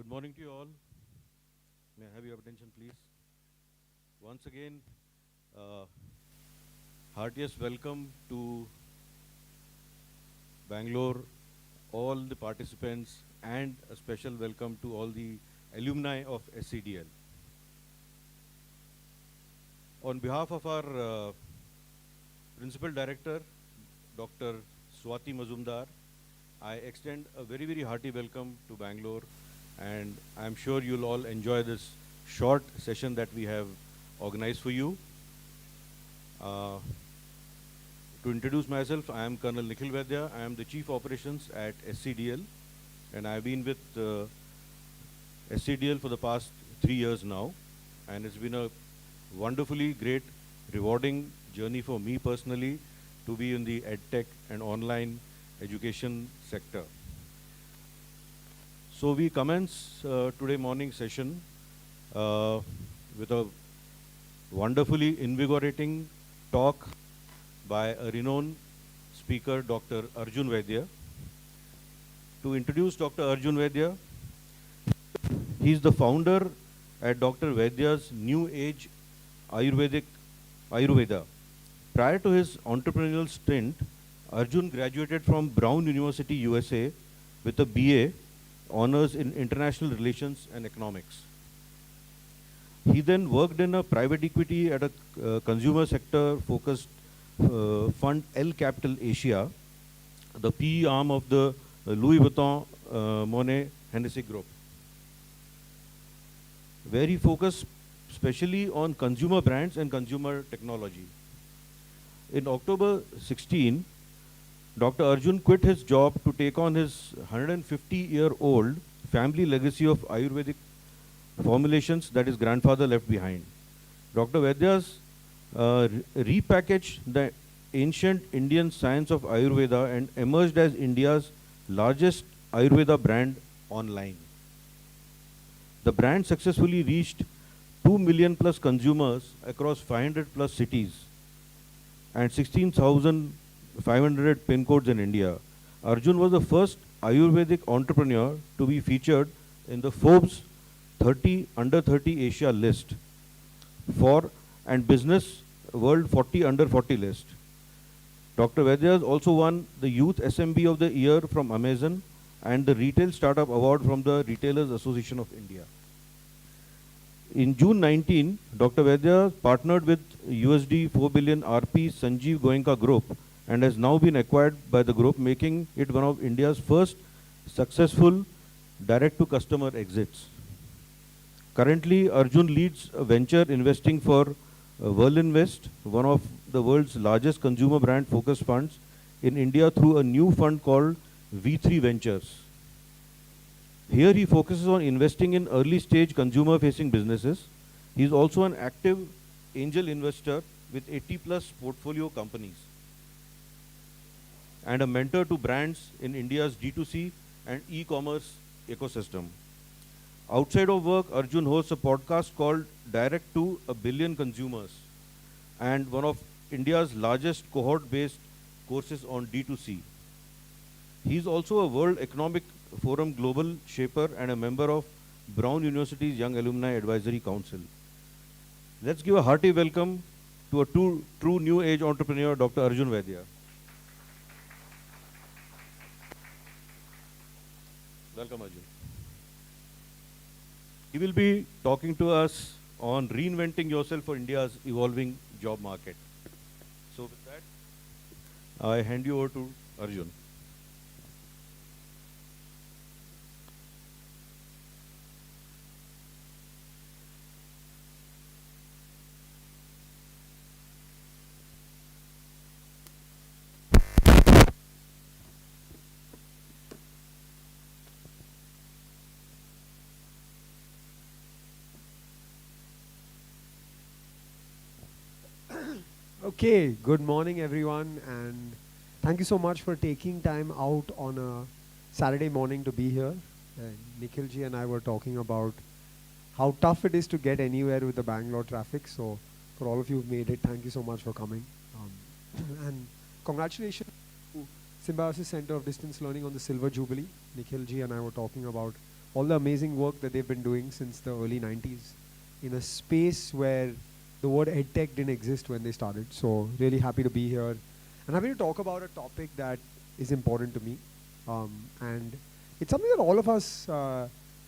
Good morning to you all. May I have your attention, please? Once again, uh, heartiest welcome to Bangalore, all the participants, and a special welcome to all the alumni of SCDL. On behalf of our Principal Director, Dr. Swati Mazumdar, I extend a very, very hearty welcome to Bangalore, and I'm sure you'll all enjoy this short session that we have organized for you. To introduce myself, I am Colonel Nikhil Vaidya. I am the Chief Operations at SCDL, and I've been with SCDL for the past 3 years now, and it's been a wonderfully great, rewarding journey for me personally to be in the edtech and online education sector. So we commence today morning session with a wonderfully invigorating talk by a renowned speaker, Dr. Arjun Vaidya. To introduce Dr. Arjun Vaidya, he is the founder at Dr. Vaidya's New Age Ayurveda. Prior to his entrepreneurial stint, Arjun graduated from Brown University, USA with a BA, honors in international relations and economics. He then worked in a private equity at a consumer sector focused fund L Capital Asia, the PE arm of the Louis Vuitton Monet Hennessy Group, where he focused specially on consumer brands and consumer technology. In October 16, Dr. Arjun quit his job to take on his 150-year-old family legacy of Ayurvedic formulations that his grandfather left behind. Dr. Vaidya's repackaged the ancient Indian science of Ayurveda and emerged as India's largest Ayurveda brand online. The brand successfully reached 2 million plus consumers across 500 plus cities and 16,500 pin codes in India. Arjun was the first Ayurvedic entrepreneur to be featured in the Forbes 30 under 30 Asia list and Business World 40 under 40 list. Dr. Vaidya has also won the Youth SMB of the Year from Amazon and the Retail Startup Award from the Retailers Association of India. In June 19, Dr. Vaidya partnered with USD 4 billion RP Sanjeev Goenka Group and has now been acquired by the group, making it one of India's first successful direct-to-customer exits. Currently, Arjun leads a venture investing for Verlinvest, one of the world's largest consumer brand focused funds in India, through a new fund called V3 Ventures. Here he focuses on investing in early stage consumer facing businesses. He is also an active angel investor with 80 plus portfolio companies and a mentor to brands in India's D2C and e-commerce ecosystem. Outside of work, Arjun hosts a podcast called Direct to a Billion Consumers and one of India's largest cohort-based courses on D2C. He is also a World Economic Forum Global Shaper and a member of Brown University's Young Alumni Advisory Council. Let's give a hearty welcome to a true new age entrepreneur, Dr. Arjun Vaidya. Welcome, Arjun. He will be talking to us on reinventing yourself for India's evolving job market. So with that, I hand you over to Arjun. Okay, good morning everyone, and thank you so much for taking time out on a Saturday morning to be here. Nikhil ji and I were talking about how tough it is to get anywhere with the Bangalore traffic, so for all of you who've made it, thank you so much for coming. And congratulations to Symbiosis Center of Distance Learning on the Silver Jubilee. Nikhil ji and I were talking about all the amazing work that they've been doing since the early 90s in a space where the word edtech didn't exist when they started. So really happy to be here and happy to talk about a topic that is important to me. And it's something that all of us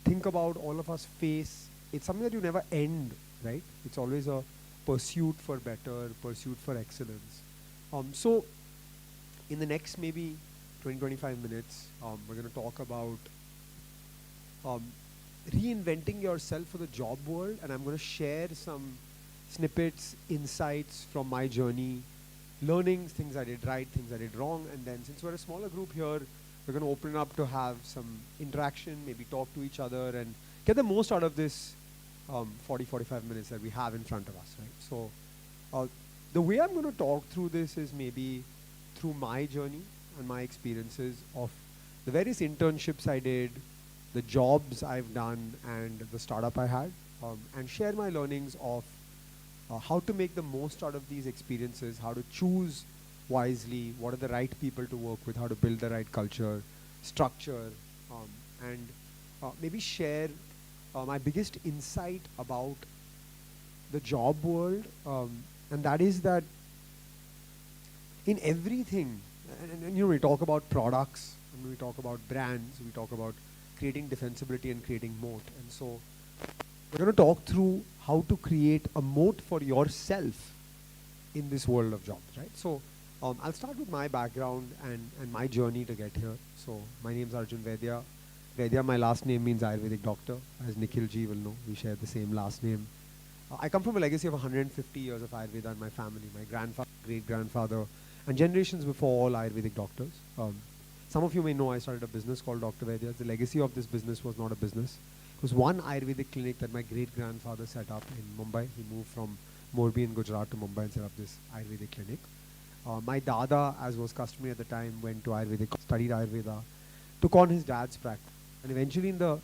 think about, all of us face. It's something that you never end, right? It's always a pursuit for better, pursuit for excellence. So in the next maybe 20-25 minutes, we're going to talk about reinventing yourself for the job world, and I'm going to share some snippets, insights from my journey, learnings, things I did right, things I did wrong, and then since we're a smaller group here, we're going to open up to have some interaction, maybe talk to each other and get the most out of this 40-45 minutes that we have in front of us, right? So the way I'm going to talk through this is maybe through my journey and my experiences of the various internships I did, the jobs I've done, and the startup I had, and share my learnings of how to make the most out of these experiences, how to choose wisely, what are the right people to work with, how to build the right culture, structure, and maybe share my biggest insight about the job world, and that is that in everything, and you know, we talk about products, and we talk about brands, we talk about creating defensibility and creating moat. And so we're going to talk through how to create a moat for yourself in this world of jobs, right? So I'll start with my background and my journey to get here. So my name is Arjun Vaidya. Vaidya, my last name means Ayurvedic doctor. As Nikhil ji will know, we share the same last name. I come from a legacy of 150 years of Ayurveda in my family. My grandfather, great-grandfather, and generations before, all Ayurvedic doctors. Some of you may know I started a business called Dr. Vaidya. The legacy of this business was not a business. It was one Ayurvedic clinic that my great-grandfather set up in Mumbai. He moved from Morbi in Gujarat to Mumbai and set up this Ayurvedic clinic. My dada, as was customary at the time, went to Ayurvedic, studied Ayurveda, took on his dad's practice. And eventually in the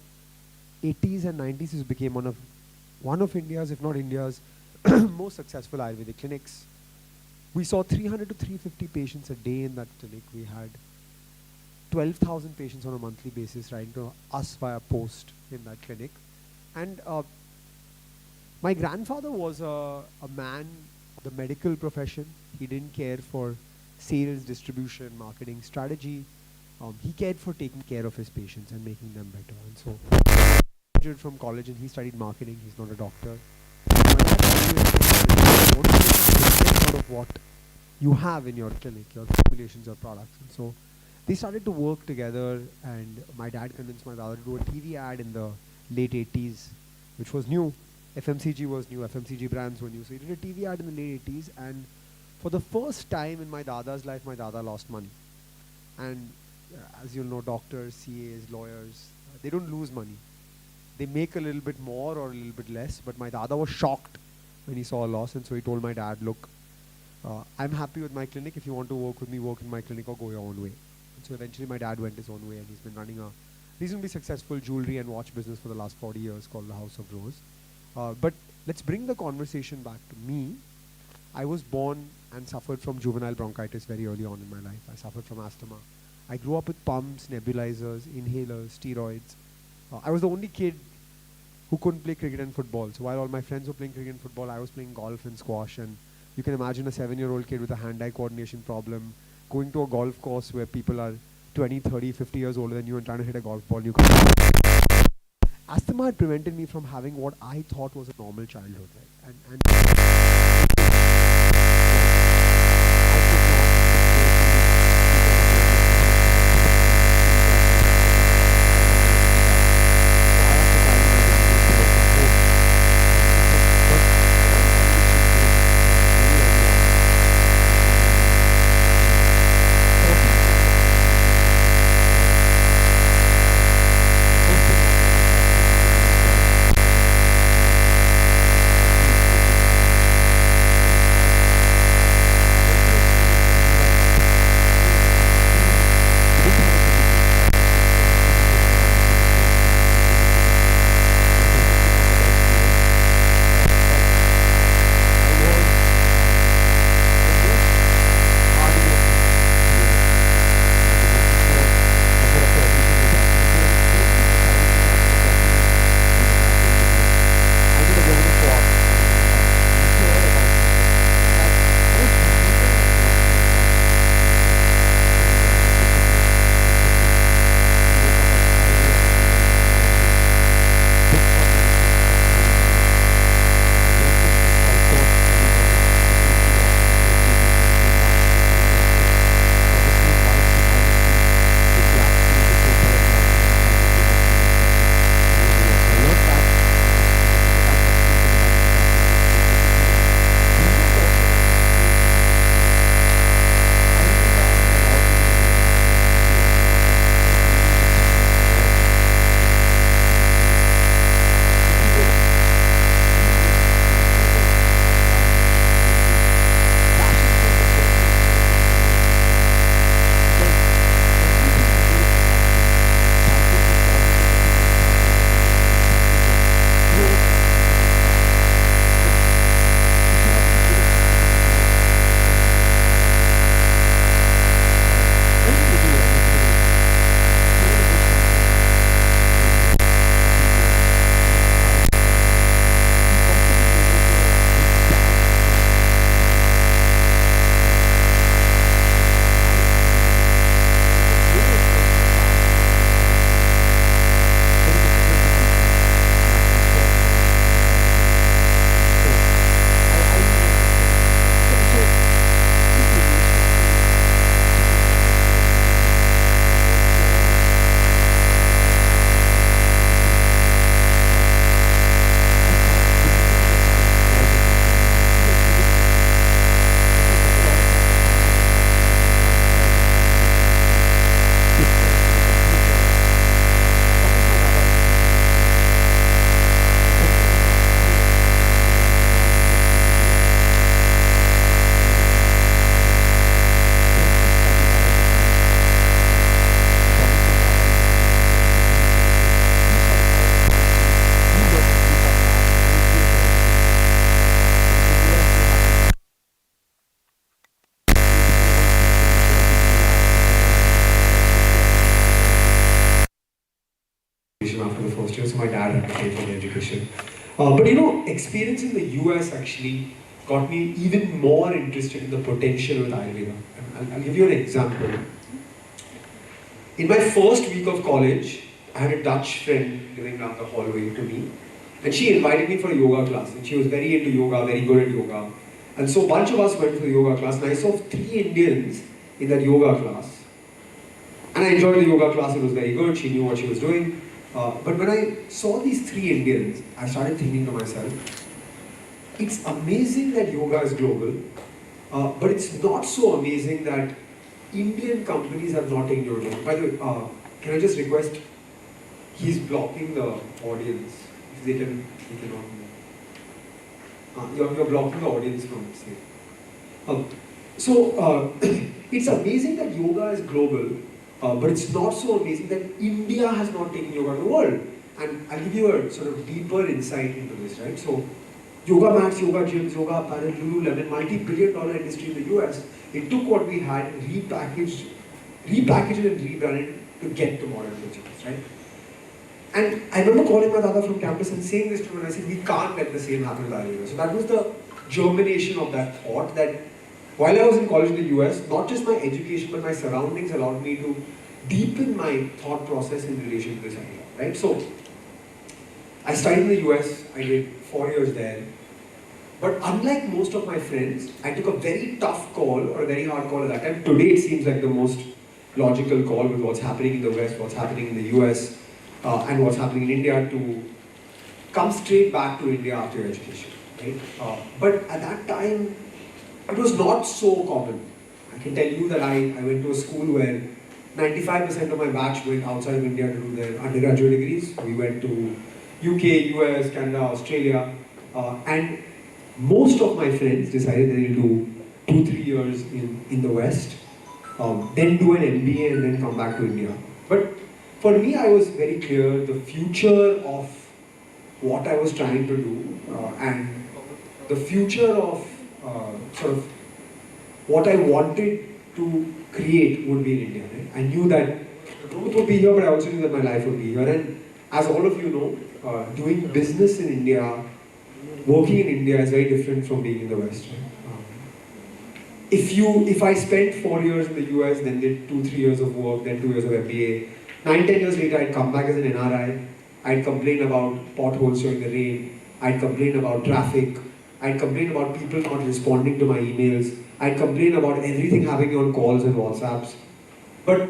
80s and 90s, he became one of India's, if not India's, most successful Ayurvedic clinics. We saw 300 to 350 patients a day in that clinic. We had 12,000 patients on a monthly basis writing to us via post in that clinic. And my grandfather was a man of the medical profession. He didn't care for sales, distribution, marketing, strategy. He cared for taking care of his patients and making them better. And so he graduated from college and he studied marketing. He's not a doctor. What out of what you have in your clinic, your formulations, your products. And so they started to work together, and my dad convinced my father to do a TV ad in the late 80s, which was new. FMCG was new, FMCG brands were new. So he did a TV ad in the late 80s, and for the first time in my dada's life, my dada lost money. And as you'll know, doctors, CAs, lawyers, they don't lose money. They make a little bit more or a little bit less, but my dada was shocked when he saw a loss, and so he told my dad, look, I'm happy with my clinic. If you want to work with me, work in my clinic or go your own way. And so eventually my dad went his own way, and he's been running a reasonably successful jewelry and watch business for the last 40 years called the House of Rose. But let's bring the conversation back to me. I was born and suffered from juvenile bronchitis very early on in my life. I suffered from asthma. I grew up with pumps, nebulizers, inhalers, steroids. I was the only kid who couldn't play cricket and football. So while all my friends were playing cricket and football, I was playing golf and squash. And you can imagine a 7-year-old kid with a hand-eye coordination problem going to a golf course where people are 20, 30, 50 years older than you and trying to hit a golf ball. You can't. Asthma had prevented me from having what I thought was a normal childhood, right? And first year, so my dad had to pay for the education. But experience in the US actually got me even more interested in the potential with Ayurveda. And I'll give you an example. In my first week of college, I had a Dutch friend living down the hallway to me, and she invited me for a yoga class. And she was very into yoga, very good at yoga. And so a bunch of us went for the yoga class, and I saw 3 Indians in that yoga class. And I enjoyed the yoga class, it was very good, she knew what she was doing. But when I saw these 3 Indians, I started thinking to myself, it's amazing that yoga is global, but it's not so amazing that Indian companies are not taking yoga. By the way, can I just request, he's blocking the audience, if they cannot you're blocking the audience from saying. It's amazing that yoga is global, but it's not so amazing that India has not taken yoga to the world. And I'll give you a sort of deeper insight into this, right? So, yoga mats, yoga gyms, yoga apparel, Lululemon, multi-billion-dollar industry in the US. It took what we had, repackaged it and rebranded to get to modern consumers, right? And I remember calling my dada from campus and saying this to him, and I said, we can't let the same happen with Ayurveda. So that was the germination of that thought, that while I was in college in the US, not just my education, but my surroundings allowed me to deepen my thought process in relation to this idea, right? So, I studied in the US, I did 4 years there. But unlike most of my friends, I took a very tough call, or a very hard call at that time. Today it seems like the most logical call with what's happening in the West, what's happening in the US, and what's happening in India, to come straight back to India after your education, right? But at that time, it was not so common. I can tell you that I went to a school where 95% of my batch went outside of India to do their undergraduate degrees. We went to UK, US, Canada, Australia, and most of my friends decided that they'll do 2-3 years in the West, then do an MBA and then come back to India. But for me, I was very clear the future of what I was trying to do and the future of sort of what I wanted to create would be in India. Right? I knew that the growth would be here, but I also knew that my life would be here. And as all of you know, doing business in India, working in India is very different from being in the West. Right? If I spent 4 years in the US, then did 2-3 years of work, then 2 years of MBA, 9-10 years later I'd come back as an NRI, I'd complain about potholes during the rain, I'd complain about traffic, I'd complain about people not responding to my emails, I'd complain about everything happening on calls and WhatsApps. But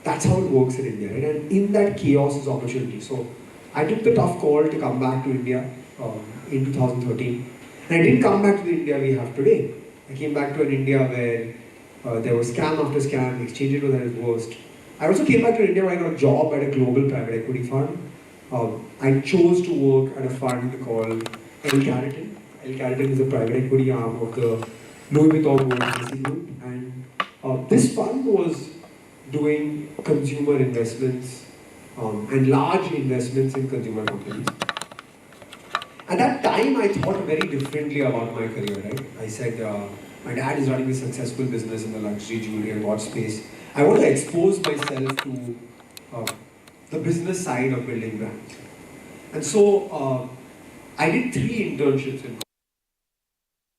that's how it works in India, right? And in that chaos is opportunity. So I took the tough call to come back to India in 2013. And I didn't come back to the India we have today. I came back to an India where there was scam after scam, exchange rate was at its worst. I also came back to India where I got a job at a global private equity fund. I chose to work at a fund called L Carrington. L Carrington is a private equity arm of the Louis Vuitton Group. And this fund was doing consumer investments and large investments in consumer companies. At that time, I thought very differently about my career, right? I said, my dad is running a successful business in the luxury jewelry and watch space. I want to expose myself to the business side of building brands. And so, I did 3 internships in.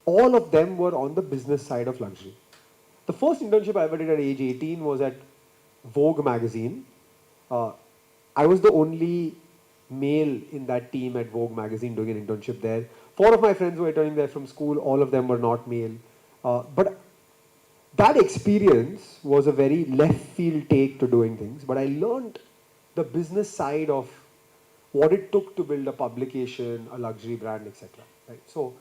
All of them were on the business side of luxury. The first internship I ever did at age 18 was at Vogue magazine. I was the only male in that team at Vogue magazine doing an internship there. 4 of my friends were returning there from school, all of them were not male. But that experience was a very left field take to doing things, but I learned the business side of what it took to build a publication, a luxury brand, etc. Right? So,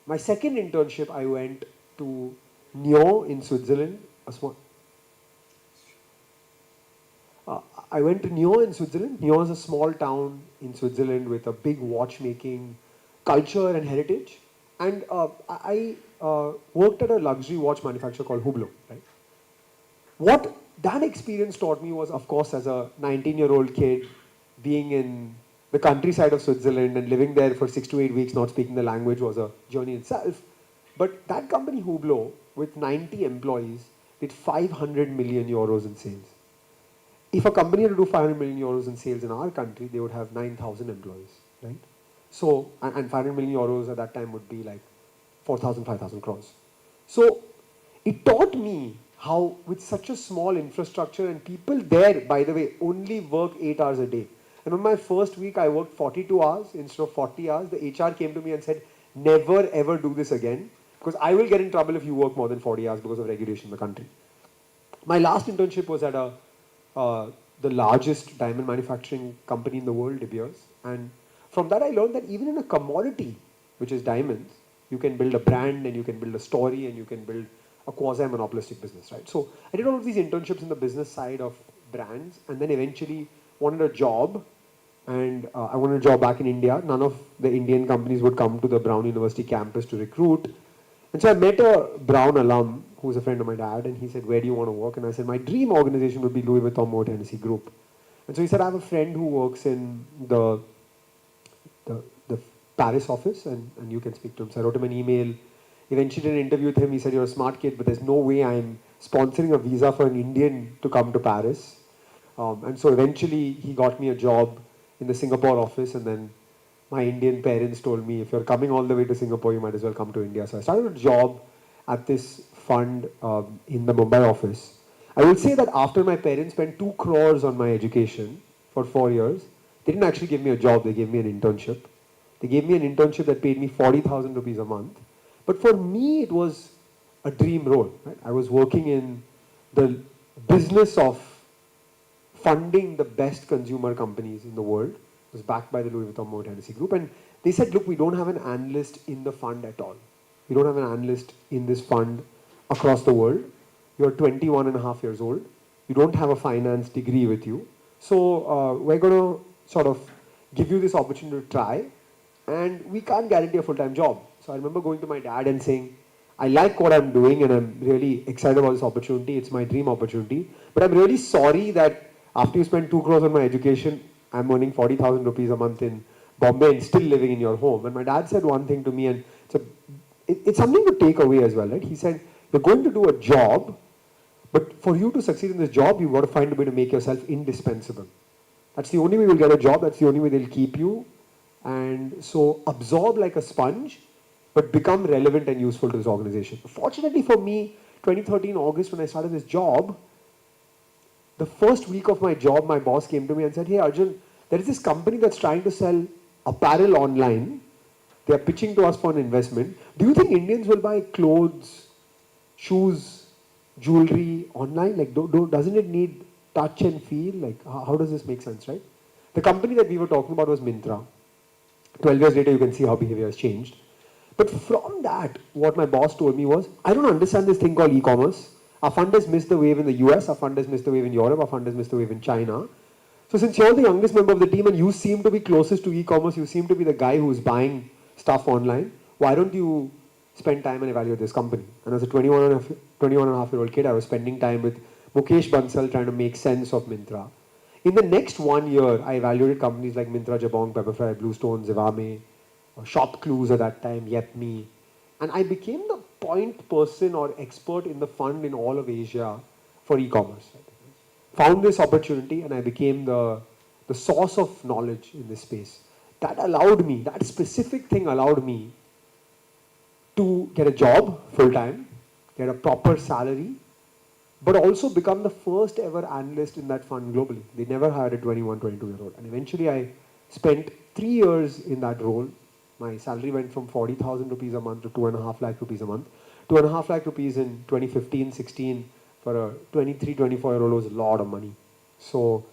my second internship, I went to Nyon in Switzerland, I went to Nyon in Switzerland. Nyon is a small town in Switzerland with a big watchmaking culture and heritage. And I worked at a luxury watch manufacturer called Hublot. Right? What that experience taught me was, of course, as a 19-year-old kid, being in the countryside of Switzerland and living there for 6 to 8 weeks, not speaking the language, was a journey itself. But that company, Hublot, with 90 employees, did 500 million euros in sales. if a company had to do 500 million euros in sales in our country, they would have 9,000 employees, right? So, and 500 million euros at that time would be like 4,000, 5,000 crores. So, it taught me how with such a small infrastructure, and people there, by the way, only work 8 hours a day. And on my first week, I worked 42 hours instead of 40 hours. The HR came to me and said, never ever do this again, because I will get in trouble if you work more than 40 hours because of regulation in the country. My last internship was at the largest diamond manufacturing company in the world, De Beers. And from that I learned that even in a commodity, which is diamonds, you can build a brand and you can build a story and you can build a quasi-monopolistic business, right? So I did all of these internships in the business side of brands, and then eventually wanted a job, and I wanted a job back in India. None of the Indian companies would come to the Brown University campus to recruit. And so I met a Brown alum who was a friend of my dad, and he said, where do you want to work? And I said, my dream organization would be Louis Vuitton Moet Hennessy Group. And so he said, I have a friend who works in the Paris office, and you can speak to him. So I wrote him an email. Eventually did an interview with him. He said, you're a smart kid, but there's no way I'm sponsoring a visa for an Indian to come to Paris. And so eventually he got me a job in the Singapore office, and then my Indian parents told me, if you're coming all the way to Singapore, you might as well come to India. So I started a job at this fund in the Mumbai office. I will say that after my parents spent 2 crores on my education for 4 years, they didn't actually give me a job, they gave me an internship. They gave me an internship that paid me 40,000 rupees a month. But for me, it was a dream role. Right? I was working in the business of funding the best consumer companies in the world. It was backed by the Louis Vuitton Moet Hennessy Group. And they said, look, we don't have an analyst in the fund at all. We don't have an analyst in this fund across the world. You're 21 and a half years old. You don't have a finance degree with you. So we're going to sort of give you this opportunity to try. And we can't guarantee a full-time job. So I remember going to my dad and saying, I like what I'm doing and I'm really excited about this opportunity. It's my dream opportunity. But I'm really sorry that after you spend 2 crores on my education, I'm earning 40,000 rupees a month in Bombay and still living in your home. And my dad said one thing to me, and it's something to take away as well, right? He said, you're going to do a job, but for you to succeed in this job, you've got to find a way to make yourself indispensable. That's the only way you'll get a job. That's the only way they'll keep you. And so absorb like a sponge, but become relevant and useful to this organization. Fortunately for me, 2013 August, when I started this job, the first week of my job, my boss came to me and said, hey Arjun, there is this company that's trying to sell apparel online. They are pitching to us for an investment. Do you think Indians will buy clothes, shoes, jewelry online? Like, doesn't it need touch and feel? Like, how does this make sense, right? The company that we were talking about was Myntra. 12 years later, you can see how behavior has changed. But from that, what my boss told me was, I don't understand this thing called e-commerce. Our fund has missed the wave in the US, our fund has missed the wave in Europe, our fund has missed the wave in China. So since you're the youngest member of the team and you seem to be closest to e-commerce, you seem to be the guy who's buying stuff online, why don't you spend time and evaluate this company? And as a 21 and a half year old kid, I was spending time with Mukesh Bansal trying to make sense of Myntra. In the next 1 year, I evaluated companies like Myntra, Jabong, Pepperfry, Bluestone, Zivame, Shop Clues at that time, Yepme. And I became the point person or expert in the fund in all of Asia for e-commerce. Found this opportunity and I became the source of knowledge in this space. That allowed me, that specific thing allowed me to get a job full-time, get a proper salary, but also become the first ever analyst in that fund globally. They never hired a 21, 22-year-old. And eventually I spent 3 years in that role. My salary went from 40,000 rupees a month to 2.5 lakh rupees a month. 2.5 lakh rupees in 2015, 16 for a 23, 24-year-old was a lot of money. So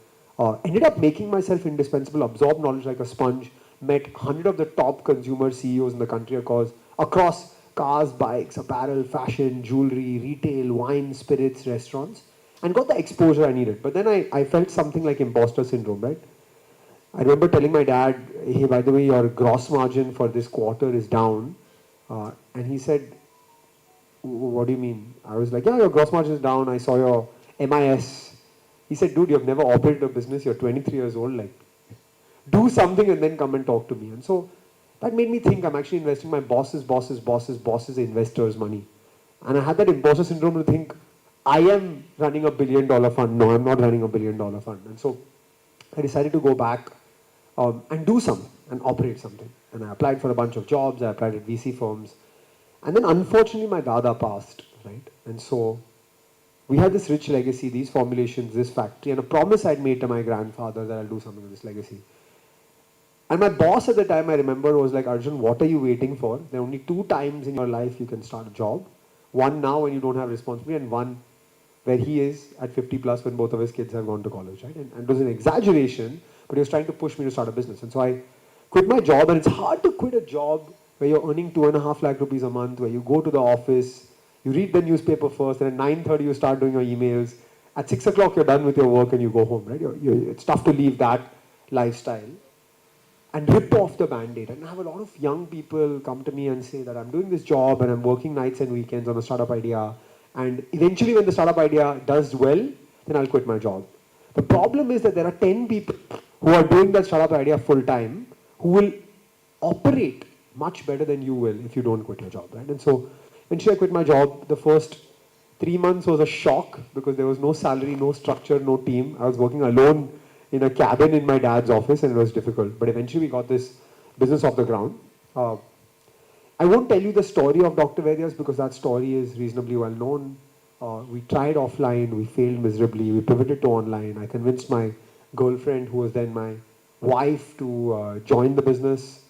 ended up making myself indispensable, absorbed knowledge like a sponge, met 100 of the top consumer CEOs in the country across cars, bikes, apparel, fashion, jewelry, retail, wine, spirits, restaurants, and got the exposure I needed. But then I felt something like imposter syndrome, right? I remember telling my dad, hey, by the way, your gross margin for this quarter is down. And he said, what do you mean? I was like, yeah, your gross margin is down. I saw your MIS. He said, dude, you've never operated a business. You're 23 years old. Like, do something and then come and talk to me. And so that made me think I'm actually investing my boss's investors' money. And I had that imposter syndrome to think, I am running $1 billion fund. No, I'm not running $1 billion fund. And so I decided to go back and do something and operate something. And I applied for a bunch of jobs. I applied at VC firms. And then unfortunately my dada passed, right? And so we had this rich legacy, these formulations, this factory, and a promise I'd made to my grandfather that I'll do something with this legacy. And my boss at the time, I remember, was like, Arjun, what are you waiting for? There are only 2 times in your life you can start a job. One now when you don't have responsibility, and one where he is at 50 plus when both of his kids have gone to college, right? And it was an exaggeration, but he was trying to push me to start a business. And so I quit my job, and it's hard to quit a job where you're earning 2.5 lakh rupees a month, where you go to the office, you read the newspaper first, and at 9:30 you start doing your emails. At 6 o'clock you're done with your work and you go home, right? It's tough to leave that lifestyle and rip off the band-aid. And I have a lot of young people come to me and say that I'm doing this job and I'm working nights and weekends on a startup idea. And eventually when the startup idea does well, then I'll quit my job. The problem is that there are 10 people who are doing that startup idea full-time who will operate much better than you will if you don't quit your job, right? And so eventually I quit my job. The first 3 months was a shock because there was no salary, no structure, no team. I was working alone in a cabin in my dad's office and it was difficult. But eventually we got this business off the ground. I won't tell you the story of Dr. Vaidya's because that story is reasonably well known. We tried offline, we failed miserably, we pivoted to online. I convinced my girlfriend, who was then my wife, to join the business.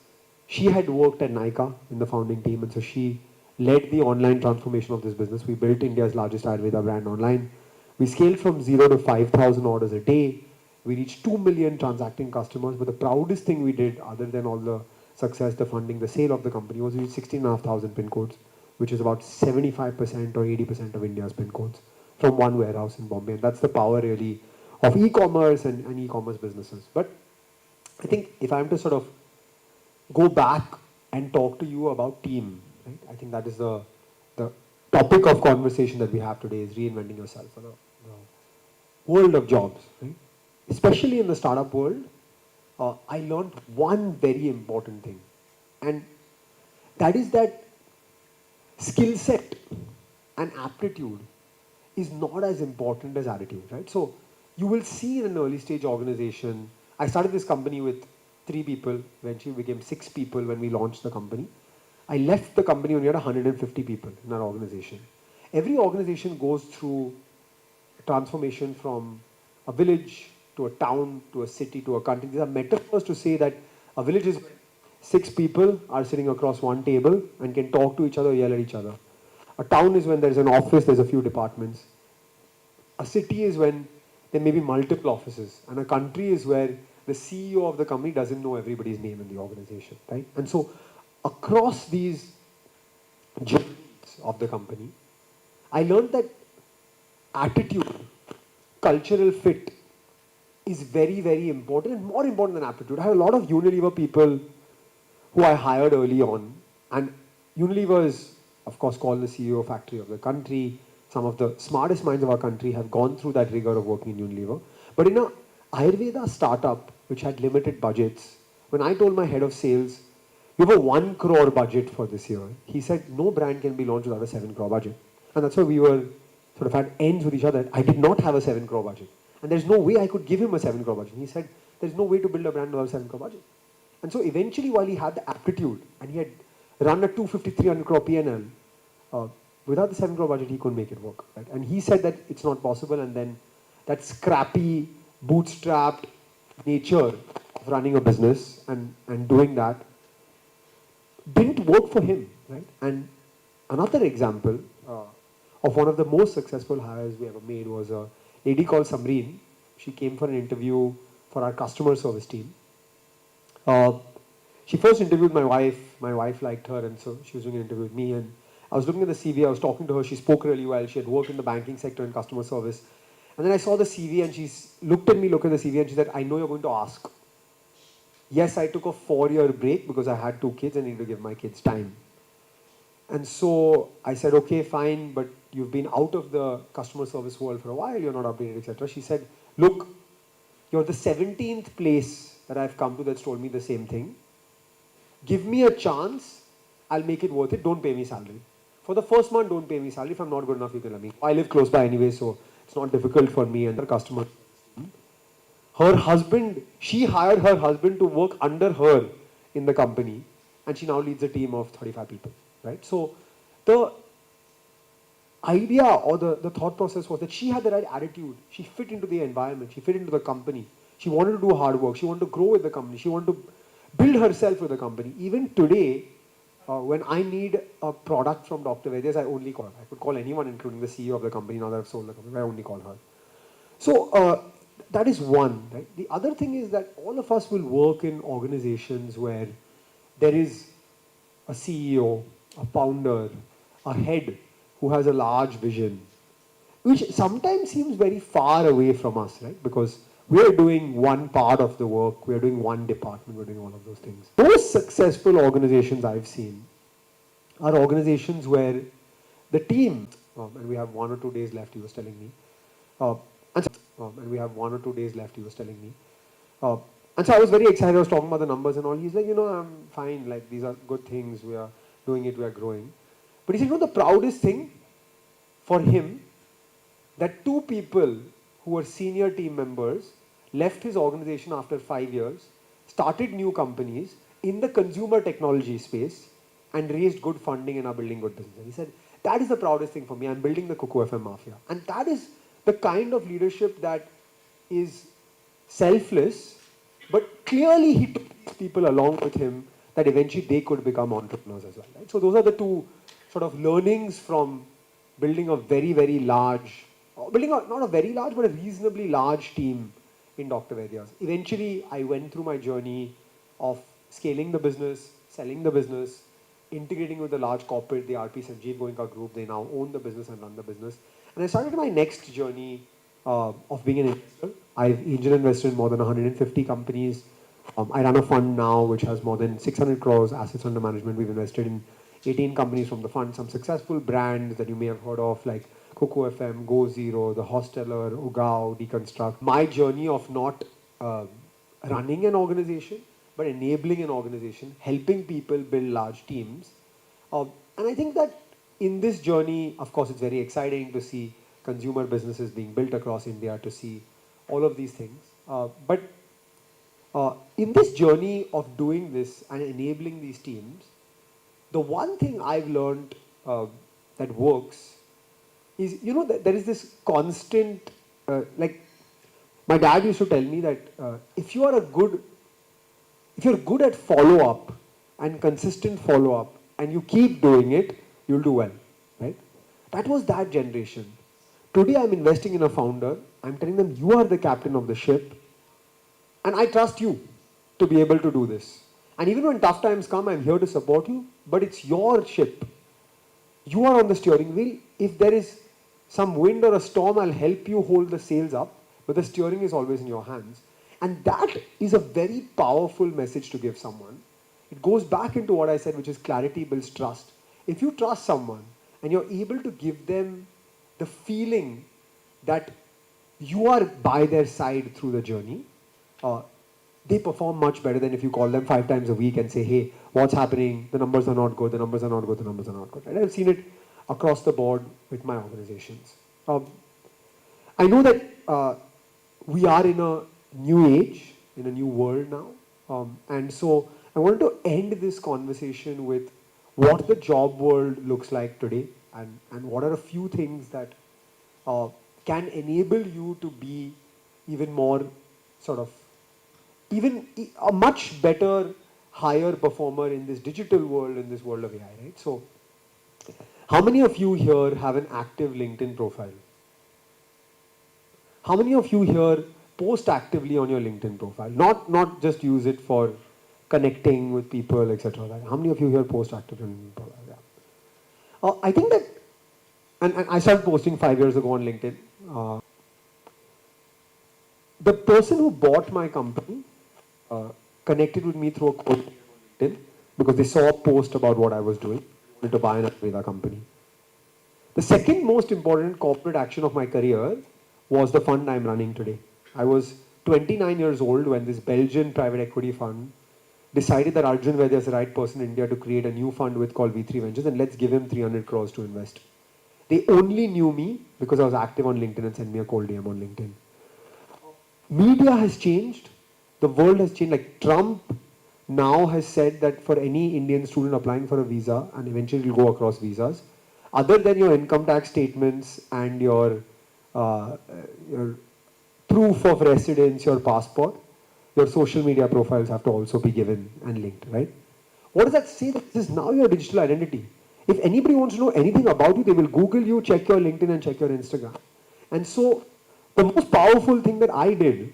She had worked at Nykaa in the founding team, and so she led the online transformation of this business. We built India's largest Ayurveda brand online. We scaled from 0 to 5,000 orders a day. We reached 2 million transacting customers, but the proudest thing we did, other than all the success, the funding, the sale of the company, was we reached 16,500 pin codes, which is about 75% or 80% of India's pin codes from one warehouse in Bombay. And that's the power really of e-commerce and e-commerce businesses. But I think if I'm to sort of go back and talk to you about team, right? I think that is the topic of conversation that we have today is reinventing yourself for the world of jobs, right? Especially in the startup world, I learned one very important thing, and that is that skill set and aptitude is not as important as attitude, right? So you will see in an early stage organization, I started this company with 3 people, eventually became 6 people when we launched the company. I left the company when we had 150 people in our organization. Every organization goes through transformation from a village to a town, to a city, to a country. These are metaphors to say that a village is 6 people are sitting across one table and can talk to each other, yell at each other. A town is when there's an office, there's a few departments. A city is when there may be multiple offices. And a country is where the CEO of the company doesn't know everybody's name in the organization, right? And so across these journeys of the company, I learned that attitude, cultural fit is very, very important and more important than aptitude. I have a lot of Unilever people who I hired early on, and Unilever is, of course, called the CEO factory of the country. Some of the smartest minds of our country have gone through that rigor of working in Unilever. But in a Ayurveda startup, which had limited budgets, when I told my head of sales, we have a 1 crore budget for this year, he said, no brand can be launched without a 7 crore budget. And that's why we were sort of had ends with each other. I did not have a 7 crore budget. And there's no way I could give him a 7 crore budget. He said, there's no way to build a brand without a 7 crore budget. And so eventually, while he had the aptitude and he had run a 250, 300 crore P&L, without the 7 crore budget, he couldn't make it work. Right? And he said that it's not possible. And then that scrappy, bootstrapped nature of running a business and doing that didn't work for him. Right? And another example of one of the most successful hires we ever made was a lady called Samreen. She came for an interview for our customer service team. She first interviewed my wife liked her, and so she was doing an interview with me, and I was looking at the CV, I was talking to her, she spoke really well, she had worked in the banking sector in customer service, and then I saw the CV and she looked at the CV and she said, I know you're going to ask. Yes, I took a 4-year break because I had 2 kids and I need to give my kids time. And so I said, okay, fine, but you've been out of the customer service world for a while, you're not updated, etc. She said, look, you're the 17th place that I've come to that's told me the same thing. Give me a chance, I'll make it worth it, don't pay me salary. for the first month, don't pay me salary. If I'm not good enough, you can let me. I live close by anyway, so it's not difficult for me and the customer. Her husband, she hired her husband to work under her in the company, and she now leads a team of 35 people, right? So the idea or the thought process was that she had the right attitude. She fit into the environment. She fit into the company. She wanted to do hard work. She wanted to grow with the company. She wanted to build herself with the company. Even today, when I need a product from Dr. Vaidya's, I only call her. I could call anyone, including the CEO of the company, now that I've sold the company. I only call her. So that is one, right? The other thing is that all of us will work in organizations where there is a CEO, a founder, a head who has a large vision, which sometimes seems very far away from us, right? Because we are doing one part of the work, we are doing one department, we're doing all of those things. Most successful organizations I've seen are organizations where the team, and we have 1 or 2 days left, he was telling me, and we have 1 or 2 days left, he was telling me. And so I was very excited, I was talking about the numbers and all. He's like, I'm fine, like these are good things, we are doing it, we are growing. But he said, the proudest thing for him, that 2 people who were senior team members left his organization after 5 years, started new companies in the consumer technology space, and raised good funding and are building good business. And he said, that is the proudest thing for me. I'm building the Cuckoo FM Mafia. And that is the kind of leadership that is selfless, but clearly he took people along with him that eventually they could become entrepreneurs as well. Right? So those are the 2 sort of learnings from building a very, very large, not a very large, but a reasonably large team in Dr. Vaidya's. Eventually, I went through my journey of scaling the business, selling the business, integrating with the large corporate, the RP Sanjeev Goenka group. They now own the business and run the business. And I started my next journey of being an investor. I've angel invested in more than 150 companies. I run a fund now which has more than 600 crores assets under management. We've invested in 18 companies from the fund, some successful brands that you may have heard of like Coco FM, Go Zero, The Hosteler, Ugao, Deconstruct. My journey of not running an organization, but enabling an organization, helping people build large teams. And I think that in this journey, of course, it's very exciting to see consumer businesses being built across India, to see all of these things. But in this journey of doing this and enabling these teams, the one thing I've learned that works is, there is this constant, like my dad used to tell me that if you're good at follow-up and consistent follow-up and you keep doing it, you'll do well, right? That was that generation. Today I'm investing in a founder. I'm telling them, you are the captain of the ship and I trust you to be able to do this. And even when tough times come, I'm here to support you, but it's your ship. You are on the steering wheel. If there is some wind or a storm, I'll help you hold the sails up, but the steering is always in your hands. And that is a very powerful message to give someone. It goes back into what I said, which is clarity builds trust. If you trust someone and you're able to give them the feeling that you are by their side through the journey, they perform much better than if you call them 5 times a week and say, hey, what's happening? The numbers are not good, the numbers are not good, the numbers are not good. Right? I've seen it across the board with my organizations. I know that we are in a new age, in a new world now. And so I wanted to end this conversation with what the job world looks like today and what are a few things that can enable you to be even more sort of, even a much better, higher performer in this digital world, in this world of AI, right? So, how many of you here have an active LinkedIn profile? How many of you here post actively on your LinkedIn profile? Not just use it for connecting with people, etc. How many of you here post actively on LinkedIn profile? Yeah. I think that, and I started posting 5 years ago on LinkedIn. The person who bought my company connected with me through a quote on LinkedIn because they saw a post about what I was doing, wanted to buy an Ayurveda company. The second most important corporate action of my career was the fund I'm running today. I was 29 years old when this Belgian private equity fund decided that Arjun Vaidya is the right person in India to create a new fund with called V3 Ventures, and let's give him 300 crores to invest. They only knew me because I was active on LinkedIn and sent me a cold DM on LinkedIn. Media has changed. The world has changed. Like Trump now has said that for any Indian student applying for a visa, and eventually it will go across visas, other than your income tax statements and your proof of residence, your passport, your social media profiles have to also be given and linked, right? What does that say? That this is now your digital identity. If anybody wants to know anything about you, they will Google you, check your LinkedIn and check your Instagram. And so the most powerful thing that I did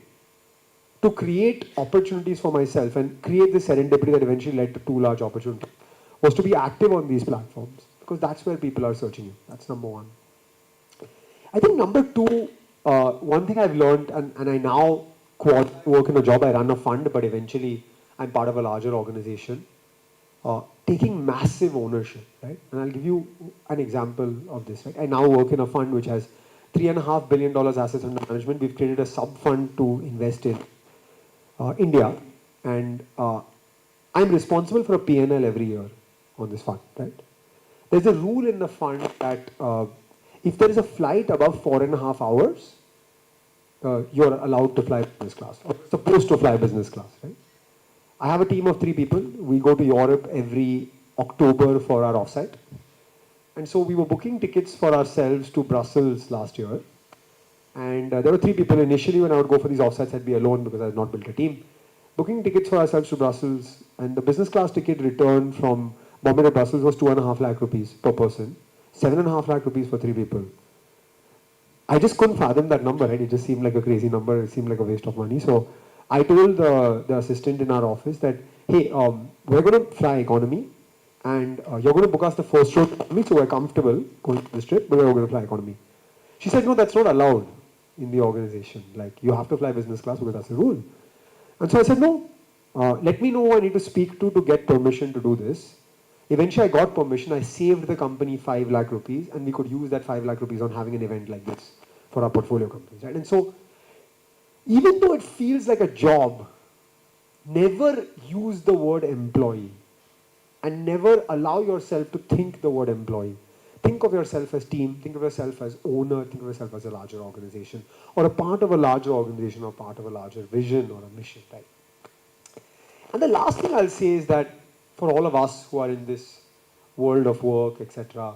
to create opportunities for myself and create this serendipity that eventually led to 2 large opportunities was to be active on these platforms, because that's where people are searching you. That's number one. I think number two, one thing I've learned, and I now work in a job, I run a fund, but eventually I'm part of a larger organization, taking massive ownership, right? And I'll give you an example of this, right? I now work in a fund which has $3.5 billion assets under management. We've created a sub-fund to invest in India, and I'm responsible for a P&L every year on this fund, right? There's a rule in the fund that if there is a flight above 4.5 hours, you're allowed to fly business class, or supposed to fly business class, right? I have a team of 3 people. We go to Europe every October for our offsite. And so we were booking tickets for ourselves to Brussels last year. And there were 3 people. Initially, when I would go for these offsites, I'd be alone because I had not built a team. Booking tickets for ourselves to Brussels, and the business class ticket return from Bombay to Brussels was 2.5 lakh rupees per person, 7.5 lakh rupees for 3 people. I just couldn't fathom that number, right? It just seemed like a crazy number. It seemed like a waste of money. So I told the assistant in our office that, hey, we're going to fly economy, and you're going to book us the first row economy, so we're comfortable going to this trip, but we're going to fly economy. She said, no, that's not allowed in the organization. Like, you have to fly business class because that's the rule. And so I said, no, let me know who I need to speak to get permission to do this. Eventually, I got permission. I saved the company 5 lakh rupees, and we could use that 5 lakh rupees on having an event like this for our portfolio companies, right? And so, even though it feels like a job, never use the word employee, and never allow yourself to think the word employee. Think of yourself as team, think of yourself as owner, think of yourself as a larger organization, or a part of a larger organization, or part of a larger vision or a mission, right? And the last thing I'll say is that for all of us who are in this world of work, etc.,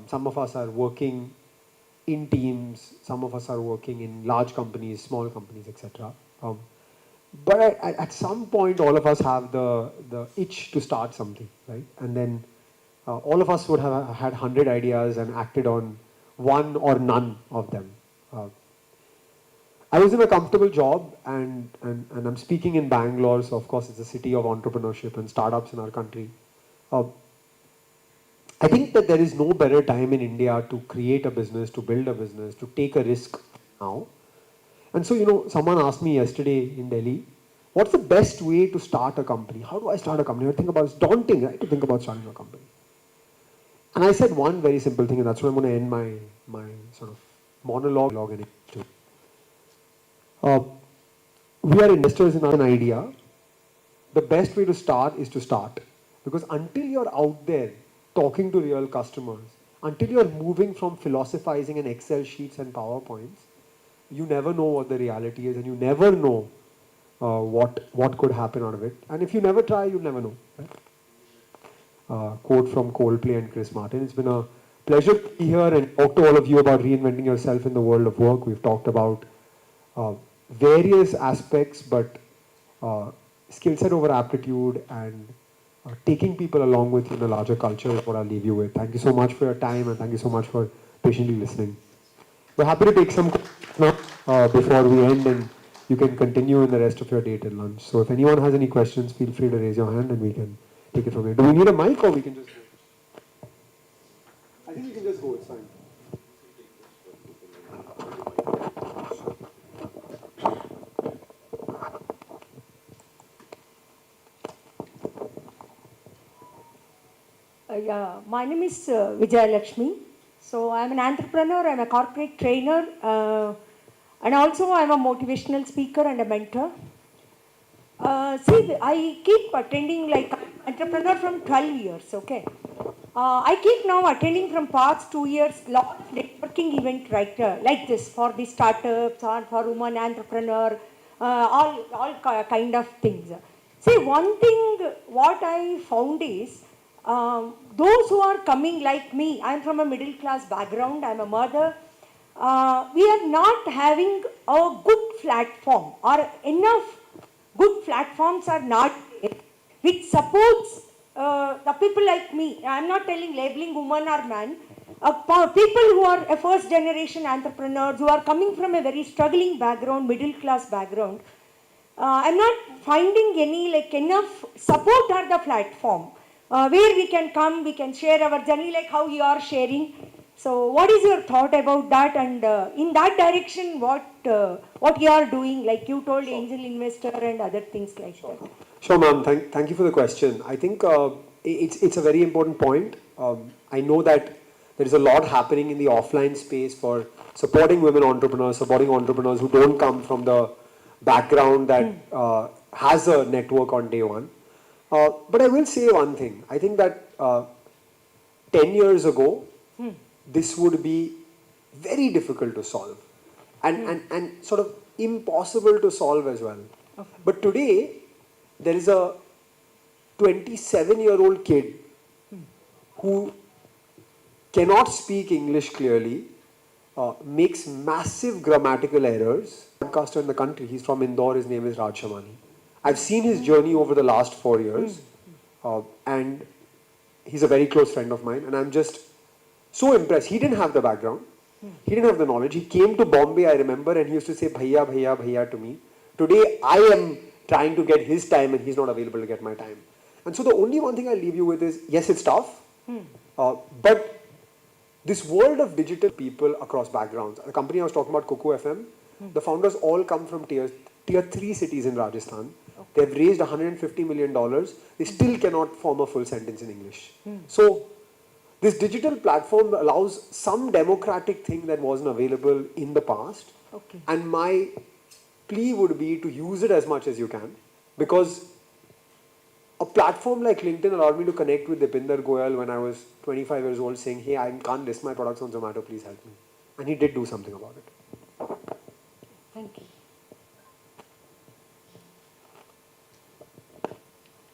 some of us are working in teams, some of us are working in large companies, small companies, etc. But at some point, all of us have the itch to start something, right? And then all of us would have had 100 ideas and acted on one or none of them. I was in a comfortable job, and I'm speaking in Bangalore, so of course it's a city of entrepreneurship and startups in our country. I think that there is no better time in India to create a business, to build a business, to take a risk now. And so, someone asked me yesterday in Delhi, what's the best way to start a company? How do I start a company? I think about, it's daunting, right, to think about starting a company. And I said one very simple thing, and that's where I'm going to end my sort of monologue and to. We are investors in an idea. The best way to start is to start. Because until you're out there talking to real customers, until you're moving from philosophizing in Excel sheets and PowerPoints, you never know what the reality is, and you never know what could happen out of it. And if you never try, you'll never know. Right? Quote from Coldplay and Chris Martin. It's been a pleasure to be here and talk to all of you about reinventing yourself in the world of work. We've talked about various aspects, but skill set over aptitude and taking people along with you in a larger culture is what I'll leave you with. Thank you so much for your time, and thank you so much for patiently listening. We're happy to take some questions now before we end, and you can continue in the rest of your day till lunch. So if anyone has any questions, feel free to raise your hand and we can take it from here. Do we need a mic, or we can just go? I think we can just go, it's fine. Yeah, my name is Vijaya Lakshmi. So I'm an entrepreneur, I'm a corporate trainer, and also I'm a motivational speaker and a mentor. See, I keep attending like I'm entrepreneur from 12 years, okay. I keep now attending from past 2 years lot of networking event like this for the startups or for women entrepreneur, all kind of things. See, one thing what I found is those who are coming like me, I'm from a middle class background, I'm a mother, we are not having a good platform or enough good platforms are not there which supports the people like me. I'm not telling labeling woman or man. People who are a first generation entrepreneurs who are coming from a very struggling background, middle class background. I'm not finding any like enough support or the platform where we can come, we can share our journey like how you are sharing. So, what is your thought about that? And in that direction, what you are doing? Like you told, angel investor and other things like that. Sure, ma'am. Thank you for the question. I think it's a very important point. I know that there is a lot happening in the offline space for supporting women entrepreneurs, supporting entrepreneurs who don't come from the background that has a network on day one. But I will say one thing. I think that 10 years ago, this would be very difficult to solve and sort of impossible to solve as well. Okay. But today, there is a 27-year-old kid who cannot speak English clearly, makes massive grammatical errors. Podcaster in the country, he's from Indore, his name is Raj Shamani. I've seen his journey over the last 4 years, and he's a very close friend of mine, and I'm just so impressed. He didn't have the background, he didn't have the knowledge. He came to Bombay, I remember, and he used to say bhaiya, bhaiya, bhaiya to me. Today, I am trying to get his time, and he's not available to get my time. And so the only one thing I'll leave you with is, yes, it's tough, but this world of digital people across backgrounds. The company I was talking about, Coco FM, the founders all come from tier 3 cities in Rajasthan. They've raised $150 million. They still cannot form a full sentence in English. So this digital platform allows some democratic thing that wasn't available in the past. Okay. And my plea would be to use it as much as you can, because a platform like LinkedIn allowed me to connect with Dipinder Goyal when I was 25 years old, saying, hey, I can't list my products on Zomato, please help me. And he did do something about it. Thank you.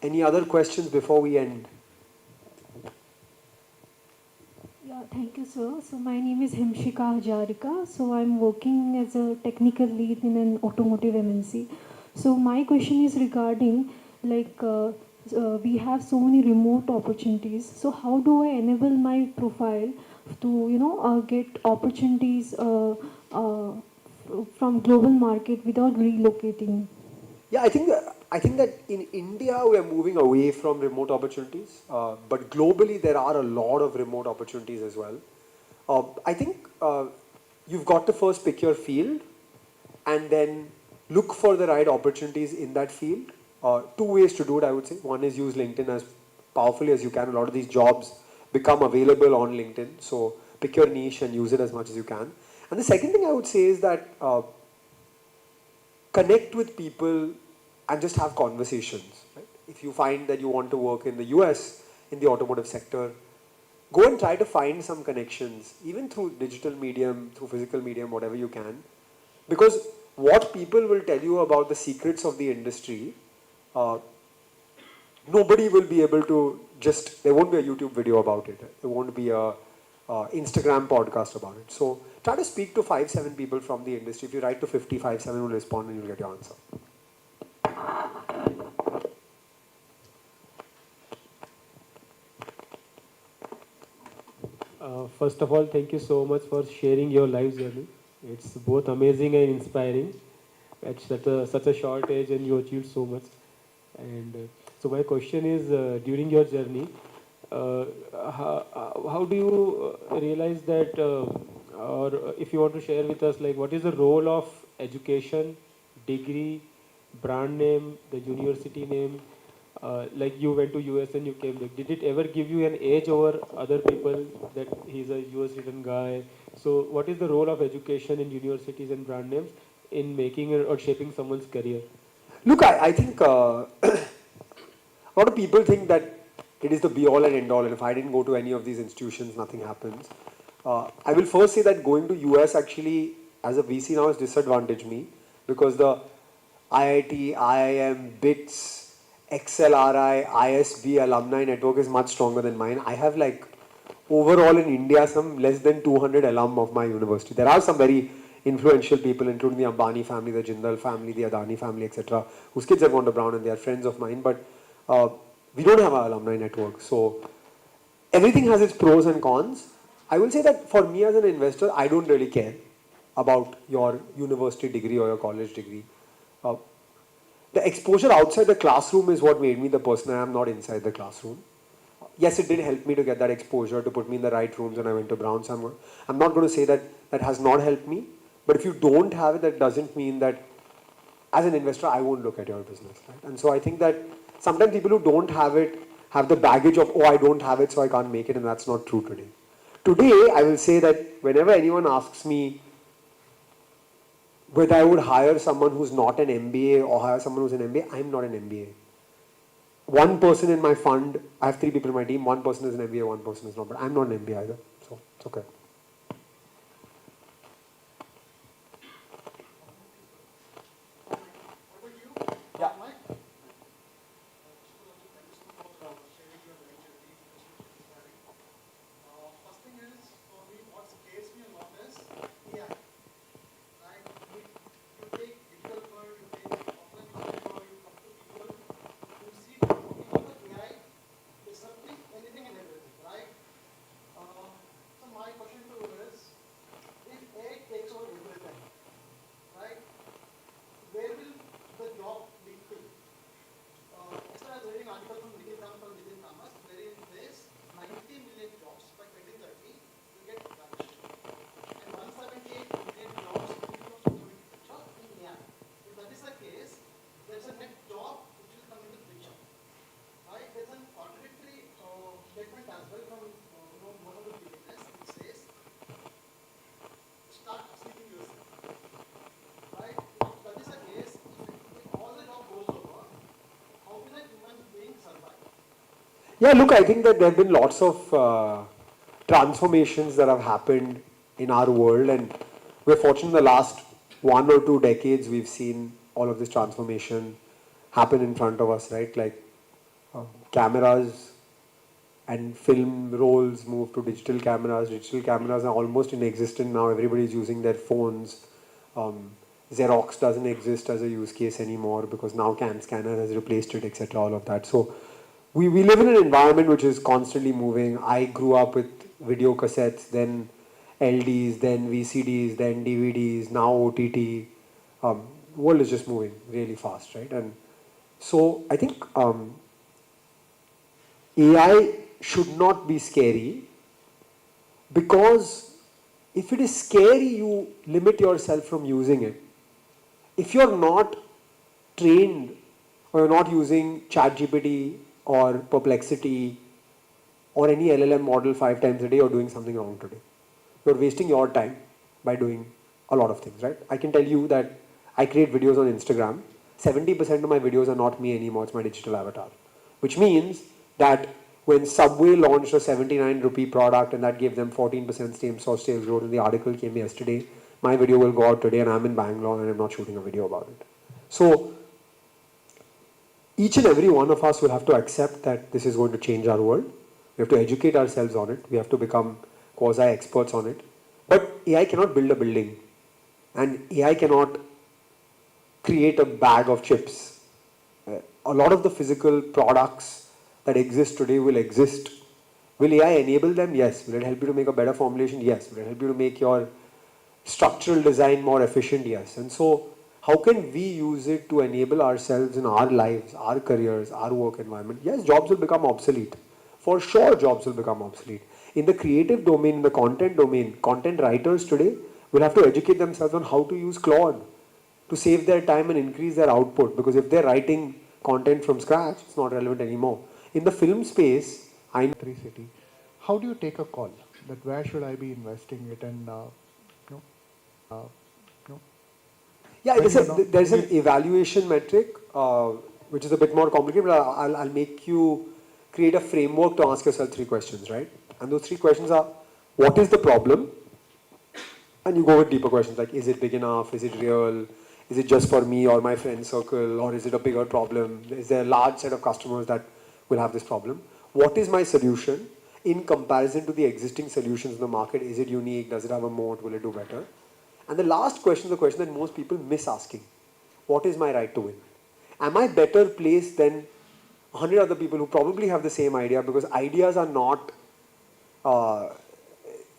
Any other questions before we end? Yeah, thank you, sir. So my name is Himshika Hajarika. So I'm working as a technical lead in an automotive MNC. So my question is regarding like we have so many remote opportunities. So how do I enable my profile to get opportunities from global market without relocating? Yeah, I think that in India we are moving away from remote opportunities, but globally there are a lot of remote opportunities as well. I think you've got to first pick your field and then look for the right opportunities in that field. Two ways to do it, I would say. One is use LinkedIn as powerfully as you can. A lot of these jobs become available on LinkedIn, so pick your niche and use it as much as you can. And the second thing I would say is that connect with people and just have conversations. Right? If you find that you want to work in the US in the automotive sector, go and try to find some connections, even through digital medium, through physical medium, whatever you can. Because what people will tell you about the secrets of the industry, nobody will be able to there won't be a YouTube video about it. There won't be a Instagram podcast about it. So try to speak to 5-7 people from the industry. If you write to 55-7 will respond and you'll get your answer. First of all, thank you so much for sharing your life journey. It's both amazing and inspiring. At such a short age, and you achieved so much. And so my question is, during your journey, how do you realize that, or if you want to share with us, like what is the role of education, degree, brand name, the university name? Like you went to US and you came back. Did it ever give you an edge over other people that he's a US written guy? So what is the role of education in universities and brand names in making or shaping someone's career? Look, I think a lot of people think that it is the be all and end all, and if I didn't go to any of these institutions, nothing happens. I will first say that going to US actually, as a VC now, has disadvantaged me because the IIT, IIM, BITS, XLRI, ISB alumni network is much stronger than mine. I have like overall in India some less than 200 alum of my university. There are some very influential people, including the Ambani family, the Jindal family, the Adani family, etc., whose kids have gone to Brown and they are friends of mine. But we don't have an alumni network. So everything has its pros and cons. I will say that for me as an investor, I don't really care about your university degree or your college degree. Uh, the exposure outside the classroom is what made me the person I am, not inside the classroom. Yes, it did help me to get that exposure, to put me in the right rooms when I went to Brown. So I'm not going to say that that has not helped me. But if you don't have it, that doesn't mean that as an investor, I won't look at your business. Right? And so I think that sometimes people who don't have it have the baggage of, oh, I don't have it, so I can't make it, and that's not true today. Today, I will say that whenever anyone asks me whether I would hire someone who's not an MBA or hire someone who's an MBA, I'm not an MBA. One person in my fund, I have 3 people in my team, one person is an MBA, one person is not, but I'm not an MBA either, so it's okay. Yeah. First thing is, for me, what scares me a lot is AI. Right? You take digital world, you take offline world, you talk to people, you see that working on the AI is certainly anything and everything, right? So my question to you is, if AI takes over everything, right, where will the job lead to? Yesterday I was reading an article from Nitin Thomas, wherein says 90 million jobs by 2030 will get vanished. And 178 million jobs will come into picture in AI. If that is the case, there's a net job which will come into the picture. Right? There's a contradictory statement as well from one of the billionaires which says, start sleeping yourself. Right? If that is the case, if all the job goes over, how will a human being survive? Yeah, look, I think that there have been lots of transformations that have happened in our world, and we're fortunate in the last 1 or 2 decades we've seen all of this transformation happen in front of us, right? Like cameras and film rolls move to digital cameras. Digital cameras are almost inexistent now. Everybody's using their phones. Xerox doesn't exist as a use case anymore because now CAM scanner has replaced it, etc. All of that. So we live in an environment which is constantly moving. I grew up with video cassettes, then LDs, then VCDs, then DVDs, now OTT. The world is just moving really fast, right? And so I think AI should not be scary, because if it is scary, you limit yourself from using it. If you're not trained or you're not using ChatGPT or Perplexity or any LLM model 5 times a day, you're doing something wrong today. You're wasting your time by doing a lot of things, right? I can tell you that I create videos on Instagram. 70% of my videos are not me anymore, it's my digital avatar. Which means that when Subway launched a 79 rupee product and that gave them 14% same-store sales growth, and the article came yesterday, my video will go out today and I'm in Bangalore and I'm not shooting a video about it. So each and every one of us will have to accept that this is going to change our world. We have to educate ourselves on it. We have to become quasi-experts on it. But AI cannot build a building, and AI cannot create a bag of chips. A lot of the physical products that exist today will exist. Will AI enable them? Yes. Will it help you to make a better formulation? Yes. Will it help you to make your structural design more efficient? Yes. And so how can we use it to enable ourselves in our lives, our careers, our work environment? Yes, jobs will become obsolete. For sure, jobs will become obsolete. In the creative domain, in the content domain, content writers today will have to educate themselves on how to use Claude to save their time and increase their output. Because if they're writing content from scratch, it's not relevant anymore. In the film space, I know City. How do you take a call that where should I be investing it, and Yeah, When you know- there's an evaluation metric, which is a bit more complicated, but I'll make you create a framework to ask yourself 3 questions, right? And those 3 questions are, what is the problem? And you go with deeper questions like, is it big enough? Is it real? Is it just for me or my friend circle? Or is it a bigger problem? Is there a large set of customers that will have this problem? What is my solution in comparison to the existing solutions in the market? Is it unique? Does it have a moat? Will it do better? And the last question is the question that most people miss asking. What is my right to win? Am I better placed than 100 other people who probably have the same idea, because ideas are not uh,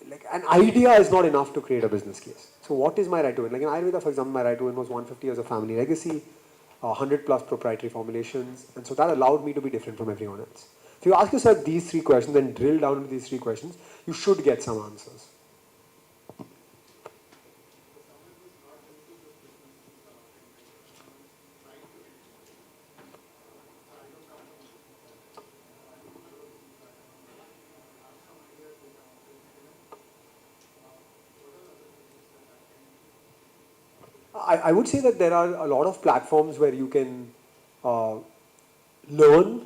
like an idea is not enough to create a business case. So what is my right to win? Like in Ayurveda, for example, my right to win was 150 years of family legacy, 100 plus proprietary formulations, and so that allowed me to be different from everyone else. If you ask yourself these 3 questions and drill down into these 3 questions, you should get some answers. I would say that there are a lot of platforms where you can learn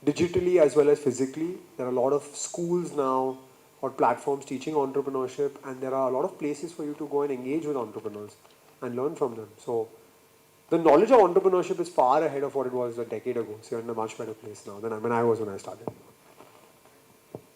digitally as well as physically. There are a lot of schools now or platforms teaching entrepreneurship, and there are a lot of places for you to go and engage with entrepreneurs and learn from them. So the knowledge of entrepreneurship is far ahead of what it was a decade ago. So you're in a much better place now than I was when I started.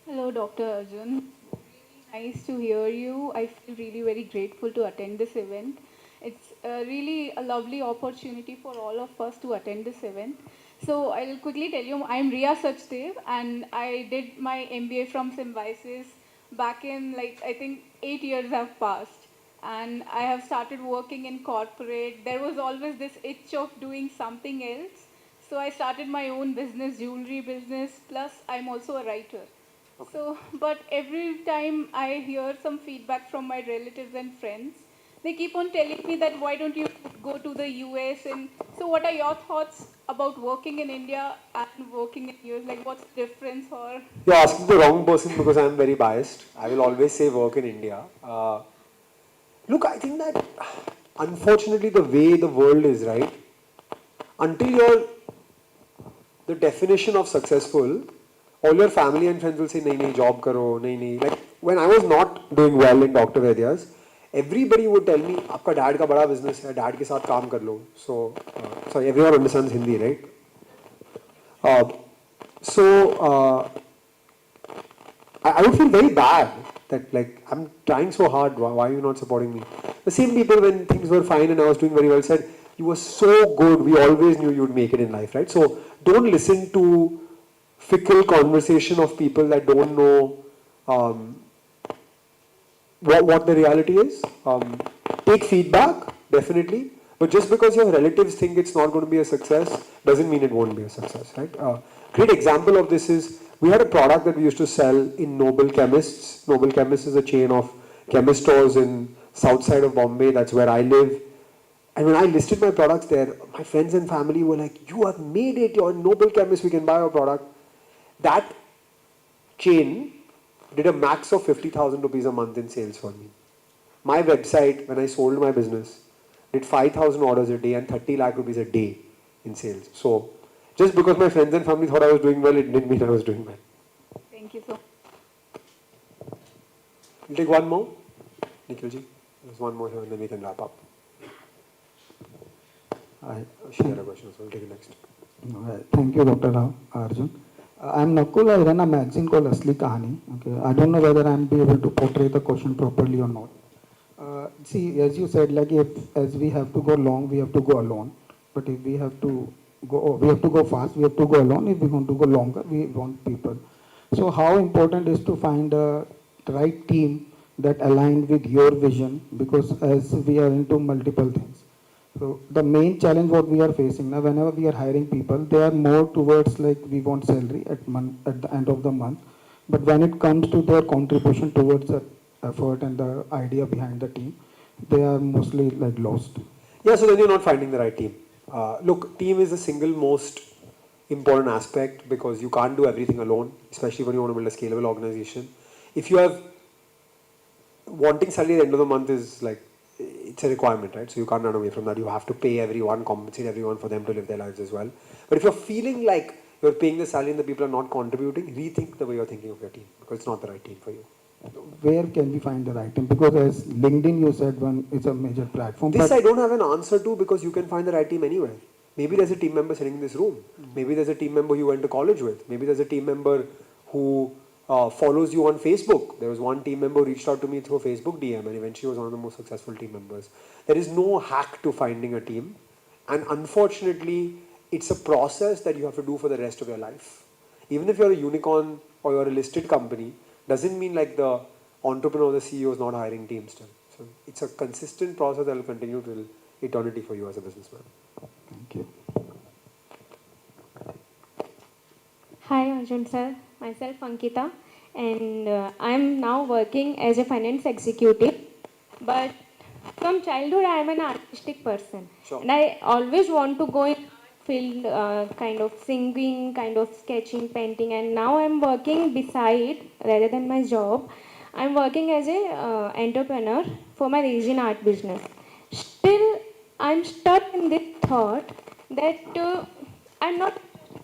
Hello, Dr. Arjun. Really nice to hear you. I feel really very grateful to attend this event. It's really a lovely opportunity for all of us to attend this event. So I'll quickly tell you, I'm Riya Sachdev and I did my MBA from Symbiosis back in I think 8 years have passed. And I have started working in corporate. There was always this itch of doing something else. So I started my own business, jewelry business, plus I'm also a writer. So, but every time I hear some feedback from my relatives and friends, they keep on telling me that why don't you go to the US? And so, what are your thoughts about working in India and working in US? Like, what's the difference? Or You're asking the wrong person because I'm very biased. I will always say work in India. Look, I think that unfortunately the way the world is, right, until you're the definition of successful, all your family and friends will say, nahi, nahi, job karo, nahi, nahi. Like, when I was not doing well in Dr. Vaidya's, everybody would tell me, आपका dad का बड़ा business है, dad के साथ काम कर लो. So, sorry, everyone understands Hindi, right? So, I would feel very bad that like I'm trying so hard, why are you not supporting me? The same people when things were fine and I was doing very well said, you were so good, we always knew you'd make it in life, right? So don't listen to fickle conversation of people that don't know what the reality is. Take feedback, definitely, but just because your relatives think it's not going to be a success doesn't mean it won't be a success, right? Great example of this is we had a product that we used to sell in Noble Chemists. Noble Chemists is a chain of chemist stores in south side of Bombay. That's where I live. And when I listed my products there, my friends and family were like, you have made it, you're a Noble Chemist, we can buy your product. That chain did a max of 50,000 rupees a month in sales for me. My website, when I sold my business, did 5,000 orders a day and 30 lakh rupees a day in sales. So, just because my friends and family thought I was doing well, it didn't mean I was doing well. thank you so. We'll take one more. Nikhilji, there's one more here and then we can wrap up. She had a question, so we'll take it next. Thank you, Dr. Arjun. I'm Nakul. I run a magazine called Asli Kahani. Okay, I don't know whether I'm be able to portray the question properly or not. See, as you said, like if as we have to go long, we have to go alone. But if we have to go fast. We have to go alone. If we want to go longer, we want people. So, how important is to find the right team that align with your vision? Because as we are into multiple things. So the main challenge what we are facing now, whenever we are hiring people, they are more towards like we want salary at the end of the month. But when it comes to their contribution towards the effort and the idea behind the team, they are mostly like lost. Yeah, so then you're not finding the right team. Look, team is the single most important aspect because you can't do everything alone, especially when you want to build a scalable organization. If you have wanting salary at the end of the month is it's a requirement, right? So you can't run away from that. You have to pay everyone, compensate everyone for them to live their lives as well. But if you're feeling like you're paying the salary and the people are not contributing, rethink the way you're thinking of your team, because it's not the right team for you. Where can we find the right team? Because as LinkedIn, you said one is a major platform. This but I don't have an answer to, because you can find the right team anywhere. Maybe there's a team member sitting in this room. Maybe there's a team member you went to college with. Maybe there's a team member who follows you on Facebook. There was one team member who reached out to me through a Facebook DM, and eventually was one of the most successful team members. There is no hack to finding a team, and unfortunately, it's a process that you have to do for the rest of your life. Even if you're a unicorn or you're a listed company, doesn't mean like the entrepreneur or the CEO is not hiring teams still. So it's a consistent process that will continue till eternity for you as a businessman. Thank you. Hi Arjun sir, myself Ankita, and I'm now working as a finance executive. But from childhood, I am an artistic person, Sure. and I always want to go in art field, kind of singing, kind of sketching, painting. And now I'm working beside, rather than my job, I'm working as a entrepreneur for my resin art business. Still, I'm stuck in this thought that I'm not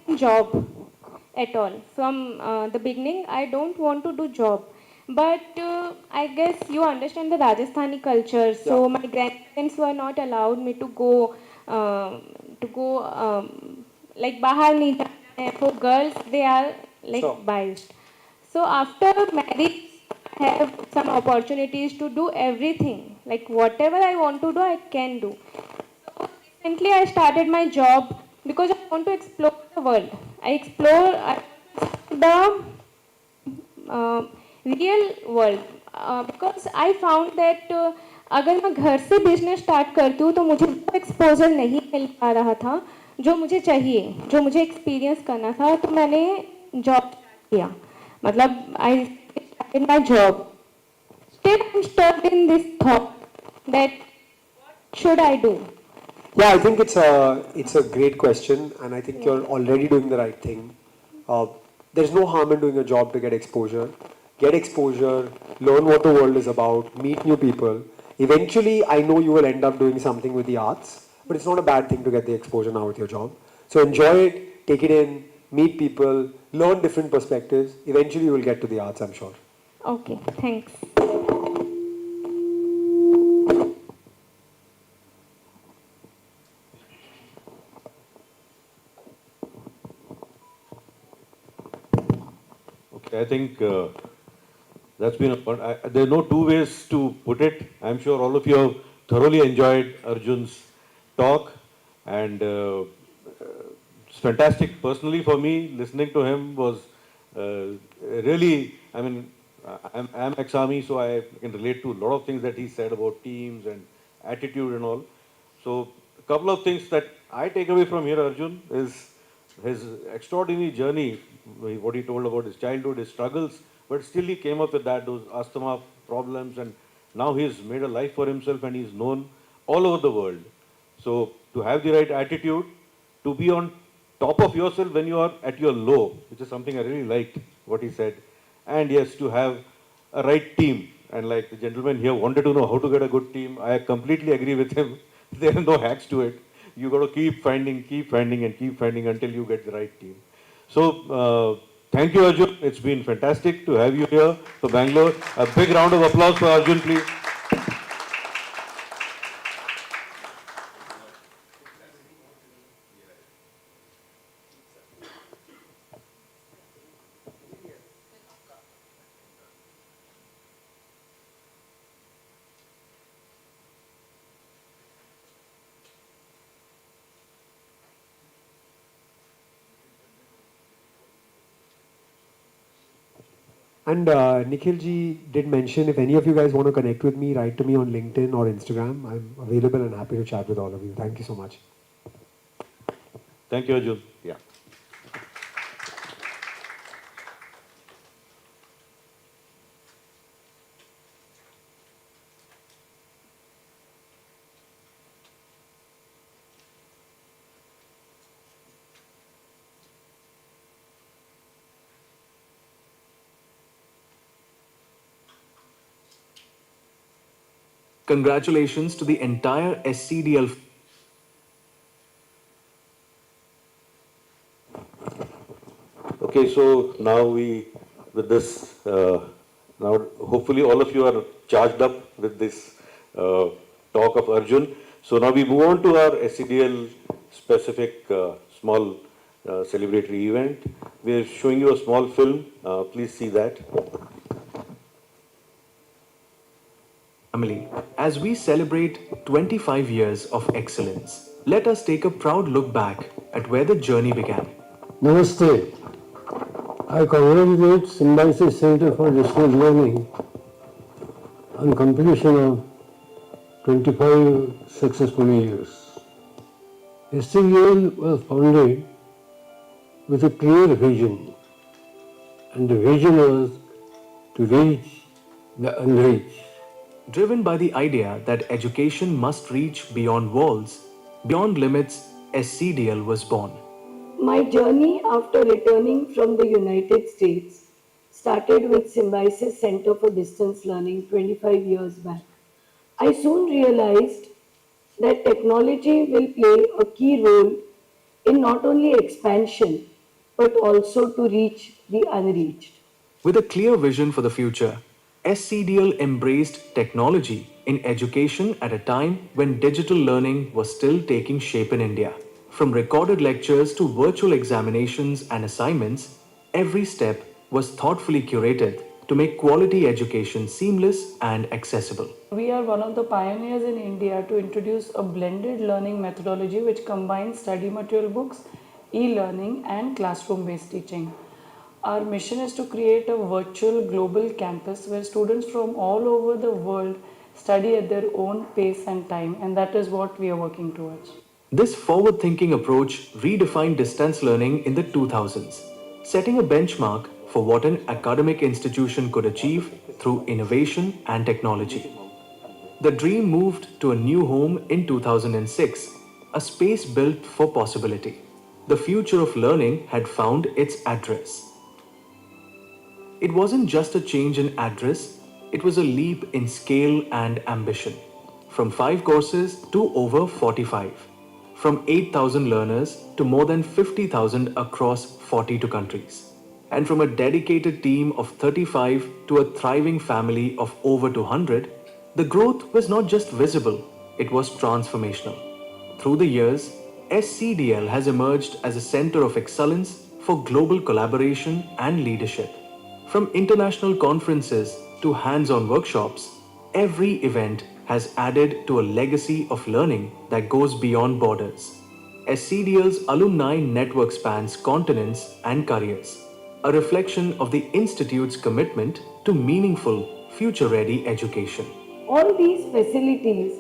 in job at all. From the beginning, I don't want to do job. But I guess you understand the Rajasthani culture. So Yeah. my grandparents were not allowed me to go like bahar nahi jana hai. For girls, they are like Sure. biased. So after marriage, I have some opportunities to do everything. Like whatever I want to do, I can do. Recently, I started my job because I want to explore the world. I the real world because I found that अगर मैं घर से business start करती हूँ तो मुझे वो exposure नहीं मिल पा रहा था जो मुझे चाहिए, जो मुझे एक्सपीरियंस करना था, तो मैंने जॉब किया. मतलब I started my job. Still I'm stuck in this thought that what should I do? Yeah, I think it's a great question, and I think you're already doing the right thing. Uh, there's no harm in doing a job to get exposure. Get exposure, learn what the world is about, meet new people. Eventually, I know you will end up doing something with the arts, but it's not a bad thing to get the exposure now with your job. So enjoy it, take it in, meet people, learn different perspectives. Eventually, you will get to the arts, I'm sure. Okay, thanks. Okay, I think that's been a fun. There are no two ways to put it. I'm sure all of you have thoroughly enjoyed Arjun's talk, and it's fantastic. Personally, for me, listening to him was really. I mean, I'm ex-army, so I can relate to a lot of things that he said about teams and attitude and all. So, a couple of things that I take away from here, Arjun, is his extraordinary journey, what he told about his childhood, his struggles, but still he came up with that, those asthma problems, and now he's made a life for himself and he's known all over the world. So to have the right attitude, to be on top of yourself when you are at your low, which is something I really liked what he said, and yes, to have a right team. And like the gentleman here wanted to know how to get a good team, I completely agree with him. There are no hacks to it. You got to keep finding, and keep finding until you get the right team. So, thank you, Arjun. It's been fantastic to have you here for Bangalore. A big round of applause for Arjun, please. And Nikhil ji did mention, if any of you guys want to connect with me, write to me on LinkedIn or Instagram. I'm available and happy to chat with all of you. Thank you so much. Thank you, Arjun. Yeah. Congratulations to the entire SCDL. Okay, so now with this, now hopefully all of you are charged up with this talk of Arjun. So now we move on to our SCDL specific small celebratory event. We are showing you a small film. Please see that. Family, as we celebrate 25 years of excellence, let us take a proud look back at where the journey began. Namaste. I congratulate Symbiosis Center for Distance Learning on completion of 25 successful years. SCDL was founded with a clear vision, and the vision was to reach the unreached. Driven by the idea that education must reach beyond walls, beyond limits, SCDL was born. My journey after returning from the United States started with Symbiosis Center for Distance Learning 25 years back. I soon realized that technology will play a key role in not only expansion but also to reach the unreached. With a clear vision for the future, SCDL embraced technology in education at a time when digital learning was still taking shape in India. From recorded lectures to virtual examinations and assignments, every step was thoughtfully curated to make quality education seamless and accessible. We are one of the pioneers in India to introduce a blended learning methodology which combines study material books, e-learning and classroom-based teaching. Our mission is to create a virtual global campus where students from all over the world study at their own pace and time, and that is what we are working towards. This forward-thinking approach redefined distance learning in the 2000s, setting a benchmark for what an academic institution could achieve through innovation and technology. The dream moved to a new home in 2006, a space built for possibility. The future of learning had found its address. It wasn't just a change in address, it was a leap in scale and ambition. From 5 courses to over 45. From 8,000 learners to more than 50,000 across 42 countries. And from a dedicated team of 35 to a thriving family of over 200, the growth was not just visible, it was transformational. Through the years, SCDL has emerged as a center of excellence for global collaboration and leadership. From international conferences to hands-on workshops, every event has added to a legacy of learning that goes beyond borders. SCDL's alumni network spans continents and careers, a reflection of the Institute's commitment to meaningful, future-ready education. All these facilities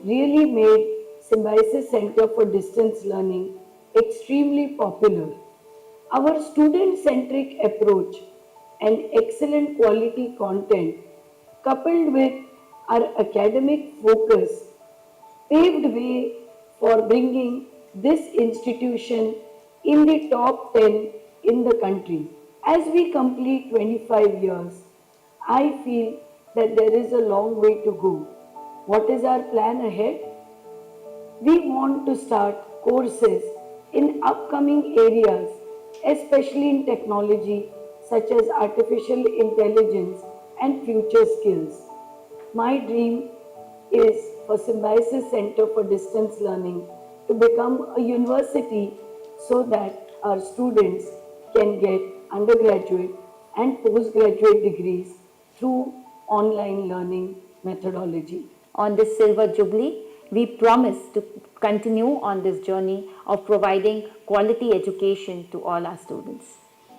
really made Symbiosis Center for Distance Learning extremely popular. Our student-centric approach and excellent quality content, coupled with our academic focus, paved way for bringing this institution in the top 10 in the country. As we complete 25 years, I feel that there is a long way to go. What is our plan ahead? We want to start courses in upcoming areas, especially in technology such as artificial intelligence and future skills. My dream is for Symbiosis Center for Distance Learning to become a university so that our students can get undergraduate and postgraduate degrees through online learning methodology. On this Silver Jubilee, we promise to continue on this journey of providing quality education to all our students.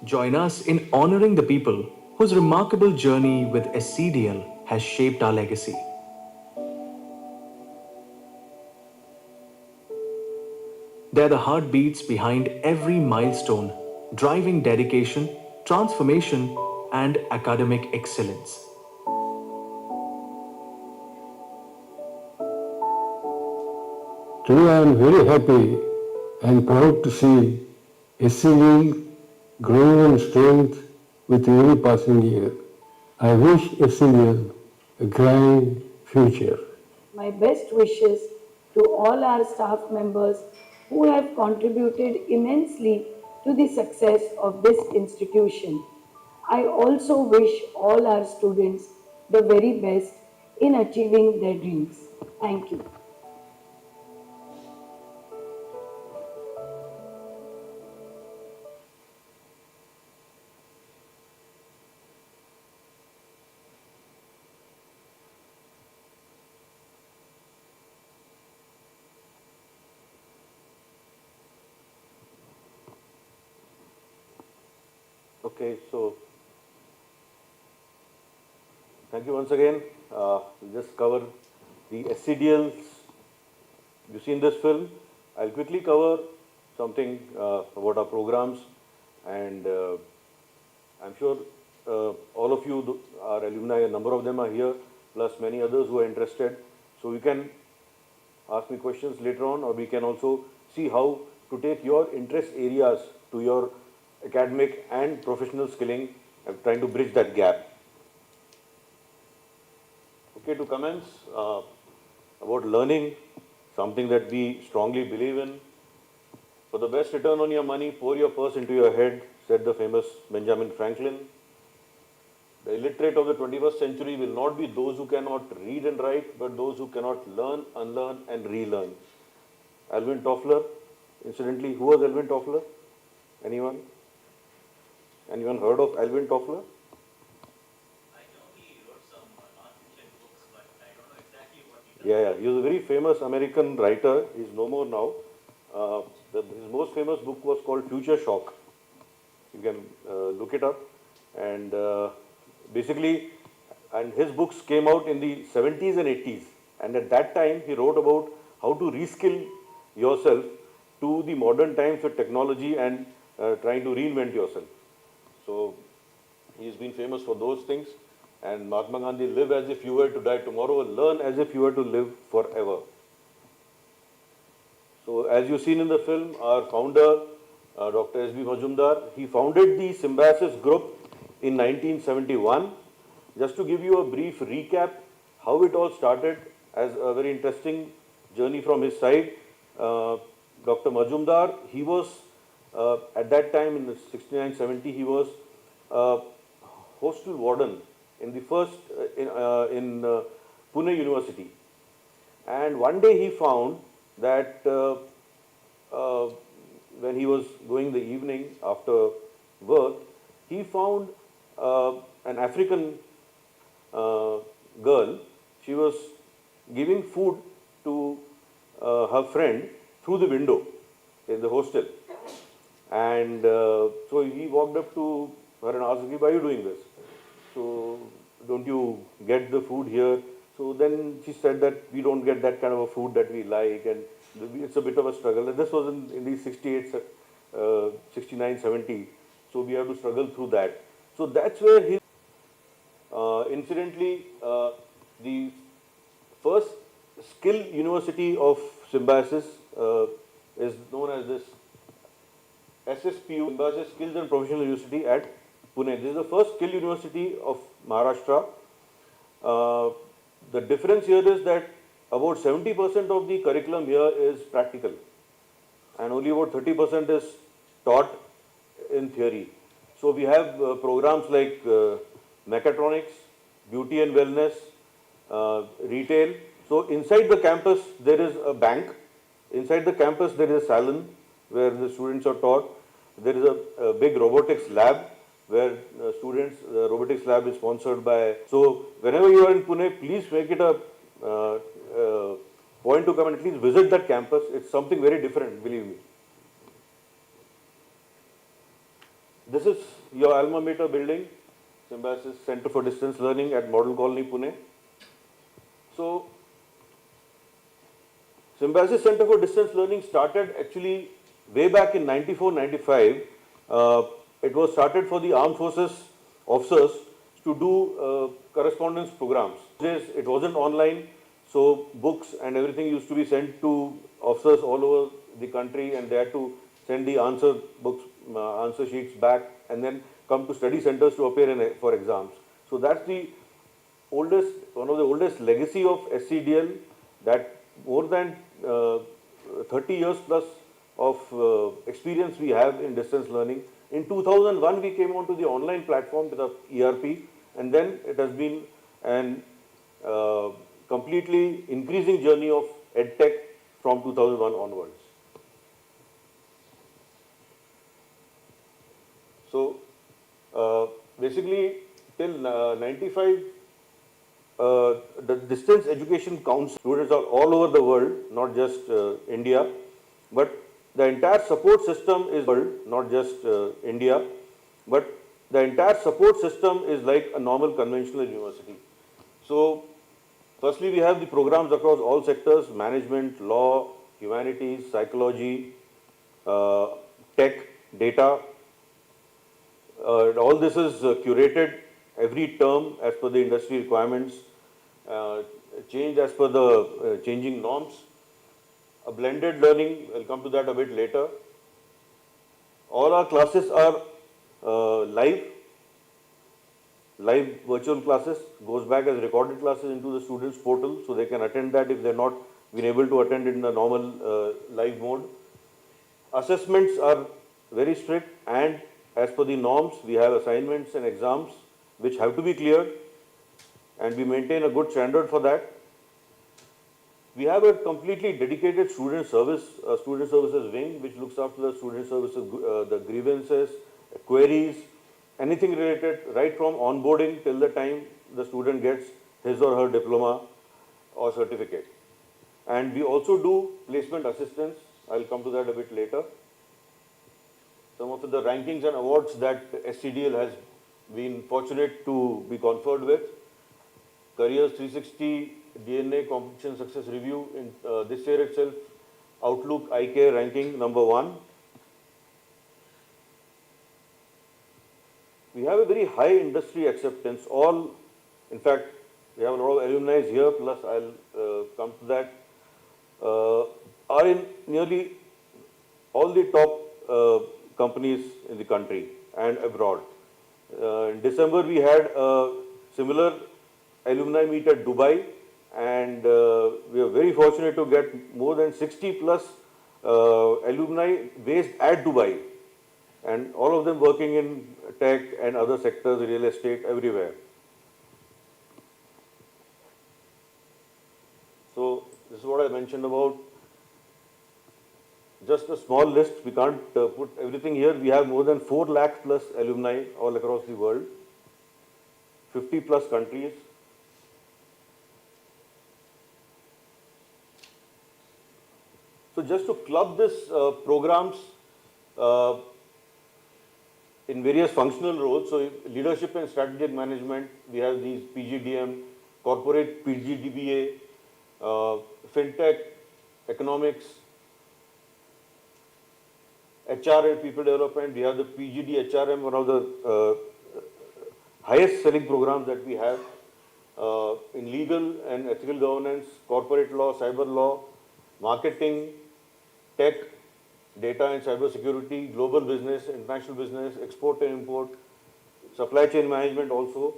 Join us in honoring the people whose remarkable journey with SCDL has shaped our legacy. They're the heartbeats behind every milestone, driving dedication, transformation, and academic excellence. Today I am very happy and proud to see SCDL growing in strength with every passing year. I wish SCDL a grand future. My best wishes to all our staff members who have contributed immensely to the success of this institution. I also wish all our students the very best in achieving their dreams. Thank you. Okay, so thank you once again. We'll just cover the SCDLs. You've seen this film. I'll quickly cover something about our programs, and I'm sure all of you, our alumni, a number of them are here, plus many others who are interested. So you can ask me questions later on, or we can also see how to take your interest areas to your academic and professional skilling, trying to bridge that gap. Okay, to commence about learning, something that we strongly believe in. For the best return on your money, pour your purse into your head, said the famous Benjamin Franklin. The illiterate of the 21st century will not be those who cannot read and write, but those who cannot learn, unlearn, and relearn. Alvin Toffler. Incidentally, who was Alvin Toffler? Anyone? Anyone heard of Alvin Toffler? Yeah, he was a very famous American writer. He's no more now. His most famous book was called Future Shock. You can look it up. And basically, and his books came out in the 70s and 80s. And at that time, he wrote about how to reskill yourself to the modern times with technology and trying to reinvent yourself. So he's been famous for those things. And Mahatma Gandhi, live as if you were to die tomorrow, learn as if you were to live forever. So as you've seen in the film, our founder, Dr. S.B. Majumdar, he founded the Symbiosis group in 1971. Just to give you a brief recap, how it all started, as a very interesting journey from his side. Dr. Majumdar, he was, at that time in 69-70, he was hostel warden in the first, in Pune University. And one day he found that when he was going the evening after work, he found an African girl. She was giving food to her friend through the window in the hostel. And so he walked up to her and asked, why are you doing this? So don't you get the food here? So then she said that we don't get that kind of a food that we like, and it's a bit of a struggle. And this was in the 68, 69, 70. So we have to struggle through that. So that's where his, incidentally, the first skill university of Symbiosis is known as this SSPU, Symbiosis Skills and Professional University at Pune. This is the first skill university of Maharashtra. The difference here is that about 70% of the curriculum here is practical, and only about 30% is taught in theory. So we have programs like mechatronics, beauty and wellness, retail. So inside the campus there is a bank. Inside the campus there is a salon where the students are taught. There is a big robotics lab where students, robotics lab is sponsored by. So whenever you are in Pune, please make it a point to come and at least visit that campus. It's something very different, believe me. This is your alma mater building, Symbiosis Center for Distance Learning at Model Colony, Pune. So Symbiosis Center for Distance Learning started actually way back in 94-95. It was started for the armed forces officers to do correspondence programs. It wasn't online, so books and everything used to be sent to officers all over the country, and they had to send the answer books, answer sheets back, and then come to study centers to appear for exams. So that's the oldest, one of the oldest legacy of SCDL, that more than 30 years plus of experience we have in distance learning. In 2001, we came onto the online platform with the ERP, and then it has been an completely increasing journey of EdTech from 2001 onwards. So, basically, till 95, the distance education counts. Students are all over the world, not just India, but the entire support system is world, not just India, but the entire support system is like a normal conventional university. So, firstly, we have the programs across all sectors: management, law, humanities, psychology, tech, data. All this is curated every term as per the industry requirements, changed as per the changing norms. A blended learning, we'll come to that a bit later. All our classes are live virtual classes, goes back as recorded classes into the students' portal, so they can attend that if they're not been able to attend in the normal live mode. Assessments are very strict, and as per the norms, we have assignments and exams which have to be cleared, and we maintain a good standard for that. We have a completely dedicated student services wing, which looks after the student services, the grievances, queries, anything related, right from onboarding till the time the student gets his or her diploma or certificate. And we also do placement assistance. I'll come to that a bit later. Some of the rankings and awards that SCDL has been fortunate to be conferred with: Careers 360 DNA Competition Success Review in this year itself, Outlook iCare ranking #1. We have a very high industry acceptance. In fact, we have a lot of alumni here, plus I'll come to that, are in nearly all the top companies in the country and abroad. In December, we had a similar alumni meet at Dubai, and we are very fortunate to get more than 60 plus alumni based at Dubai, and all of them working in tech and other sectors, real estate, everywhere. So this is what I mentioned about just a small list. We can't put everything here. We have more than 4 lakh plus alumni all across the world, 50 plus countries. So just to club this programs in various functional roles, so leadership and strategic management, we have these PGDM, corporate PGDBA, fintech, economics, HR and people development. We have the PGD HRM, one of the highest selling programs that we have in legal and ethical governance, corporate law, cyber law, marketing, tech, data and cyber security, global business, international business, export and import, supply chain management also,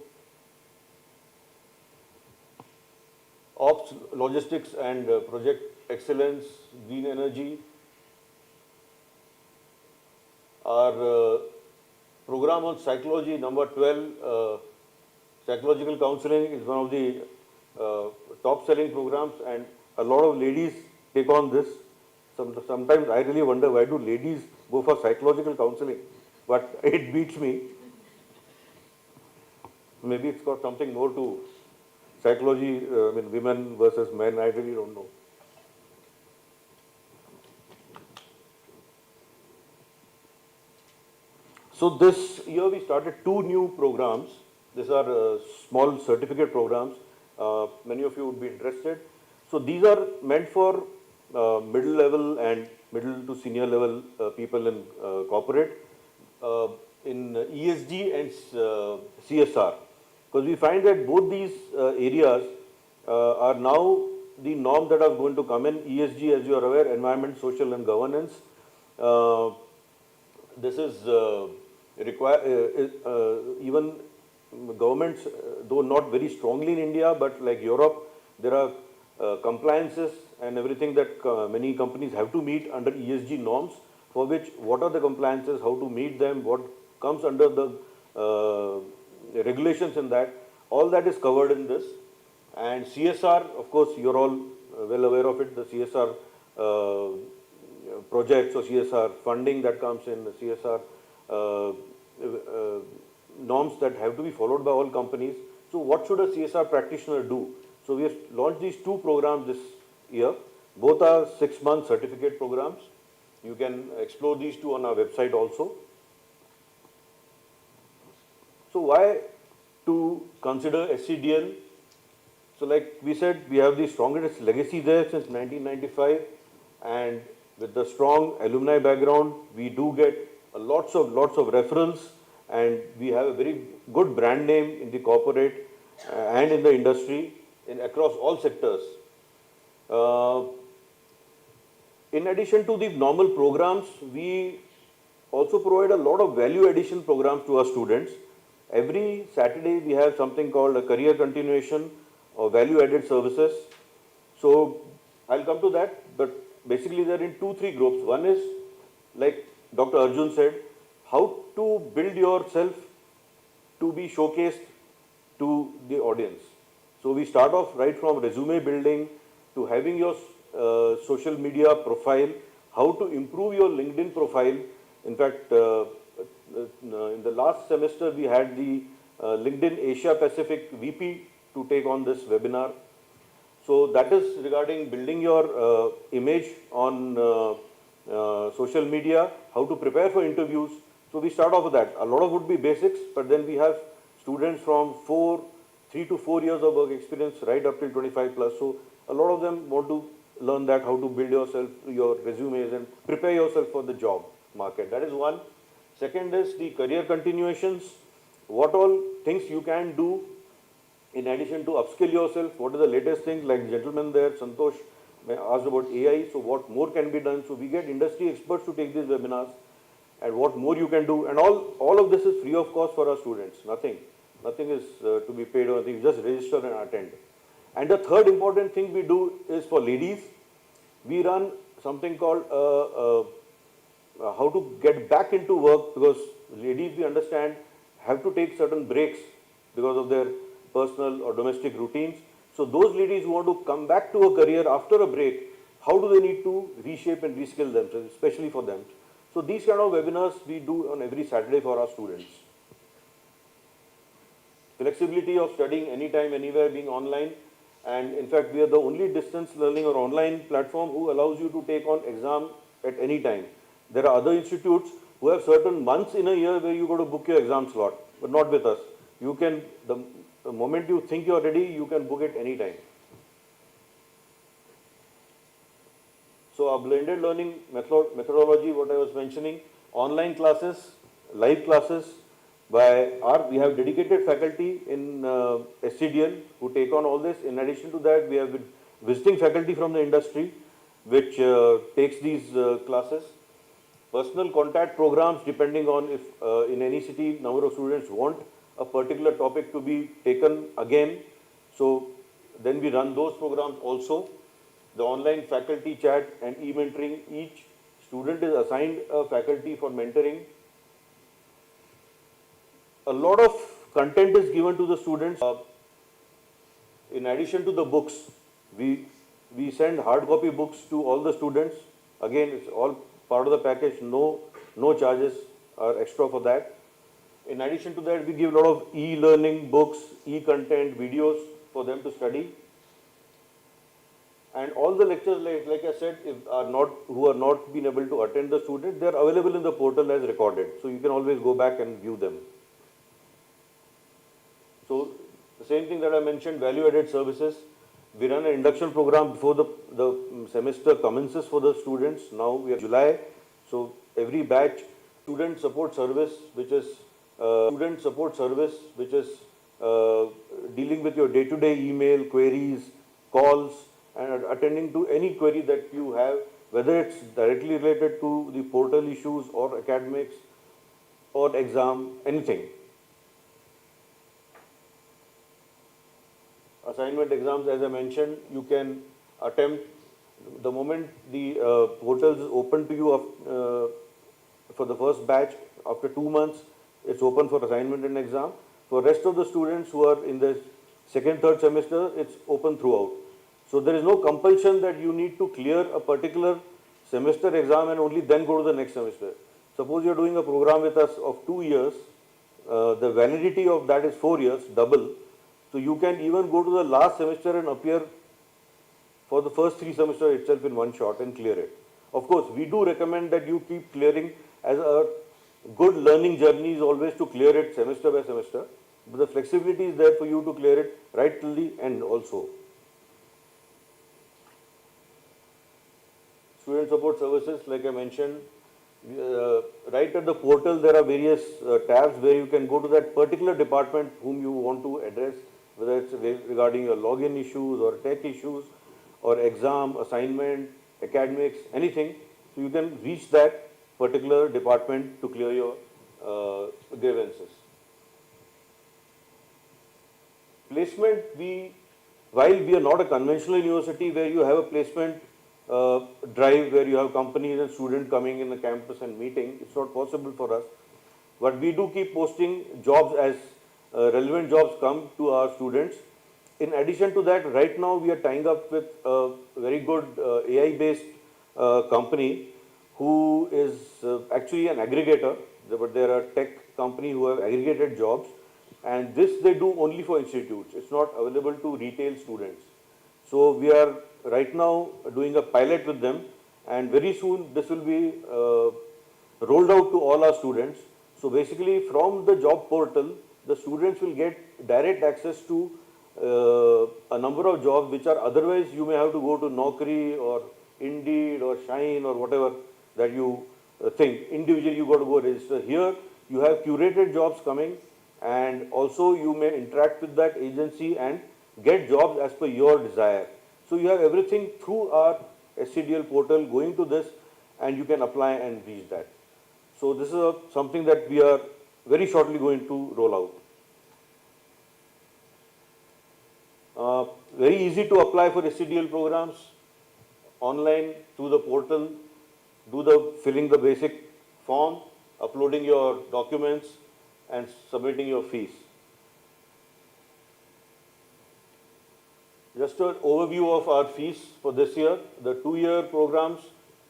ops, logistics and project excellence, green energy. Our program on psychology, #12, psychological counseling, is one of the top selling programs, and a lot of ladies take on this. Sometimes I really wonder, why do ladies go for psychological counseling? But it beats me. Maybe it's got something more to psychology, women versus men, I really don't know. So this year we started 2 new programs. These are small certificate programs. Many of you would be interested. So these are meant for middle level and middle to senior level people in corporate, in ESG and CSR. Because we find that both these areas are now the norm that are going to come in. ESG, as you are aware, environment, social and governance. This is even governments, though not very strongly in India, but like Europe, there are compliances and everything that many companies have to meet under ESG norms, for which what are the compliances, how to meet them, what comes under the regulations in that, all that is covered in this. And CSR, of course, you're all well aware of it, the CSR projects or CSR funding that comes in, the CSR norms that have to be followed by all companies. So what should a CSR practitioner do? So we have launched these two programs this year. Both are 6-month certificate programs. You can explore these two on our website also. So why to consider SCDL? So like we said, we have the strongest legacy there since 1995, and with the strong alumni background, we do get lots of referrals, and we have a very good brand name in the corporate and in the industry across all sectors. In addition to the normal programs, we also provide a lot of value addition programs to our students. Every Saturday we have something called a career continuation or value added services. So I'll come to that, but basically they're in 2-3 groups. One is, like Dr. Arjun said, how to build yourself to be showcased to the audience. So we start off right from resume building to having your social media profile, how to improve your LinkedIn profile. In fact, in the last semester we had the LinkedIn Asia Pacific VP to take on this webinar. So that is regarding building your image on social media, how to prepare for interviews. So we start off with that. A lot of would be basics, but then we have students from 3 to 4 years of work experience right up till 25 plus. So a lot of them want to learn that, how to build yourself, your resumes, and prepare yourself for the job market. That is one. Second is the career continuations. What all things you can do in addition to upskill yourself. What are the latest things, like the gentleman there, Santosh, asked about AI. So what more can be done? So we get industry experts to take these webinars, and what more you can do. And all of this is free of cost for our students. Nothing is to be paid or anything. You just register and attend. And the third important thing we do is for ladies. We run something called how to get back into work, because ladies, we understand, have to take certain breaks because of their personal or domestic routines. So those ladies who want to come back to a career after a break, how do they need to reshape and reskill themselves, especially for them? So these kind of webinars we do on every Saturday for our students. Flexibility of studying anytime, anywhere, being online. And in fact, we are the only distance learning or online platform who allows you to take on exam at any time. There are other institutes who have certain months in a year where you got to book your exam slot, but not with us. You can, the moment you think you're ready, you can book it any time. So our blended learning methodology, what I was mentioning, online classes, live classes, we have dedicated faculty in SCDL who take on all this. In addition to that, we have visiting faculty from the industry which takes these classes. Personal contact programs, depending on if in any city number of students want a particular topic to be taken again. So then we run those programs also. The online faculty chat and e-mentoring, each student is assigned a faculty for mentoring. A lot of content is given to the students. In addition to the books, we send hard copy books to all the students. Again, it's all part of the package. No charges are extra for that. In addition to that, we give a lot of e-learning books, e-content, videos for them to study. And all the lectures, like I said, who are not been able to attend the students, they are available in the portal as recorded. So you can always go back and view them. So the same thing that I mentioned, value-added services. We run an induction program before the semester commences for the students. Now we are July. So every batch, student support service, which is dealing with your day-to-day email, queries, calls, and attending to any query that you have, whether it's directly related to the portal issues or academics or exam, anything. assignment exams, as I mentioned, you can attempt the moment the portals is open to you for the first batch. After 2 months, it's open for assignment and exam. For rest of the students who are in the second, third semester, it's open throughout. So there is no compulsion that you need to clear a particular semester exam and only then go to the next semester. Suppose you're doing a program with us of 2 years, the validity of that is 4 years, double. So you can even go to the last semester and appear for the first 3 semesters itself in one shot and clear it. Of course, we do recommend that you keep clearing, as a good learning journey is always to clear it semester by semester. But the flexibility is there for you to clear it right till the end also. Student support services, like I mentioned, right at the portal there are various tabs where you can go to that particular department whom you want to address, whether it's regarding your login issues or tech issues or exam, assignment, academics, anything. So you can reach that particular department to clear your grievances. Placement, while we are not a conventional university where you have a placement drive where you have companies and students coming in the campus and meeting, it's not possible for us. But we do keep posting jobs as relevant jobs come to our students. In addition to that, right now we are tying up with a very good AI-based company who is actually an aggregator, but they are a tech company who have aggregated jobs, and this they do only for institutes. It's not available to retail students. So we are right now doing a pilot with them, and very soon this will be rolled out to all our students. So basically from the job portal, the students will get direct access to a number of jobs which are otherwise you may have to go to Naukri or Indeed or Shine or whatever that you think. Individually you got to go register. Here you have curated jobs coming, and also you may interact with that agency and get jobs as per your desire. So you have everything through our SCDL portal going to this, and you can apply and reach that. So this is something that we are very shortly going to roll out. Very easy to apply for SCDL programs online through the portal. Filling the basic form, uploading your documents, and submitting your fees. Just an overview of our fees for this year. The 2-year programs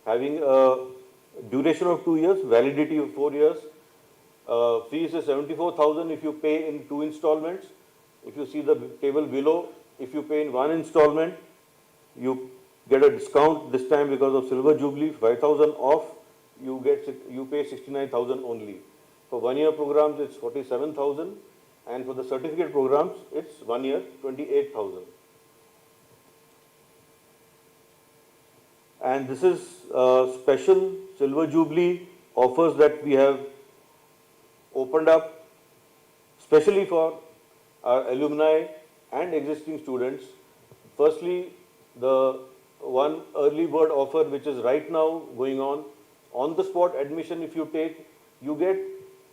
having a duration of 2 years, validity of 4 years. Fees is 74,000 if you pay in 2 installments. If you see the table below, if you pay in 1 installment, you get a discount this time because of Silver Jubilee, 5,000 off. You pay 69,000 only. For 1-year programs, it's 47,000, and for the certificate programs, it's 1 year, 28,000. And this is special Silver Jubilee offers that we have opened up, especially for our alumni and existing students. Firstly, the one early bird offer which is right now going on the spot admission if you take, you get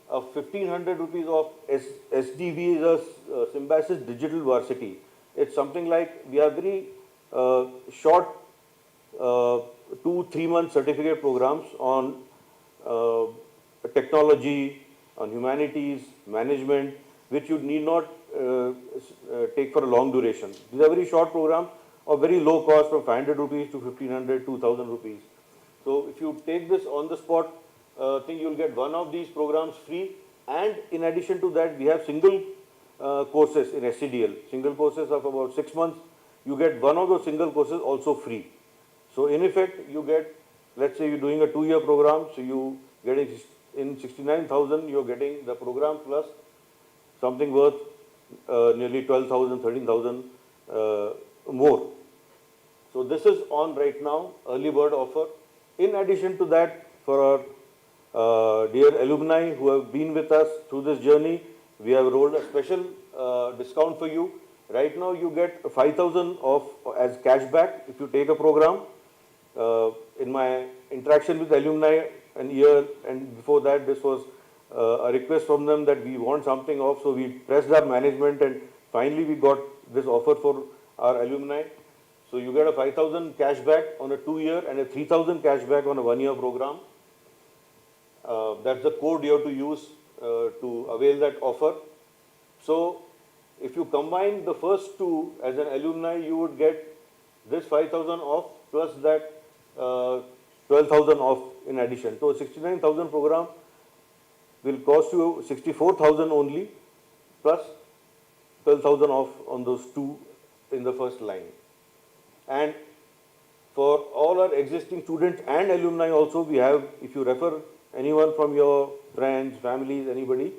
1,500 rupees of SDV, is a Symbiosis Digital Varsity. It's something like we have very short 2-3 month certificate programs on technology, on humanities, management, which you need not take for a long duration. These are very short programs of very low cost, from 500 rupees to 1,500, 2,000 rupees. So if you take this on the spot thing, you'll get one of these programs free, and in addition to that, we have single courses in SCDL, single courses of about 6 months. You get one of those single courses also free. So in effect, you get, let's say you're doing a 2-year program, so you get in 69,000, you're getting the program plus something worth nearly 12,000, 13,000 more. So this is on right now, early bird offer. In addition to that, for our dear alumni who have been with us through this journey, we have rolled a special discount for you. Right now you get 5,000 off as cashback if you take a program. In my interaction with alumni and year and before that, this was a request from them that we want something off, so we pressed our management and finally we got this offer for our alumni. So you get a 5,000 cashback on a 2-year and a 3,000 cashback on a 1-year program. That's the code you have to use to avail that offer. So if you combine the first two as an alumni, you would get this 5,000 off plus that 12,000 off in addition. So a 69,000 program will cost you 64,000 only plus 12,000 off on those two in the first line. And for all our existing students and alumni also, we have, if you refer anyone from your friends, families, anybody,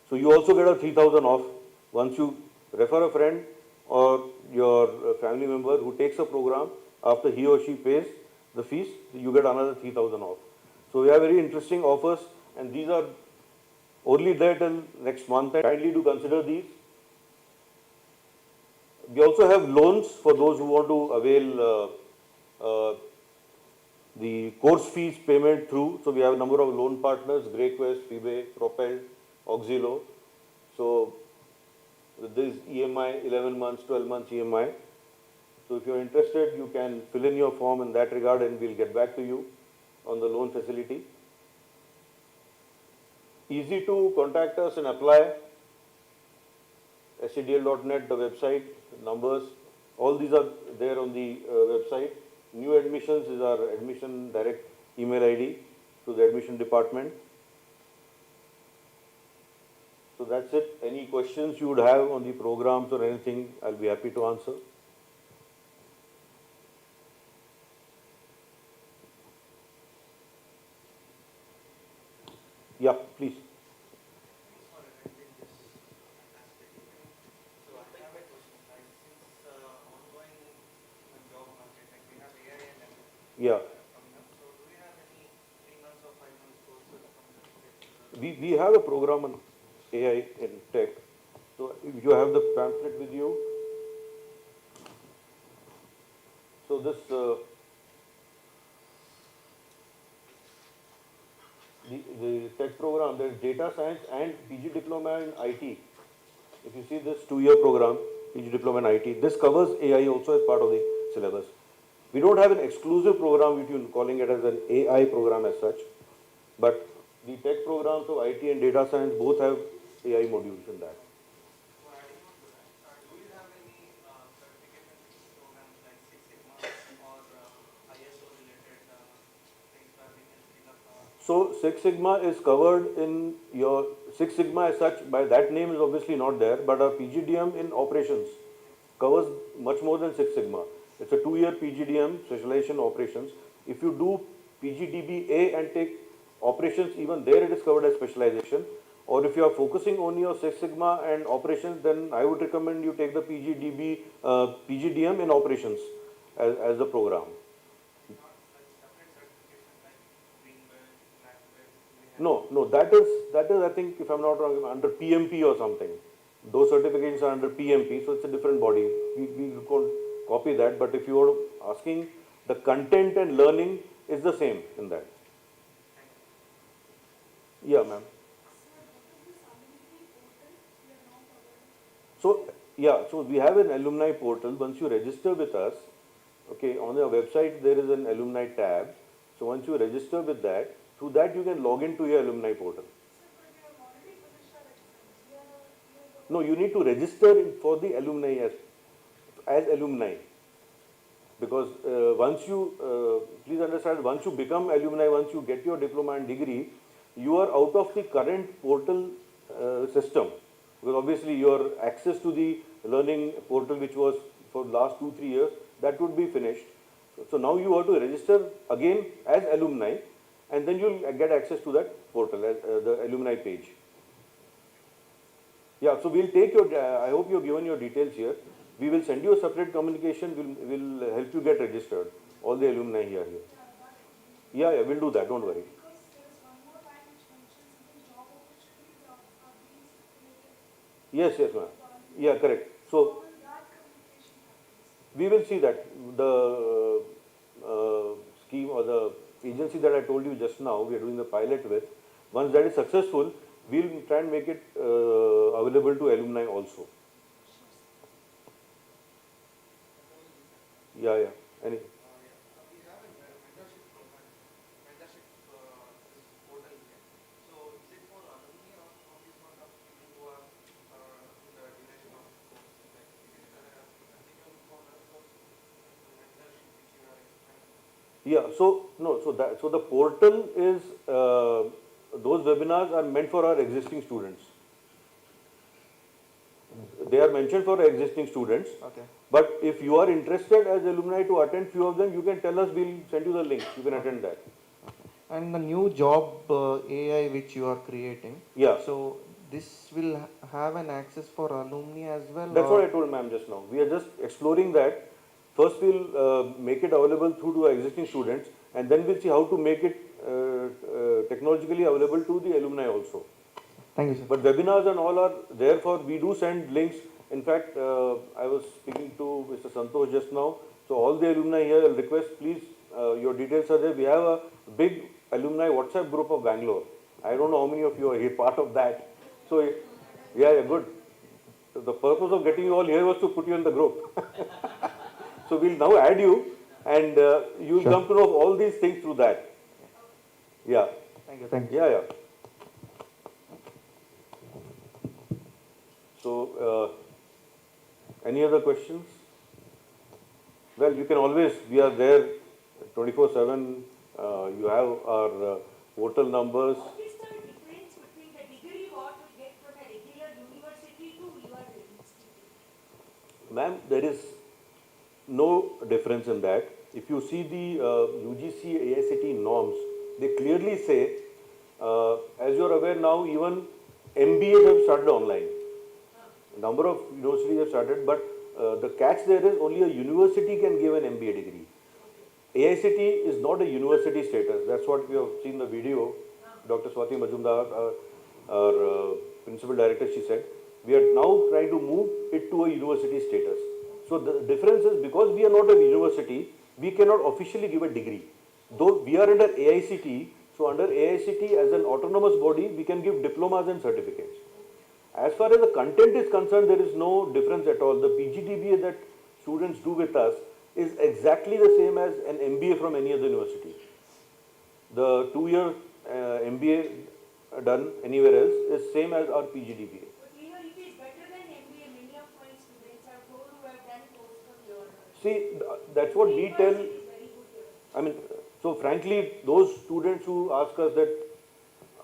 so you also get a 3,000 off once you refer a friend or your family member who takes a program. After he or she pays the fees, you get another 3,000 off. So we have very interesting offers, and these are only there till next month. Kindly do consider these. We also have loans for those who want to avail the course fees payment through. So we have a number of loan partners: Greyquest, Fibe, Propel, Auxilo. So this EMI, 11 months, 12 months EMI. So if you're interested, you can fill in your form in that regard, and we'll get back to you on the loan facility. Easy to contact us and apply. SCDL.net, the website, numbers, all these are there on the website. New admissions is our admission direct email ID to the admission department. So that's it. Any questions you would have on the programs or anything, I'll be happy to answer. Yeah, please. Yeah. We have a program on AI in tech. So if you have the pamphlet with you. So this the tech program, there is data science and PG diploma in IT. If you see this 2-year program, PG diploma in IT, this covers AI also as part of the syllabus. We don't have an exclusive program which you're calling it as an AI program as such, but the tech programs of IT and data science both have AI modules in that. So Six Sigma is covered in your Six Sigma as such. By that name is obviously not there, but our PGDM in operations covers much more than Six Sigma. It's a 2-year PGDM, specialization operations. If you do PGDBA and take operations, even there it is covered as specialization. Or if you are focusing only on Six Sigma and operations, then I would recommend you take the PGDM in operations as the program. No, that is I think, if I'm not wrong, under PMP or something. Those certifications are under PMP, so it's a different body. We can't copy that, but if you are asking, the content and learning is the same in that. Yeah, ma'am. So we have an alumni portal. Once you register with us, okay, on our website there is an alumni tab. So once you register with that, through that you can log into your alumni portal. No, you need to register for the alumni as alumni. Because once you, please understand, once you become alumni, once you get your diploma and degree, you are out of the current portal system. Because obviously your access to the learning portal, which was for the last 2-3 years, that would be finished. So now you have to register again as alumni, and then you'll get access to that portal, the alumni page. Yeah, so we'll take your, I hope you've given your details here. We will send you a separate communication, we'll help you get registered, all the alumni here. Yeah, we'll do that, don't worry. Yes, ma'am. Yeah, correct. So, we will see that. The scheme or the agency that I told you just now, we are doing the pilot with. Once that is successful, we'll try and make it available to alumni also. Yeah, yeah. Any? We have a mentorship program, mentorship this portal here. So is it for alumni or for this sort of people who are in the duration of course? Like is it applicable for us also? The mentorship which you are explaining. Yeah. So no. So the portal is those webinars are meant for our existing students. They are mentioned for existing students. Okay. But if you are interested as alumni to attend few of them, you can tell us. We'll send you the link. You can attend that. And the new job AI which you are creating. Yeah. So this will have an access for alumni as well. That's what I told ma'am just now. We are just exploring that. First, we'll make it available through to our existing students, and then we'll see how to make it technologically available to the alumni also. Thank you, sir. But webinars and all are therefore we do send links. In fact, I was speaking to Mr. Santosh just now. So all the alumni here, I'll request please, your details are there. We have a big alumni WhatsApp group of Bangalore. I don't know how many of you are here part of that. So yeah, good. So the purpose of getting you all here was to put you in the group. So we'll now add you, and you'll come to know all these things through that. Yeah. Thank you. Thank you. Yeah, yeah. So, any other questions? Well, you can always, we are there 24/7. You have our portal numbers. What is the difference between the degree what you get from a regular university to your institute? Ma'am, there is no difference in that. If you see the UGC AICT norms, they clearly say, as you are aware now, even MBAs have started online. A number of universities have started, but the catch there is only a university can give an MBA degree. AICT is not a university status. That's what we have seen the video. Dr. Swati Majumdar, our principal director, she said, we are now trying to move it to a university status. So the difference is because we are not a university, we cannot officially give a degree. Though we are under AICT, so under AICT as an autonomous body, we can give diplomas and certificates. As far as the content is concerned, there is no difference at all. The PGDBA that students do with us is exactly the same as an MBA from any other university. The 2-year MBA done anywhere else is same as our PGDBA. But you know, it is better than MBA. Many of my students have told who have done course from your See, that's what we tell. I mean, so frankly, those students who ask us that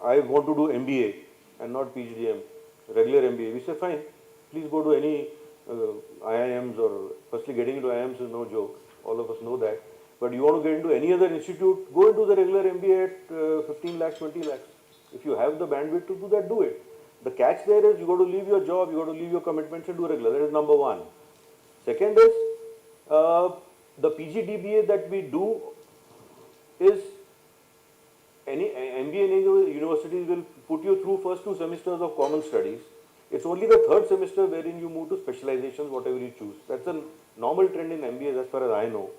I want to do MBA and not PGDM, regular MBA, we say fine, please go to any IIMs or firstly getting into IIMs is no joke, all of us know that. But you want to get into any other institute, go into the regular MBA at 15 lakhs, 20 lakhs. If you have the bandwidth to do that, do it. The catch there is you got to leave your job, you got to leave your commitments and do regular. That is number one. Second is the PGDBA that we do is any MBA in any university will put you through first 2 semesters of common studies. It's only the 3rd semester wherein you move to specializations, whatever you choose. That's a normal trend in MBAs as far as I know.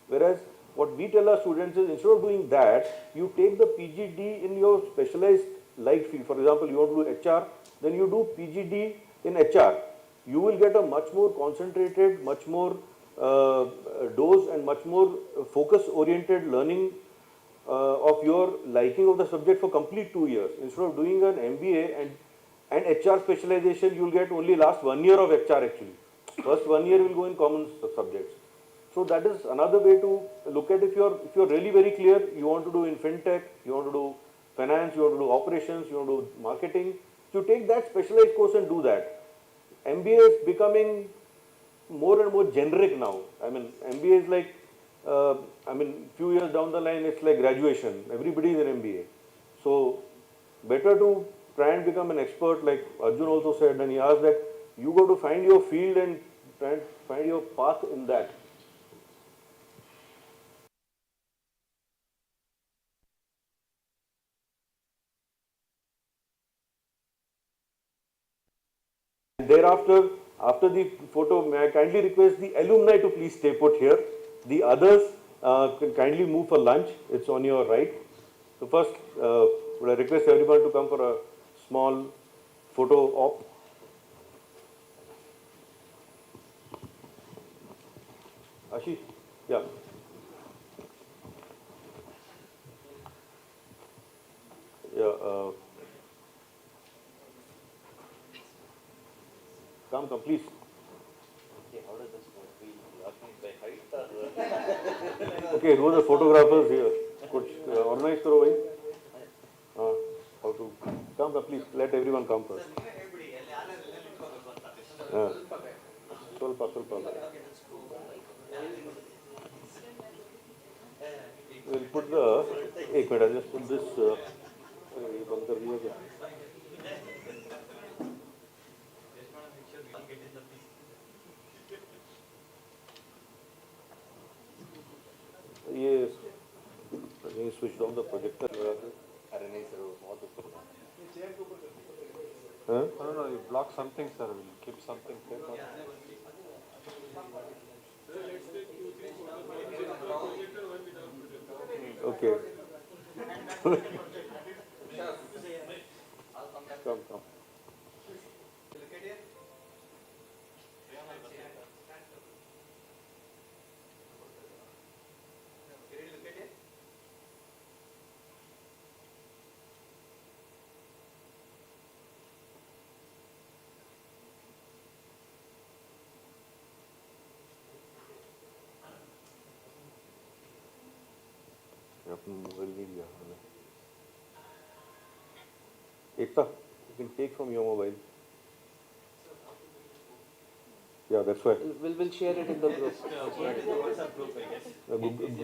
Whereas what we tell our students is instead of doing that, you take the PGD in your specialized light field. For example, you want to do HR, then you do PGD in HR. You will get a much more concentrated, much more dose and much more focus-oriented learning of your liking of the subject for complete 2 years. Instead of doing an MBA and HR specialization, you will get only last 1 year of HR actually. First 1 year will go in common subjects. So that is another way to look at if you're really very clear, you want to do in fintech, you want to do finance, you want to do operations, you want to do marketing, you take that specialized course and do that. MBA is becoming more and more generic now. I mean, MBA is like, few years down the line, it's like graduation. Everybody is an MBA. So, better to try and become an expert, like Arjun also said, and he asked that you got to find your field and try and find your path in that. Thereafter, after the photo, may I kindly request the alumni to please stay put here. The others can kindly move for lunch. It's on your right. So first, would I request everyone to come for a small photo op. Ashish. Yeah. Yeah. Come, please. Okay, how does this work? We asking by height or? Okay, who are the photographers here? Could organize karo bhai? How to? Come, please. Let everyone come first. ಸ್ವಲ್ಪ. We'll put the. एक minute, I'll just put this. ये बंद कर दिया क्या? ये switched on the projector. अरे नहीं sir, वो बहुत ऊपर था. No, you block something, sir. We'll keep something paper. Okay. Come. Upon mobile भी दिया हमें. एकता, you can take from your mobile. Yeah, that's why. We'll share it in the group.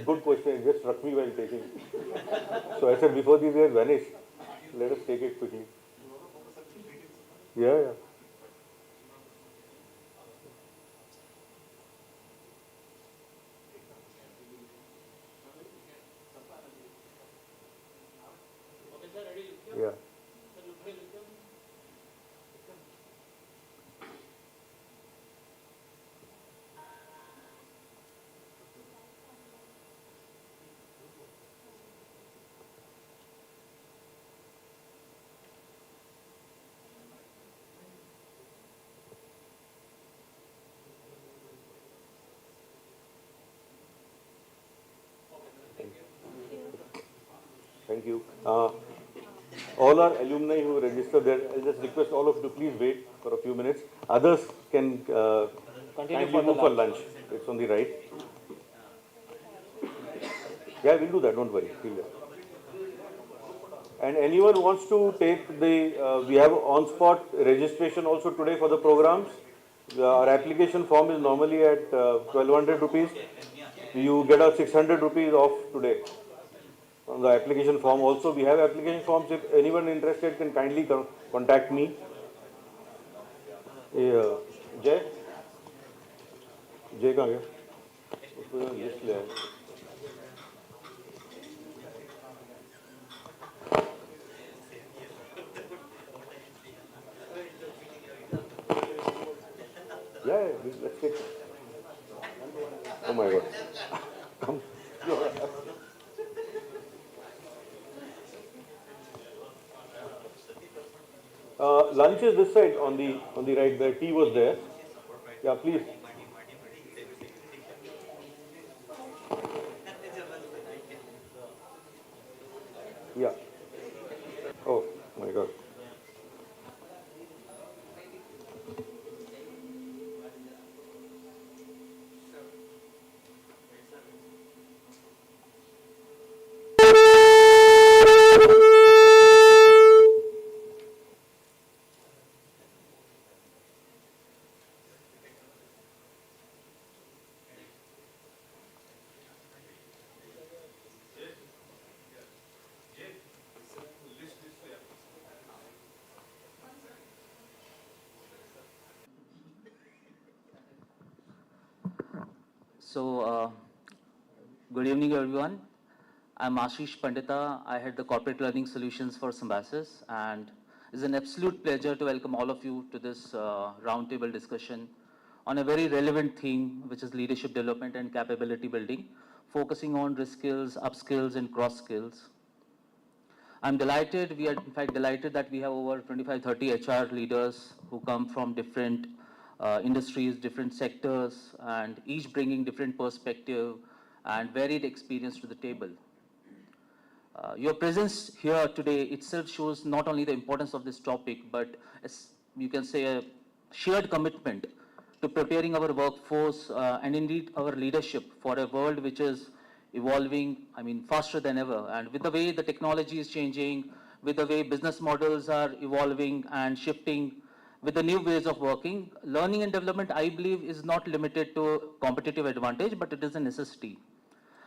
Good question. It just struck me while taking. So I said before these guys vanish, let us take it quickly. Yeah. Yeah. Thank you. All our alumni who registered there, I'll just request all of you to please wait for a few minutes. Others can kindly move for lunch. It's on the right. Yeah, we'll do that. Don't worry. And anyone who wants to take the, we have on-spot registration also today for the programs. Our application form is normally at 1200 rupees. You get a 600 rupees off today. On the application form also, we have application forms. If anyone interested can kindly contact me. Jay कहाँ गया? उसको list ले आया. Yeah, let's take it. Oh my God. Come. Lunch is this side on the right. The tea was there. Yeah, please. Yeah. Oh my God. So, good evening, everyone. I'm Ashish Pandita. I head the Corporate Learning Solutions for Symbiosis, and it's an absolute pleasure to welcome all of you to this roundtable discussion on a very relevant theme, which is leadership development and capability building, focusing on risk skills, upskills, and cross skills. I'm delighted, we are in fact delighted that we have over 25, 30 HR leaders who come from different industries, different sectors, and each bringing different perspective and varied experience to the table. Your presence here today itself shows not only the importance of this topic, but as you can say a shared commitment to preparing our workforce and indeed our leadership for a world which is evolving, faster than ever. And with the way the technology is changing, with the way business models are evolving and shifting, with the new ways of working, learning and development, I believe, is not limited to competitive advantage, but it is a necessity.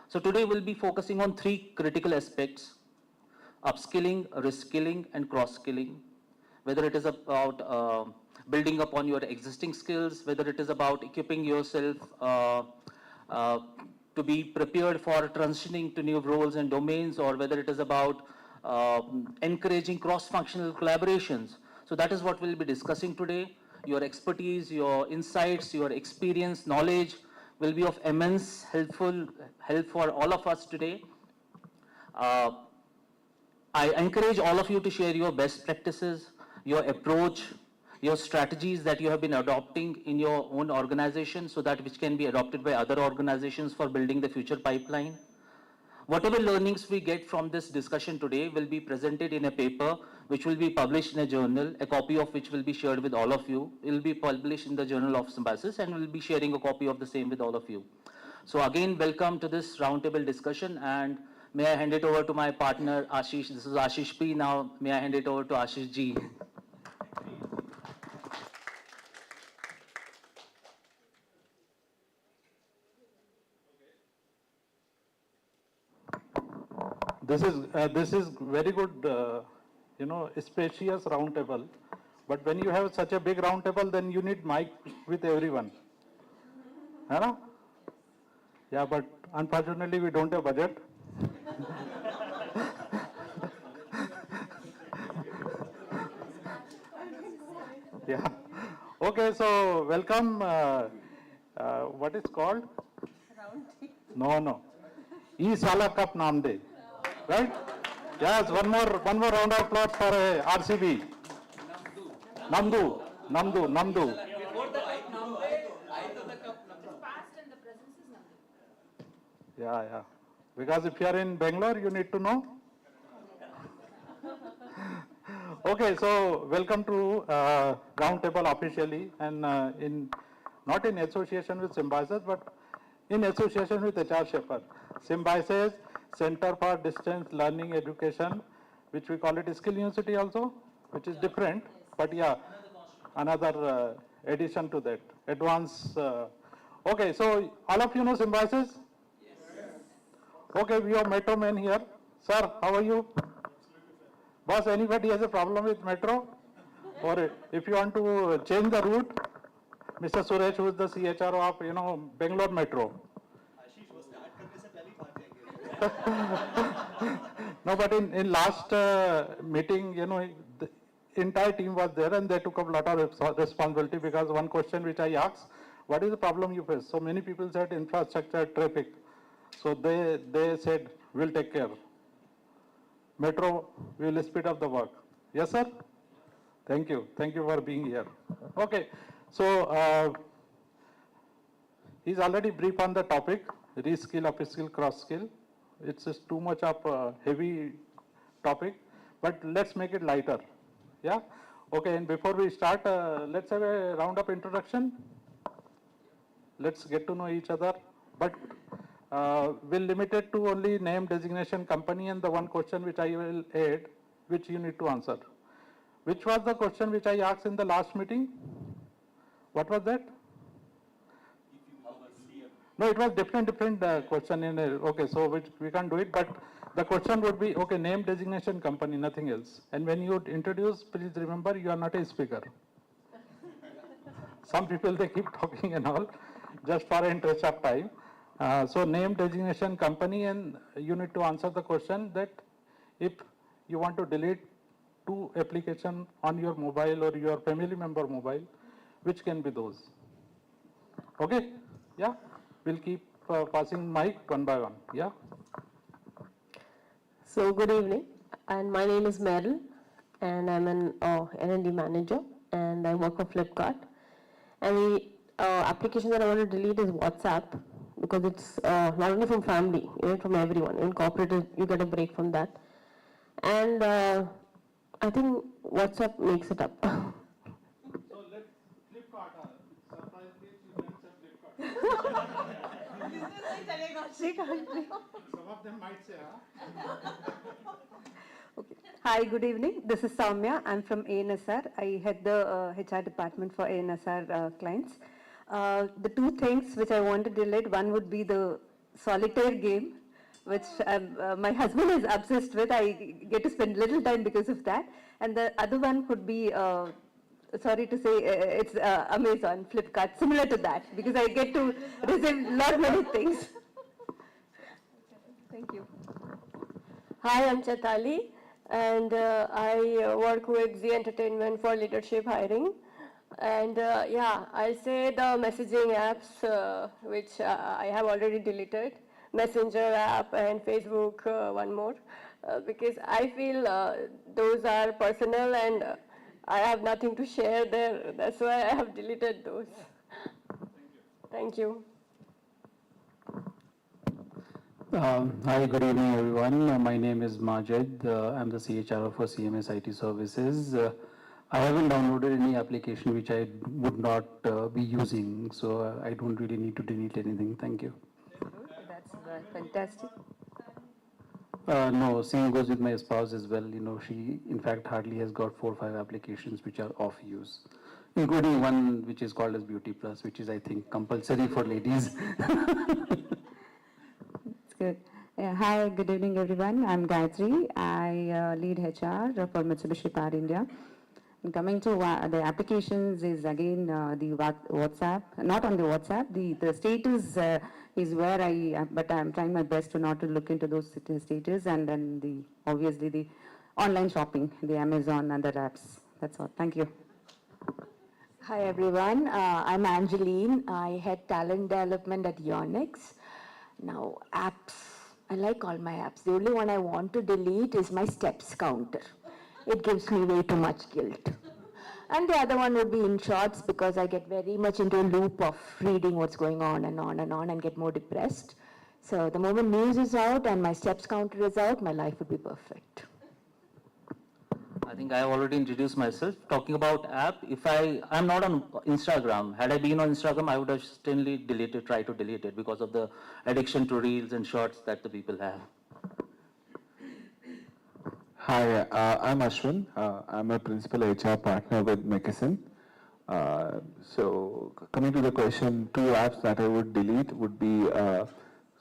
So today we'll be focusing on three critical aspects: upskilling, reskilling, and cross-skilling. Whether it is about building upon your existing skills, whether it is about equipping yourself to be prepared for transitioning to new roles and domains, or whether it is about encouraging cross-functional collaborations. So that is what we'll be discussing today. Your expertise, your insights, your experience, knowledge will be of immense help for all of us today. I encourage all of you to share your best practices, your approach, your strategies that you have been adopting in your own organization, so that which can be adopted by other organizations for building the future pipeline. Whatever learnings we get from this discussion today will be presented in a paper which will be published in a journal, a copy of which will be shared with all of you. It will be published in the Journal of Symbiosis, and we'll be sharing a copy of the same with all of you. So again, welcome to this roundtable discussion, and may I hand it over to my partner Ashish. This is Ashish P. Now may I hand it over to Ashish G. This is very good, spacious round table. But when you have such a big round table, then you need mic with everyone. Huh? Yeah, but unfortunately we don't have budget. Yeah. Okay, so welcome. What is called? No. E Sala Cup Namde. Right? Yes, one more round of applause for RCB. Namdu. Yeah. Because if you are in Bangalore, you need to know. Okay, so welcome to Roundtable officially, and not in association with Symbiosis, but in association with HR Shepherd. Symbiosis, Center for Distance Learning Education, which we call it Skill University also, which is different, but yeah, another addition to that. Advanced. Okay, so all of you know Symbiosis? Yes. Okay, we have Metro men here. Sir, how are you? Boss, anybody has a problem with Metro? Or if you want to change the route, Mr. Suresh, who is the CHRO of, Bangalore Metro. No, but in last meeting, the entire team was there and they took up a lot of responsibility, because one question which I asked, what is the problem you face? So many people said infrastructure, traffic. So they said, we'll take care. Metro, we will speed up the work. Yes, sir? Thank you. Thank you for being here. Okay. So he's already briefed on the topic, reskill, upskill, cross-skill. It's just too much of a heavy topic, but let's make it lighter. Yeah? Okay, and before we start, let's have a round of introduction. Let's get to know each other. But we'll limit it to only name, designation, company, and the one question which I will add, which you need to answer. Which was the question which I asked in the last meeting? What was that? No, it was different question. Okay, so we can't do it, but the question would be, okay, name, designation, company, nothing else. And when you introduce, please remember, you are not a speaker. Some people, they keep talking and all, just for interest of time. So name, designation, company, and you need to answer the question that if you want to delete 2 applications on your mobile or your family member mobile, which can be those? Okay? Yeah? We'll keep passing mic one by one. Yeah? So good evening, and my name is Meryl, and I'm an L&D manager, and I work for Flipkart. And the application that I want to delete is WhatsApp, because it's not only from family, even from everyone. In corporate, you get a break from that. And I think WhatsApp makes it up. So let's Flipkart. Surprisingly, you can say Flipkart. Some of them might say, Hi, good evening. This is Soumya. I'm from ANSR. I head the HR department for ANSR clients. The two things which I want to delete, one would be the solitaire game, which my husband is obsessed with. I get to spend little time because of that. And the other one could be, sorry to say, it's Amazon, Flipkart, similar to that, because I get to receive lot many things. Thank you. Hi, I'm Chetali, and I work with Z Entertainment for leadership hiring. And yeah, I'll say the messaging apps, which I have already deleted, Messenger app and Facebook, one more, because I feel those are personal and I have nothing to share there. That's why I have deleted those. Thank you. Hi, good evening, everyone. My name is Majid. I'm the CHRO for CMS IT Services. I haven't downloaded any application which I would not be using, so I don't really need to delete anything. Thank you. That's fantastic. No, same goes with my spouse as well. You know, she in fact hardly has got 4 or 5 applications which are off use, including one which is called as Beauty Plus, which is I think compulsory for ladies. Good. Hi, good evening, everyone. I'm Gayatri. I lead HR for Mitsubishi Power India. And coming to the applications is again the WhatsApp. Not on the WhatsApp. The status is where but I'm trying my best to not to look into those status, and then obviously the online shopping, the Amazon and other apps. That's all. Thank you. Hi everyone, I'm Angeline. I head talent development at Yonex. Now apps, I like all my apps. The only one I want to delete is my steps counter. It gives me way too much guilt. And the other one would be in shorts because I get very much into a loop of reading what's going on and on and on and get more depressed. So the moment news is out and my steps counter is out, my life would be perfect. I think I have already introduced myself. Talking about app, I'm not on Instagram. Had I been on Instagram, I would have still tried to delete it because of the addiction to reels and shorts that the people have. Hi, I'm Ashwin. I'm a principal HR partner with McKesson. So coming to the question, 2 apps that I would delete would be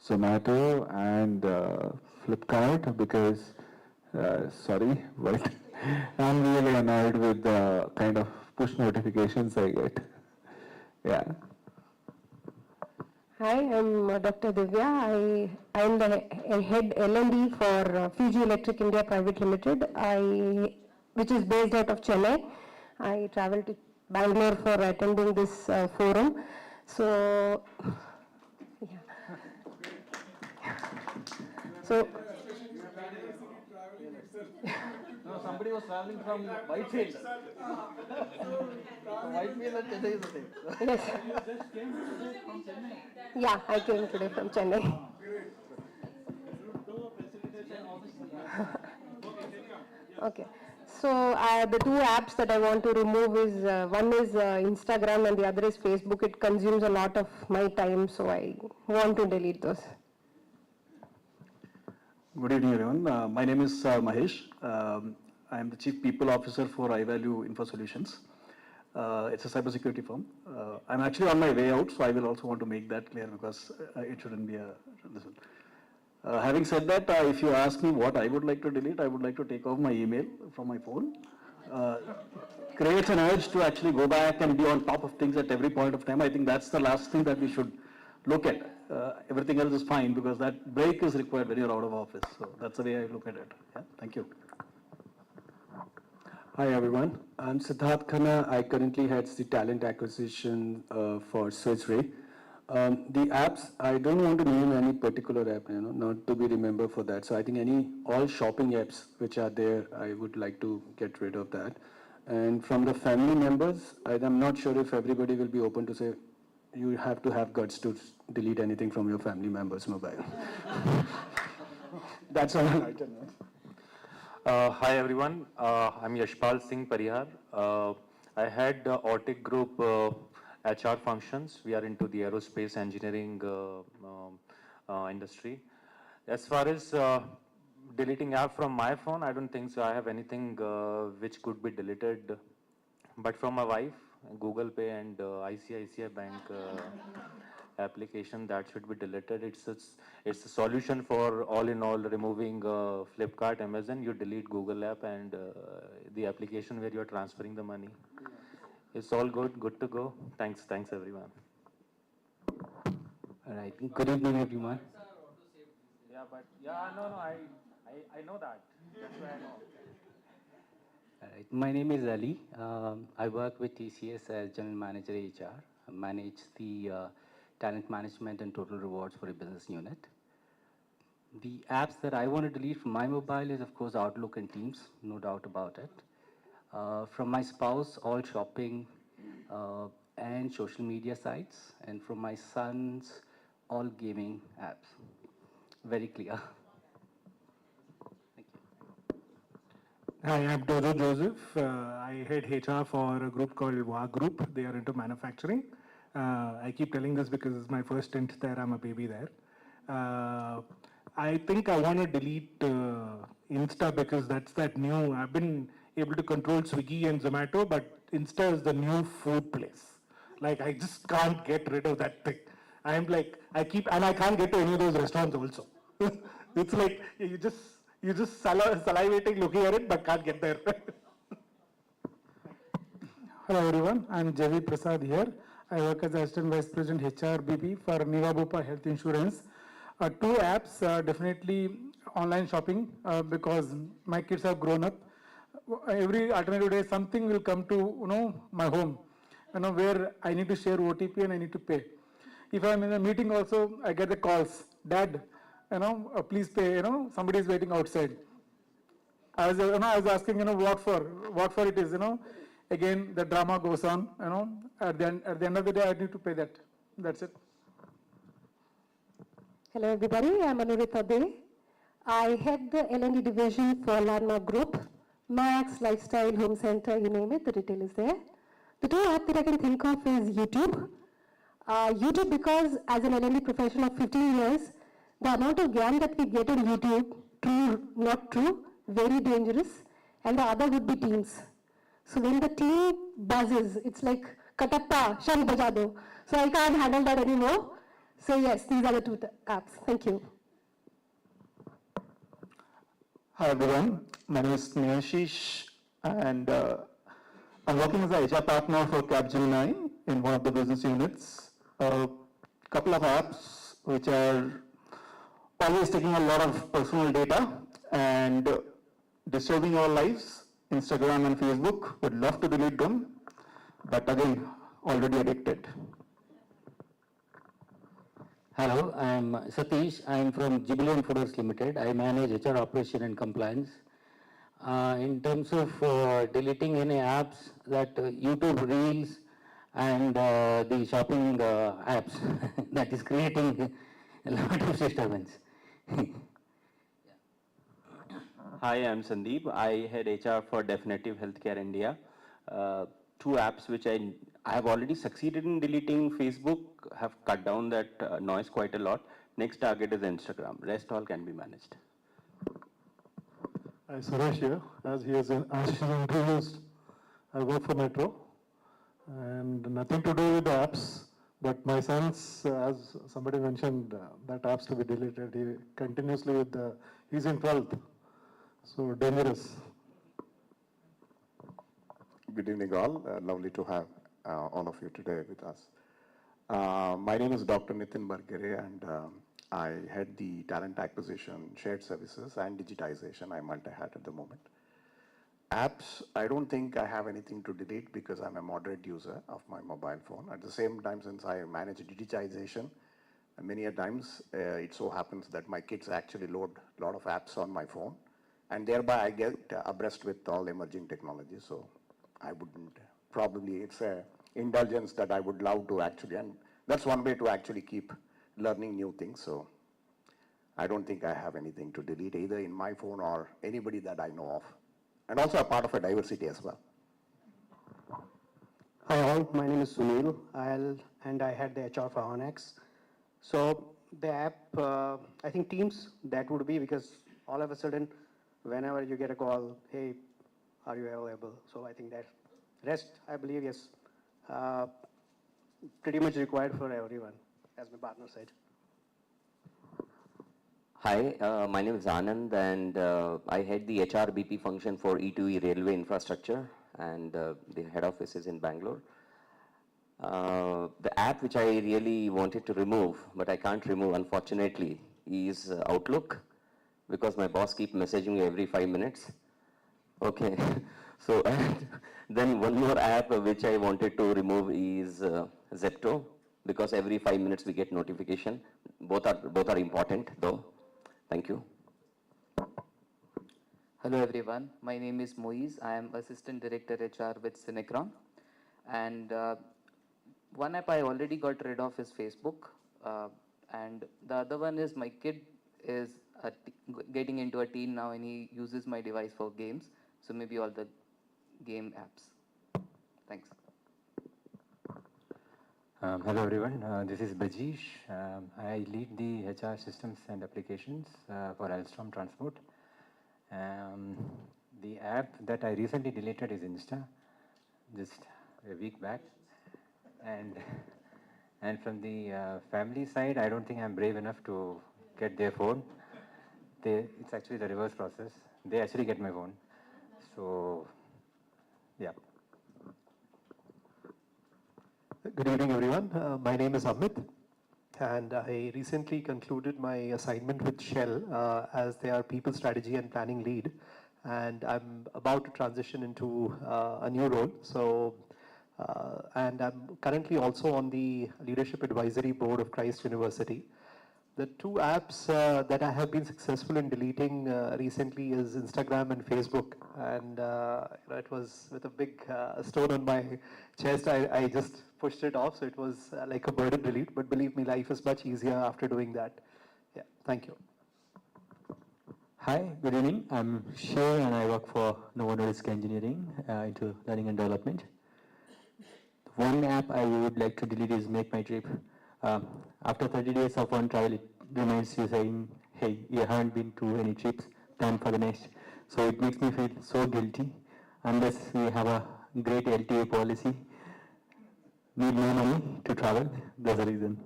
Zomato and Flipkart because, sorry, but I'm really annoyed with the kind of push notifications I get. Yeah. Hi, I'm Dr. Divya. I'm the head L&D for Fuji Electric India Private Limited, which is based out of Chennai. I traveled to Bangalore for attending this forum. So, yeah. So, no, somebody was traveling from Whitefield. Whitefield and Chennai is the same. Yes. You just came today from Chennai. Yeah, I came today from Chennai. Okay. So the 2 apps that I want to remove is one is Instagram and the other is Facebook. It consumes a lot of my time, so I want to delete those. Good evening, everyone. My name is Mahesh. I am the Chief People Officer for iValue Info Solutions. It's a cybersecurity firm. I'm actually on my way out, so I will also want to make that clear because it shouldn't be a listen. Having said that, if you ask me what I would like to delete, I would like to take off my email from my phone. Creates an urge to actually go back and be on top of things at every point of time. I think that's the last thing that we should look at. Everything else is fine because that break is required when you're out of office. So that's the way I look at it. Yeah, thank you. Hi everyone, I'm Siddharth Khanna. I currently head the talent acquisition for SwitchRay. The apps, I don't want to name any particular app, not to be remembered for that. So I think all shopping apps which are there, I would like to get rid of that. And from the family members, I'm not sure if everybody will be open to say you have to have guts to delete anything from your family member's mobile. That's on a lighter note. Hi everyone, I'm Yashpal Singh Parihar. I head the Ortic Group HR functions. We are into the aerospace engineering industry. As far as deleting app from my phone, I don't think so. I have anything which could be deleted, but from my wife, Google Pay and ICICI Bank application that should be deleted. It's a solution for all in all removing Flipkart, Amazon. You delete Google app and the application where you're transferring the money. It's all good to go. Thanks everyone. All right. Good evening, everyone. Yeah, but I know that. That's why I know. All right. My name is Ali. I work with TCS as General Manager HR. I manage the talent management and total rewards for a business unit. The apps that I want to delete from my mobile is, of course, Outlook and Teams, no doubt about it. From my spouse, all shopping and social media sites. And from my sons, all gaming apps. Very clear. Hi, I'm Dojo Joseph. I head HR for a group called WA Group. They are into manufacturing. I keep telling this because it's my first stint there. I'm a baby there. I think I want to delete Insta because that's that new. I've been able to control Swiggy and Zomato, but Insta is the new food place. Like, I just can't get rid of that thing. I'm like, I can't get to any of those restaurants also. It's like, you just salivating looking at it, but can't get there. Hello everyone, I'm Javi Prasad here. I work as Assistant Vice President HRBP for Nivabupa Health Insurance. Two apps, definitely online shopping because my kids have grown up. Every alternative day, something will come to my home, where I need to share OTP and I need to pay. If I'm in a meeting also, I get the calls. Dad, please pay. Somebody is waiting outside. I was asking, what for it is. Again, the drama goes on. At the end of the day, I need to pay that. That's it. Hello everybody, I'm Anurita Dey. I head the L&D division for Landmark Group. Max, Lifestyle, Home Center, you name it, the retail is there. The two apps that I can think of is YouTube. YouTube because as an L&D professional of 15 years, the amount of gyan that we get on YouTube, true, not true, very dangerous. And the other would be Teams. So when the team buzzes, it's like Katappa, Shan Bajado. So I can't handle that anymore. So yes, these are the two apps. Thank you. Hi everyone, my name is Sneashish and I'm working as a HR partner for Capgemini in one of the business units. A couple of apps which are always taking a lot of personal data and disturbing our lives. Instagram and Facebook, would love to delete them, but again, already addicted. Hello, I'm Satish. I'm from Jubilant Fooders Limited. I manage HR operation and compliance. In terms of deleting any apps, that YouTube Reels and the shopping apps, that is creating a lot of disturbance. Hi, I'm Sandeep. I head HR for Definitive Healthcare India. Two apps which I have already succeeded in deleting. Facebook, have cut down that noise quite a lot. Next target is Instagram. Rest all can be managed. Hi, Suresh here. As he has introduced, I work for Metro and nothing to do with the apps, but my sons, as somebody mentioned, that apps to be deleted. He continuously he's in 12th, so dangerous. Good evening all, lovely to have all of you today with us. My name is Dr. Nitin Bargere and I head the talent acquisition, shared services and digitization. I'm multi-hat at the moment. Apps, I don't think I have anything to delete because I'm a moderate user of my mobile phone. At the same time, since I manage digitization, many a times it so happens that my kids actually load a lot of apps on my phone and thereby I get abreast with all emerging technologies. So I wouldn't, probably it's a indulgence that I would love to actually, and that's one way to actually keep learning new things. So I don't think I have anything to delete either in my phone or anybody that I know of. And also a part of a diversity as well. Hi all, my name is Sunil and I had the HR for Onyx. So the app, I think Teams, that would be because all of a sudden, whenever you get a call, hey, are you available? So I think that rest, I believe, yes, pretty much required for everyone, as my partner said. Hi, my name is Anand, and I head the HRBP function for E2E Railway Infrastructure, and the head office is in Bangalore. The app which I really wanted to remove, but I can't remove unfortunately, is Outlook, because my boss keeps messaging me every 5 minutes. Okay, so then one more app which I wanted to remove is Zepto, because every 5 minutes we get notification. Both are important though. Thank you. Hello everyone, my name is Moiz. I am Assistant Director HR with Cinecron. And one app I already got rid of is Facebook. And the other one is my kid is getting into a teen now and he uses my device for games. So maybe all the game apps. Thanks. Hello everyone, this is Bajish. I lead the HR systems and applications for Alstom Transport. The app that I recently deleted is Insta, just a week back. And from the family side, I don't think I'm brave enough to get their phone. It's actually the reverse process. They actually get my phone. So, yeah. Good evening, everyone. My name is Amit, and I recently concluded my assignment with Shell as their people strategy and planning lead, and I'm about to transition into a new role. So, and I'm currently also on the Leadership Advisory Board of Christ University. The two apps that I have been successful in deleting recently is Instagram and Facebook, and it was with a big stone on my chest. I just pushed it off, so it was like a burden delete, but believe me, life is much easier after doing that. Yeah, thank you. Hi, good evening. I'm Shay and I work for Novo Nordisk Engineering into learning and development. One app I would like to delete is Make My Trip. After 30 days of one travel, it reminds you saying, hey, you haven't been to any trips, plan for the next. So it makes me feel so guilty unless we have a great LTA policy. Need more money to travel, that's the reason.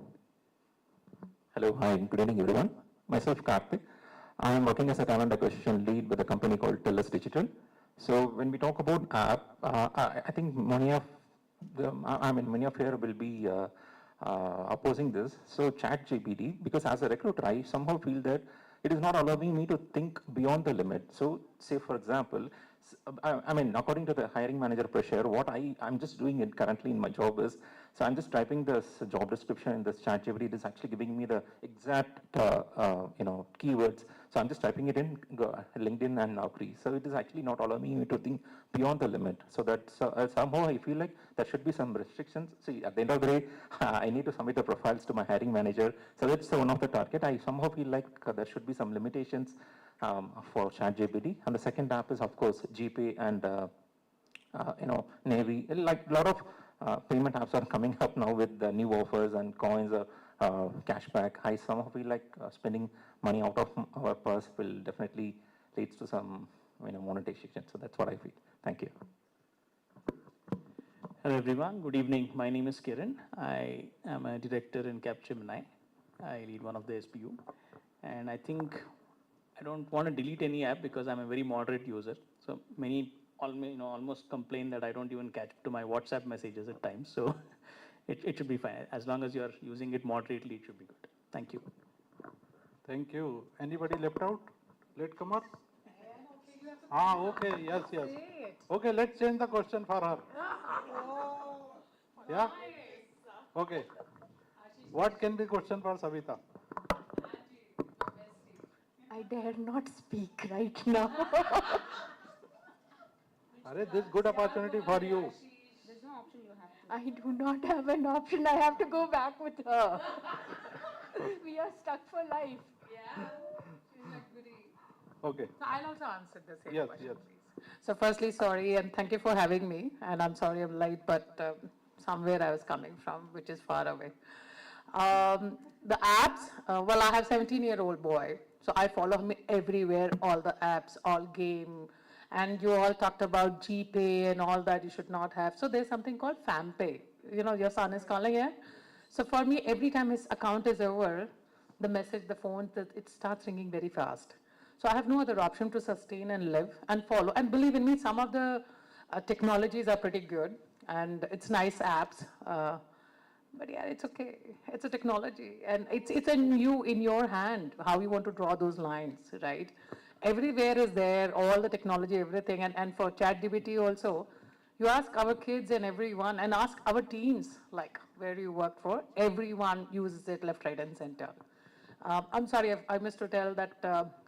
Hello, hi, good evening everyone. Myself Karthik. I am working as a talent acquisition lead with a company called TELUS Digital. So when we talk about app, I think many of here will be opposing this. So ChatGPT, because as a recruiter, I somehow feel that it is not allowing me to think beyond the limit. So say for example, I mean, according to the hiring manager pressure, what I'm just doing it currently in my job is, so I'm just typing this job description in this ChatGPT. It is actually giving me the exact, keywords. So I'm just typing it in LinkedIn and Naukri. So it is actually not allowing me to think beyond the limit. So that somehow I feel like there should be some restrictions. See, at the end of the day, I need to submit the profiles to my hiring manager. So that's one of the target. I somehow feel like there should be some limitations for ChatGPT. And the second app is, of course, GPay and Navy. Like a lot of payment apps are coming up now with the new offers and coins or cashback. I somehow feel like spending money out of our purse will definitely leads to some monetization. So that's what I feel. Thank you. Hello everyone, good evening. My name is Kiran. I am a director in Capgemini. I lead one of the SBU. And I think I don't want to delete any app because I'm a very moderate user. So many almost complain that I don't even catch up to my WhatsApp messages at times. So it should be fine. As long as you're using it moderately, it should be good. Thank you. Thank you. Anybody left out? Latecomer? Okay, yes. Okay, let's change the question for her. Yeah? Okay. What can be question for Savita? I dare not speak right now. This good opportunity for you. I do not have an option. I have to go back with her. We are stuck for life. Yeah. She's like goody. Okay. So I'll also answer the same Yes, question, yes. please. So firstly, sorry and thank you for having me. And I'm sorry I'm late, but somewhere I was coming from, which is far away. The apps, well, I have 17-year-old boy, so I follow him everywhere, all the apps, all game. And you all talked about GPay and all that you should not have. So there's something called FamPay. You know, your son is calling it. So for me, every time his account is over, the message, the phone, it starts ringing very fast. So I have no other option to sustain and live and follow. And believe in me, some of the technologies are pretty good and it's nice apps. But yeah, it's okay. It's a technology and it's in your hand, how you want to draw those lines, right? Everywhere is there, all the technology, everything. And for ChatGPT also, you ask our kids and everyone and ask our teams, like where you work for, everyone uses it left, right and center. I'm sorry, I missed to tell that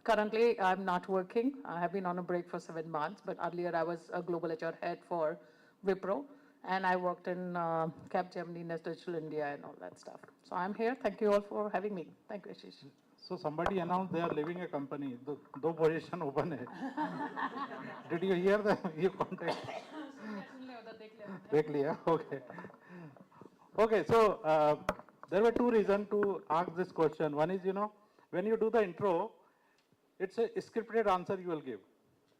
currently I'm not working. I have been on a break for 7 months, but earlier I was a global HR head for Wipro, and I worked in Capgemini, Nest Digital India, and all that stuff. So I'm here. Thank you all for having me. Thank you, Ashish. So somebody announced they are leaving a company. दो position open है. Did you hear that? You contact. देख लिया. Okay. Okay. So there were two reasons to ask this question. One is, when you do the intro, it's a scripted answer you will give.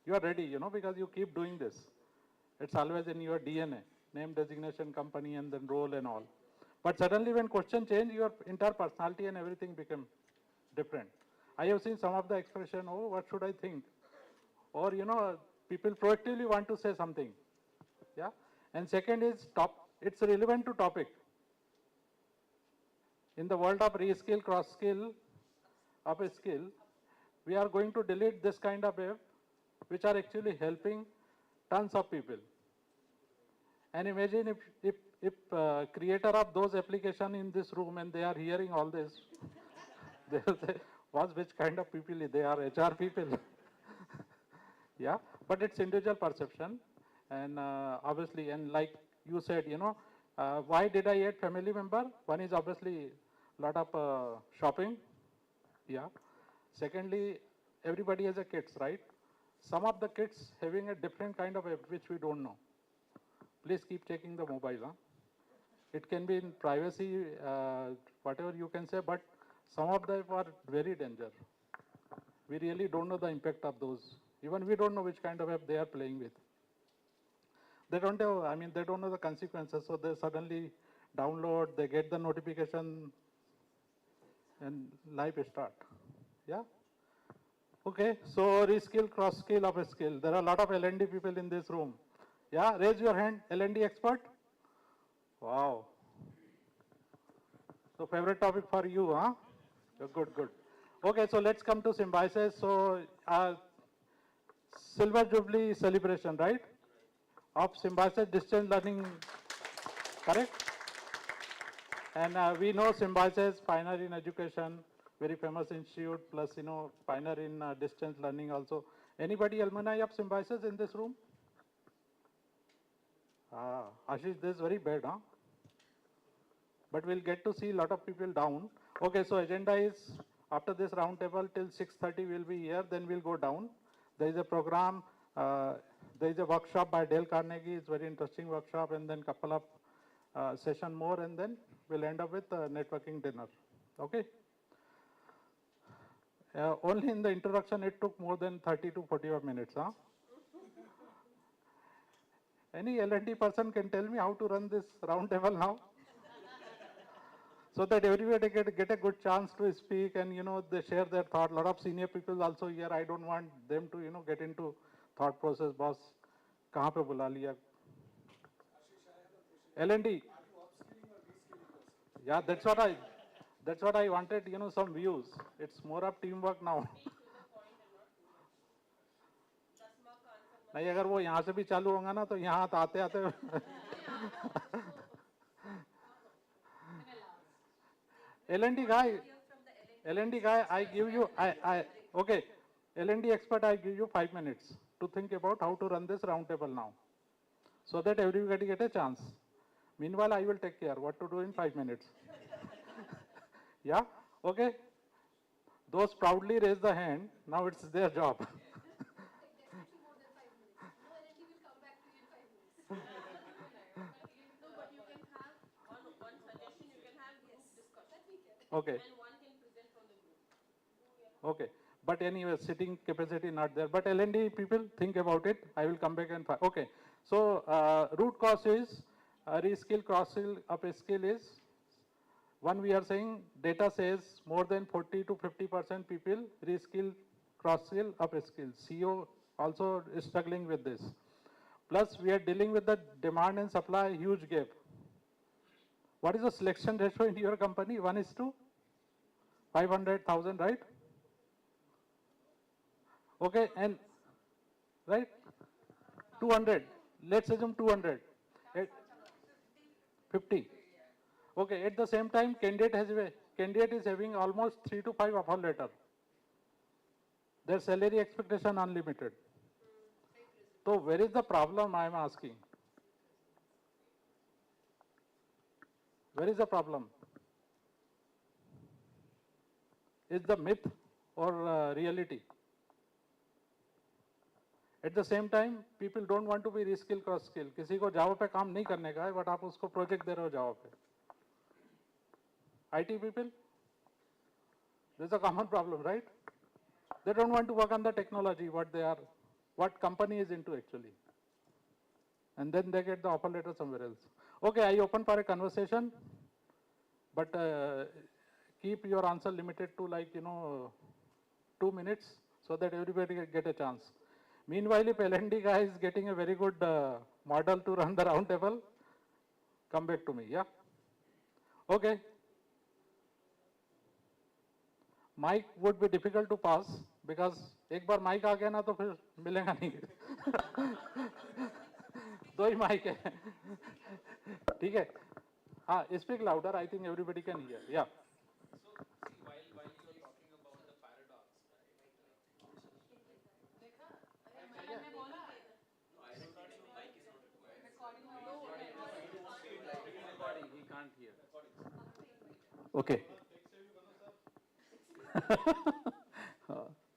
You are ready, because you keep doing this. It's always in your DNA, name, designation, company, and then role and all. But suddenly when question change, your entire personality and everything become different. I have seen some of the expression, oh, what should I think? Or, people proactively want to say something. Yeah. And second is it's relevant to topic. In the world of reskill, cross-skill, up-skill, we are going to delete this kind of app, which are actually helping tons of people. And imagine if creator of those application in this room and they are hearing all this, they will say, which kind of people they are, HR people. Yeah, but it's individual perception. And obviously, and like you said, why did I add family member? One is obviously lot of shopping. Yeah. Secondly, everybody has a kids, right? Some of the kids having a different kind of app which we don't know. Please keep checking the mobile. Huh? It can be in privacy, whatever you can say, but some of them are very dangerous. We really don't know the impact of those. Even we don't know which kind of app they are playing with. They don't have, they don't know the consequences, so they suddenly download, they get the notification, and life start. Yeah? Okay, so reskill, cross-skill, up-skill. There are a lot of L&D people in this room. Yeah, raise your hand, L&D expert. Wow. So favorite topic for you, huh? Good, good. Okay, so let's come to Symbiosis. So Silver Jubilee celebration, right? Of Symbiosis distance learning, correct? And we know Symbiosis, pioneer in education, very famous institute, plus, pioneer in distance learning also. Anybody alumni of Symbiosis in this room? Ashish, this is very bad, huh? But we'll get to see a lot of people down. Okay, so agenda is after this round table till 6:30 we'll be here, then we'll go down. There is a program, there is a workshop by Dale Carnegie, it's very interesting workshop, and then couple of session more, and then we'll end up with a networking dinner. Okay? Only in the introduction it took more than 30 to 45 minutes, huh? Any L&D person can tell me how to run this round table now? So that everybody get a good chance to speak and, they share their thought. A lot of senior people also here, I don't want them to, get into thought process, boss. Kahan pe bula liya? L&D. Yeah, that's what I wanted, some views. It's more of teamwork now. नहीं अगर वो यहाँ से भी चालू होगा ना तो यहाँ आते आते L&D guy, I give you, okay, L&D expert, I give you 5 minutes to think about how to run this round table now, so that everybody get a chance. Meanwhile, I will take care what to do in 5 minutes. Yeah? Okay? Those proudly raise the hand. Now it's their job. Okay. Okay. But anyway, sitting capacity not there. But L&D people, think about it. I will come back and okay. So root cause is reskill, cross-skill, up-skill is one. We are saying data says more than 40 to 50% people reskill, cross-skill, up-skill. CEO also is struggling with this. Plus, we are dealing with the demand and supply huge gap. What is the selection ratio in your company? 1:500,000, right? Okay, and right? 200. Let's assume 200. 50. Okay, at the same time, candidate is having almost 3 to 5 offer letter. Their salary expectation unlimited. So where is the problem, I am asking? Where is the problem? Is the myth or reality? At the same time, people don't want to be reskill, cross-skill. किसी को Java पे काम नहीं करने का है, but आप उसको project दे रहे हो Java पे. IT people, there's a common problem, right? They don't want to work on the technology, what company is into actually. And then they get the offer letter somewhere else. Okay, I open for a conversation, but keep your answer limited to 2 minutes so that everybody get a chance. Meanwhile, if L&D guy is getting a very good model to run the round table, come back to me, yeah? Okay. Mic would be difficult to pass because एक बार mic आ गया ना तो फिर मिलेगा नहीं. दो ही mic है. ठीक है? हाँ, speak louder. I think everybody can hear. Yeah. Okay.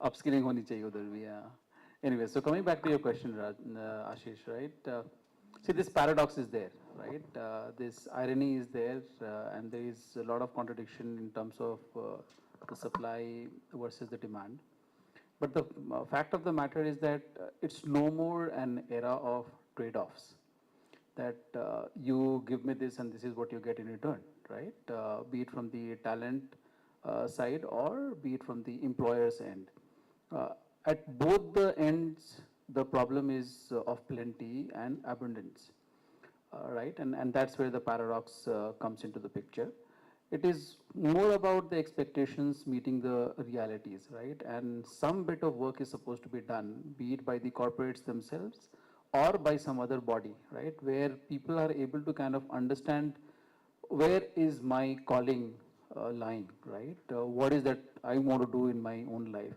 Upskilling honi chahiye udhar bhi, yeah. Anyway, so coming back to your question, Ashish, right? See, this paradox is there, right? This irony is there, and there is a lot of contradiction in terms of the supply versus the demand. But the fact of the matter is that it's no more an era of trade-offs. That you give me this and this is what you get in return, right? Be it from the talent side or be it from the employer's end. At both the ends, the problem is of plenty and abundance, right? And that's where the paradox comes into the picture. It is more about the expectations meeting the realities, right? And some bit of work is supposed to be done, be it by the corporates themselves or by some other body, right? Where people are able to kind of understand where is my calling line, right? What is that I want to do in my own life?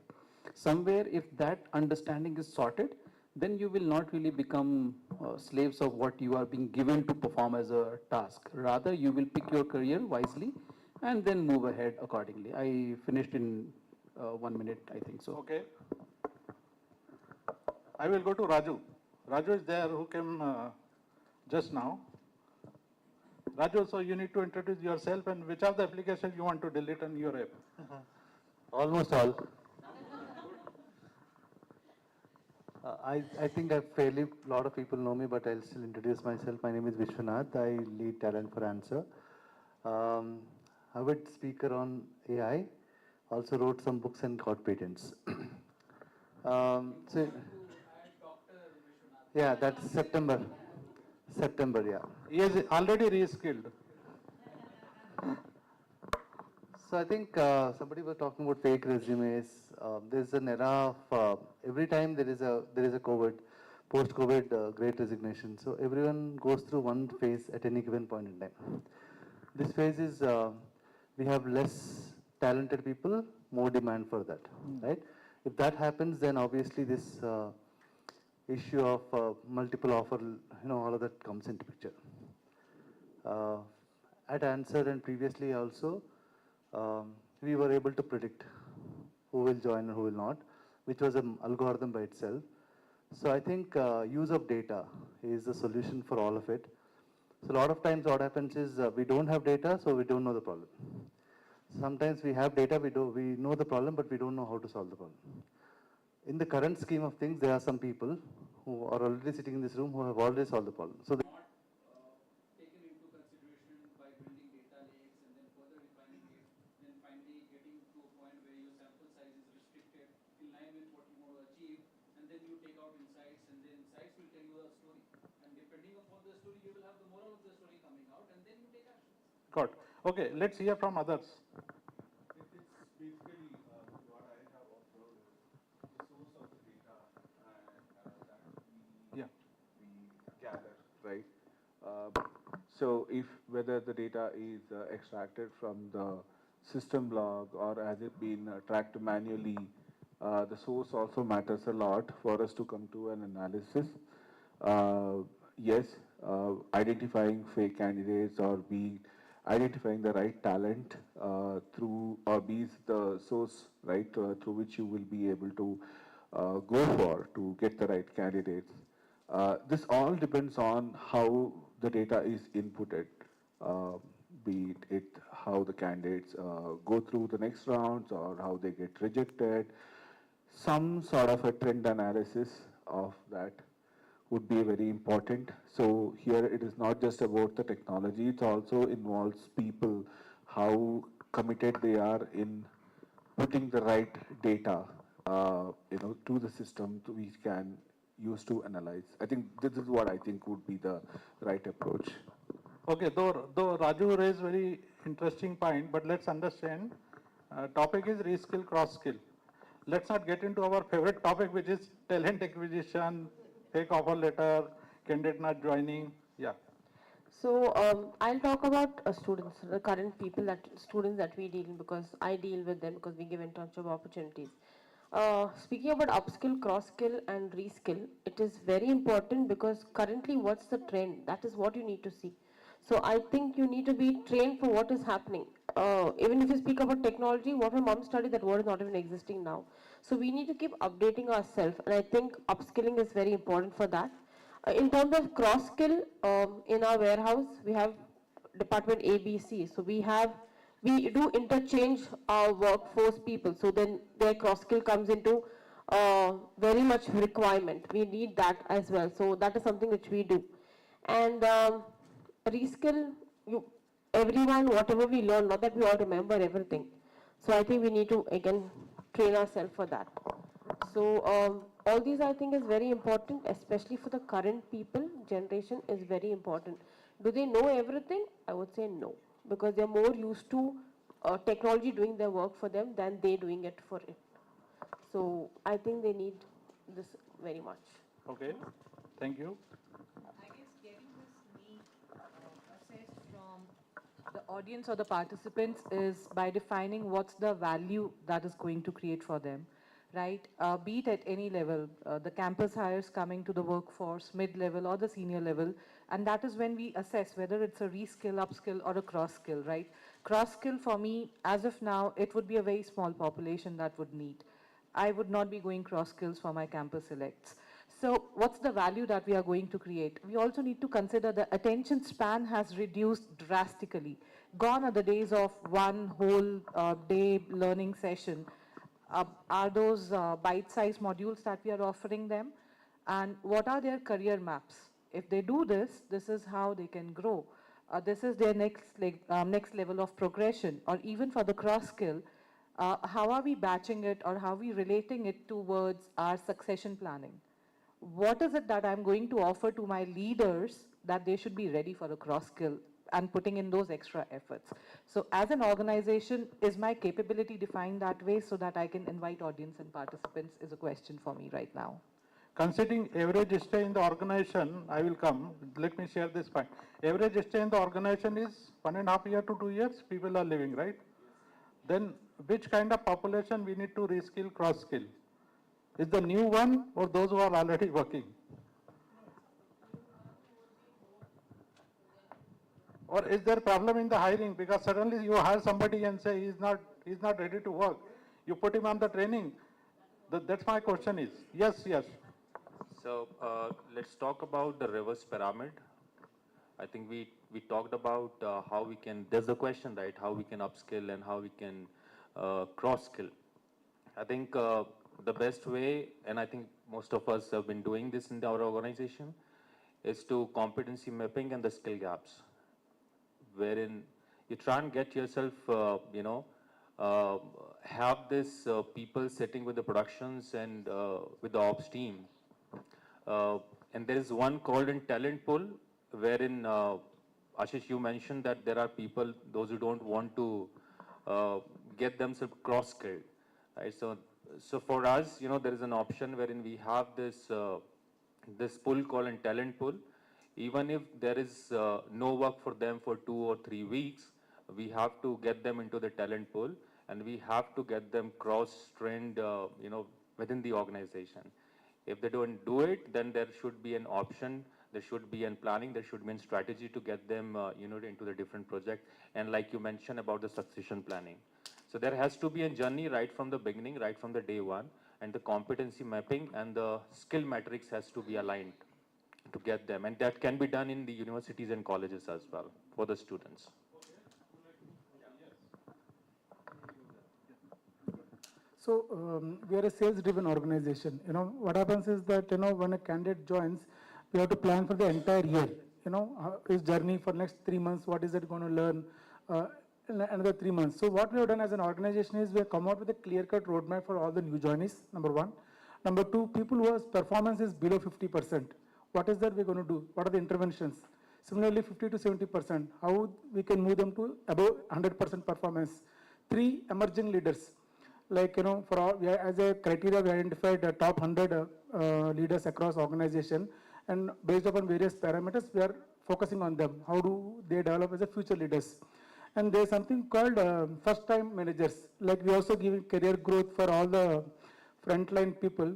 Somewhere, if that understanding is sorted, then you will not really become slaves of what you are being given to perform as a task. Rather, you will pick your career wisely and then move ahead accordingly. I finished in 1 minute, I think so. Okay. I will go to Raju. Raju is there who came just now. Raju, so you need to introduce yourself and which are the applications you want to delete on your app? Almost all. I think a fairly lot of people know me, but I'll still introduce myself. My name is Vishwanath. I lead talent for Answer. Avid speaker on AI. Also wrote some books and got patents. Yeah, that's September. September, yeah. He is already reskilled. So I think somebody was talking about fake resumes. There's an era of every time there is a COVID, post-COVID great resignation. So everyone goes through one phase at any given point in time. This phase is we have less talented people, more demand for that, right? If that happens, then obviously this issue of multiple offer, all of that comes into picture. At Answer and previously also, we were able to predict who will join and who will not, which was an algorithm by itself. So I think use of data is the solution for all of it. So a lot of times what happens is we don't have data, so we don't know the problem. Sometimes we have data, we know the problem, but we don't know how to solve the problem. In the current scheme of things, there are some people who are already sitting in this room who have already solved the problem. So Got. Okay, let's hear from others. Yeah. Gather, right? So if whether the data is extracted from the system log or has it been tracked manually, the source also matters a lot for us to come to an analysis. Yes, identifying fake candidates or be identifying the right talent through or be the source, right, through which you will be able to go for to get the right candidates. This all depends on how the data is inputted, be it how the candidates go through the next rounds or how they get rejected. Some sort of a trend analysis of that would be very important. So here it is not just about the technology, it also involves people, how committed they are in putting the right data to the system we can use to analyze. I think this is what I think would be the right approach. Okay, though Raju raised very interesting point, but let's understand, topic is reskill, cross-skill. Let's not get into our favorite topic, which is talent acquisition, fake offer letter, candidate not joining. Yeah. So I'll talk about students, the current students that we deal with, because I deal with them because we give internship opportunities. Speaking about upskill, cross-skill and reskill, it is very important because currently what's the trend? That is what you need to see. So I think you need to be trained for what is happening. Even if you speak about technology, what my mom studied, that word is not even existing now. So we need to keep updating ourselves, and I think upskilling is very important for that. In terms of cross-skill, in our warehouse, we have department A, B, C. So we do interchange our workforce people. So then their cross-skill comes into very much requirement. We need that as well. So that is something which we do. And reskill, everyone, whatever we learn, not that we all remember everything. So I think we need to, again, train ourselves for that. So all these I think is very important, especially for the current generation is very important. Do they know everything? I would say no, because they're more used to technology doing their work for them than they doing it for it. So I think they need this very much. Okay, thank you. I guess getting this need assessed from the audience or the participants is by defining what's the value that is going to create for them, right? Be it at any level, the campus hires coming to the workforce, mid-level or the senior level, and that is when we assess whether it's a reskill, upskill or a cross-skill, right? Cross-skill for me, as of now, it would be a very small population that would need. I would not be going cross-skills for my campus selects. So what's the value that we are going to create? We also need to consider the attention span has reduced drastically. Gone are the days of one whole day learning session. Are those bite-sized modules that we are offering them? And what are their career maps? If they do this, this is how they can grow. This is their next level of progression, or even for the cross-skill, how are we batching it or how are we relating it towards our succession planning? What is it that I'm going to offer to my leaders that they should be ready for the cross-skill and putting in those extra efforts? So as an organization, is my capability defined that way so that I can invite audience and participants is a question for me right now. Considering average stay in the organization, I will come. Let me share this point. Average stay in the organization is 1.5 years to 2 years, people are living, right? Then which kind of population we need to reskill, cross-skill? Is the new one or those who are already working? Or is there problem in the hiring? Because suddenly you hire somebody and say he's not ready to work. You put him on the training. That's my question is. Yes, yes. So let's talk about the reverse pyramid. I think we talked about how we can, there's the question, right, how we can upskill and how we can cross-skill. I think the best way, and I think most of us have been doing this in our organization, is to competency mapping and the skill gaps, wherein you try and get yourself, have this people sitting with the productions and with the ops team. And there is one called in talent pool, wherein Ashish, you mentioned that there are people, those who don't want to get themselves cross-skilled, right? So for us, there is an option wherein we have this this pool called in talent pool. Even if there is no work for them for 2 or 3 weeks, we have to get them into the talent pool, and we have to get them cross-trained, within the organization. If they don't do it, then there should be an option, there should be an planning, there should be a strategy to get them, into the different project. And like you mentioned about the succession planning. So there has to be a journey right from the beginning, right from the day one, and the competency mapping and the skill matrix has to be aligned to get them. And that can be done in the universities and colleges as well for the students. So we are a sales-driven organization. What happens is that when a candidate joins, we have to plan for the entire year. His journey for next 3 months. What is it going to learn? In another 3 months. So what we have done as an organization is we have come out with a clear-cut roadmap for all the new joinees. Number one. Number two, people whose performance is below 50%. What is that we're going to do? What are the interventions? Similarly, 50 to 70%. How we can move them to above 100% performance. 3, emerging leaders. Like, for all, as a criteria, we identified the top 100 leaders across organization, and based upon various parameters, we are focusing on them. How do they develop as a future leaders? And there's something called first-time managers. Like, we also give career growth for all the frontline people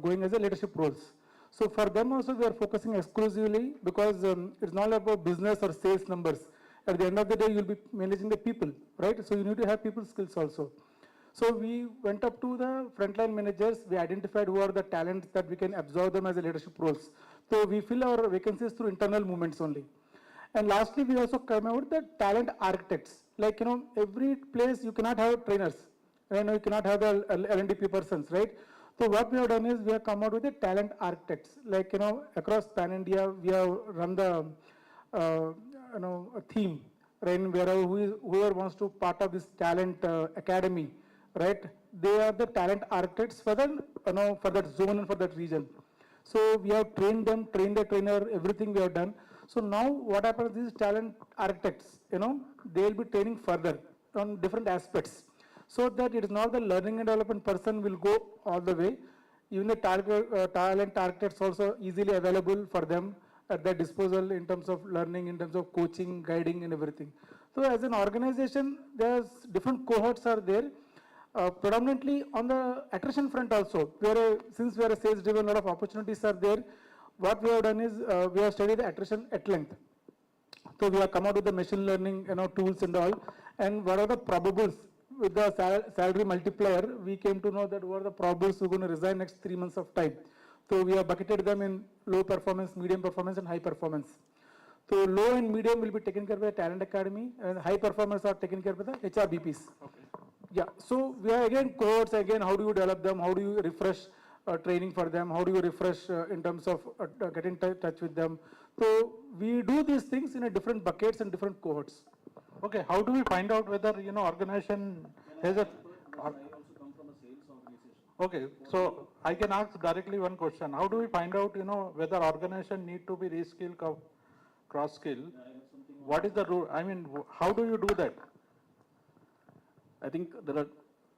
going as a leadership roles. So for them also, we are focusing exclusively because it's not about business or sales numbers. At the end of the day, you'll be managing the people, right? So you need to have people skills also. So we went up to the frontline managers. We identified who are the talents that we can absorb them as a leadership roles. So we fill our vacancies through internal movements only. And lastly, we also come out with the talent architects. Like, every place you cannot have trainers. You cannot have the L&D persons, right? So what we have done is we have come out with the talent architects. Like, across pan-India, we have run the, a theme, right? Wherever whoever wants to part of this talent academy, right? They are the talent architects for the, for that zone and for that region. So we have trained them, trained the trainer, everything we have done. So now what happens is talent architects, they'll be training further on different aspects. So that it is not the learning and development person will go all the way. Even the talent architects also easily available for them at their disposal in terms of learning, in terms of coaching, guiding and everything. So as an organization, there's different cohorts are there. Predominantly on the attrition front also, since we are a sales driven, a lot of opportunities are there. What we have done is we have studied the attrition at length. So we have come out with the machine learning tools and all, and what are the probables with the salary multiplier, we came to know that what are the probables who are going to resign next 3 months of time. So we have bucketed them in low performance, medium performance and high performance. So low and medium will be taken care by the talent academy, and high performers are taken care by the HRBPs. Okay. Yeah, so we are again cohorts, again how do you develop them, how do you refresh training for them, how do you refresh in terms of getting in touch with them. So we do these things in a different buckets and different cohorts. Okay, how do we find out whether, organization has a... Okay, so I can ask directly one question. How do we find out, whether organization need to be reskill, cross-skill? What is the rule? I mean, how do you do that? I think there are,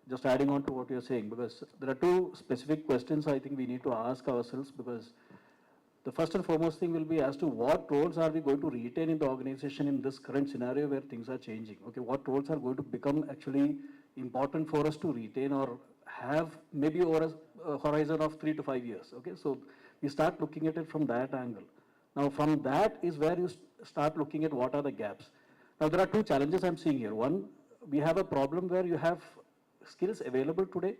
just adding on to what you're saying, because there are two specific questions I think we need to ask ourselves, because the first and foremost thing will be as to what roles are we going to retain in the organization in this current scenario where things are changing. Okay, what roles are going to become actually important for us to retain or have maybe over a horizon of 3 to 5 years. Okay, so we start looking at it from that angle. Now from that is where you start looking at what are the gaps. Now, there are two challenges I'm seeing here. One, we have a problem where you have skills available today,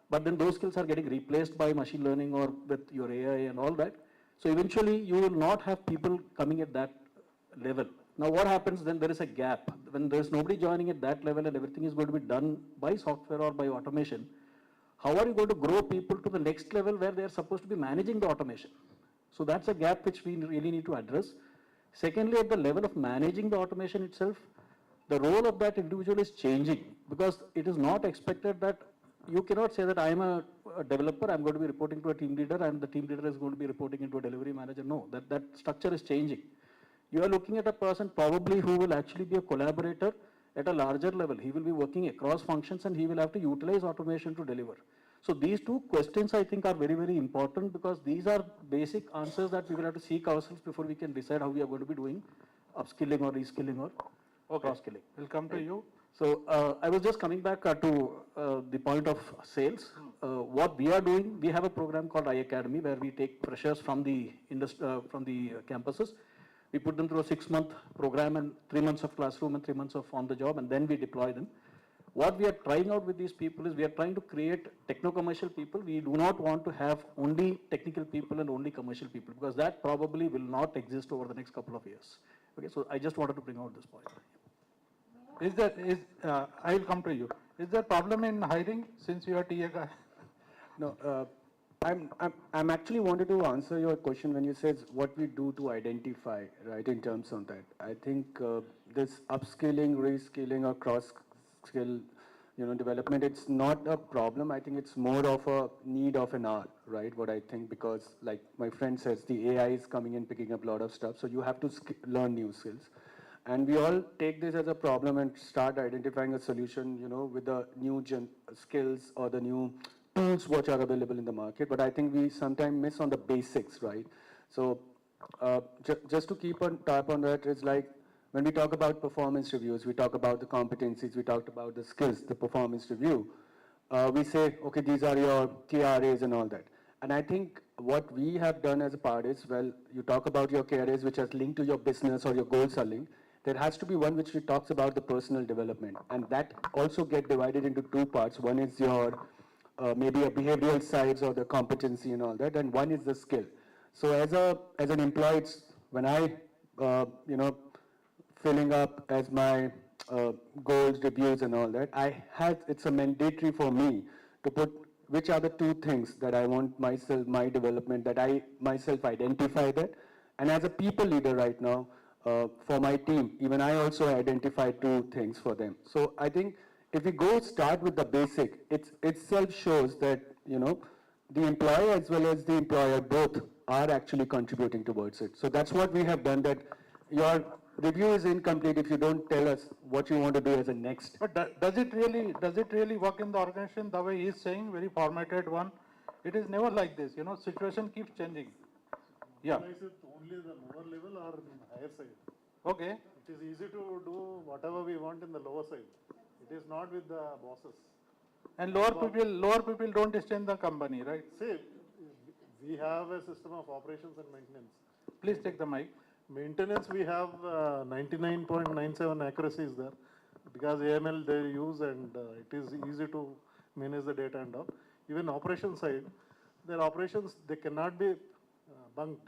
but then those skills are getting replaced by machine learning or with your AI and all that. So eventually, you will not have people coming at that level. Now, what happens then? There is a gap. When there's nobody joining at that level and everything is going to be done by software or by automation, how are you going to grow people to the next level where they're supposed to be managing the automation? So that's a gap which we really need to address. Secondly, at the level of managing the automation itself, the role of that individual is changing, because it is not expected that you cannot say that I am a developer, I'm going to be reporting to a team leader, and the team leader is going to be reporting into a delivery manager. No, that structure is changing. You are looking at a person probably who will actually be a collaborator at a larger level. He will be working across functions and he will have to utilize automation to deliver. So these two questions I think are very, very important, because these are basic answers that we will have to seek ourselves before we can decide how we are going to be doing upskilling or reskilling or cross-skilling. We'll come to you. So I was just coming back to the point of sales. What we are doing, we have a program called iAcademy where we take freshers from the campuses. We put them through a 6-month program and 3 months of classroom and 3 months of on the job, and then we deploy them. What we are trying out with these people is we are trying to create techno-commercial people. We do not want to have only technical people and only commercial people, because that probably will not exist over the next couple of years. Okay, so I just wanted to bring out this point. I will come to you. Is there a problem in hiring since you are TA guy? No, I'm actually wanted to answer your question when you said what we do to identify, right, in terms of that. I think this upskilling, reskilling or cross-skill, development, it's not a problem. I think it's more of a need of an hour, right, what I think, because like my friend says, the AI is coming in, picking up a lot of stuff, so you have to learn new skills. And we all take this as a problem and start identifying a solution, with the new skills or the new tools which are available in the market. But I think we sometimes miss on the basics, right? So just to keep on tap on that, it's like when we talk about performance reviews, we talk about the competencies, we talked about the skills, the performance review. We say, okay, these are your KRAs and all that. And I think what we have done as a part is, well, you talk about your KRAs which are linked to your business or your goals are linked. There has to be one which talks about the personal development, and that also get divided into two parts. One is your maybe a behavioral sides or the competency and all that, and one is the skill. So as an employee, when I filling up as my goals, reviews and all that, it's a mandatory for me to put which are the two things that I want myself, my development, that I myself identify that. And as a people leader right now, for my team, even I also identify two things for them. So I think if we start with the basic, it itself shows that, the employer as well as the employer both are actually contributing towards it. So that's what we have done, that your review is incomplete if you don't tell us what you want to do as a next. But does it really work in the organization the way he is saying, very formatted one? It is never like this, situation keeps changing. Yeah. Is it only the lower level or in higher side? Okay. It is easy to do whatever we want in the lower side. It is not with the bosses. And lower people don't stay in the company, right? See, we have a system of operations and maintenance. Please take the mic. Maintenance, we have 99.97 accuracy is there, because AML they use, and it is easy to manage the data and all. Even operation side, their operations, they cannot be bunked.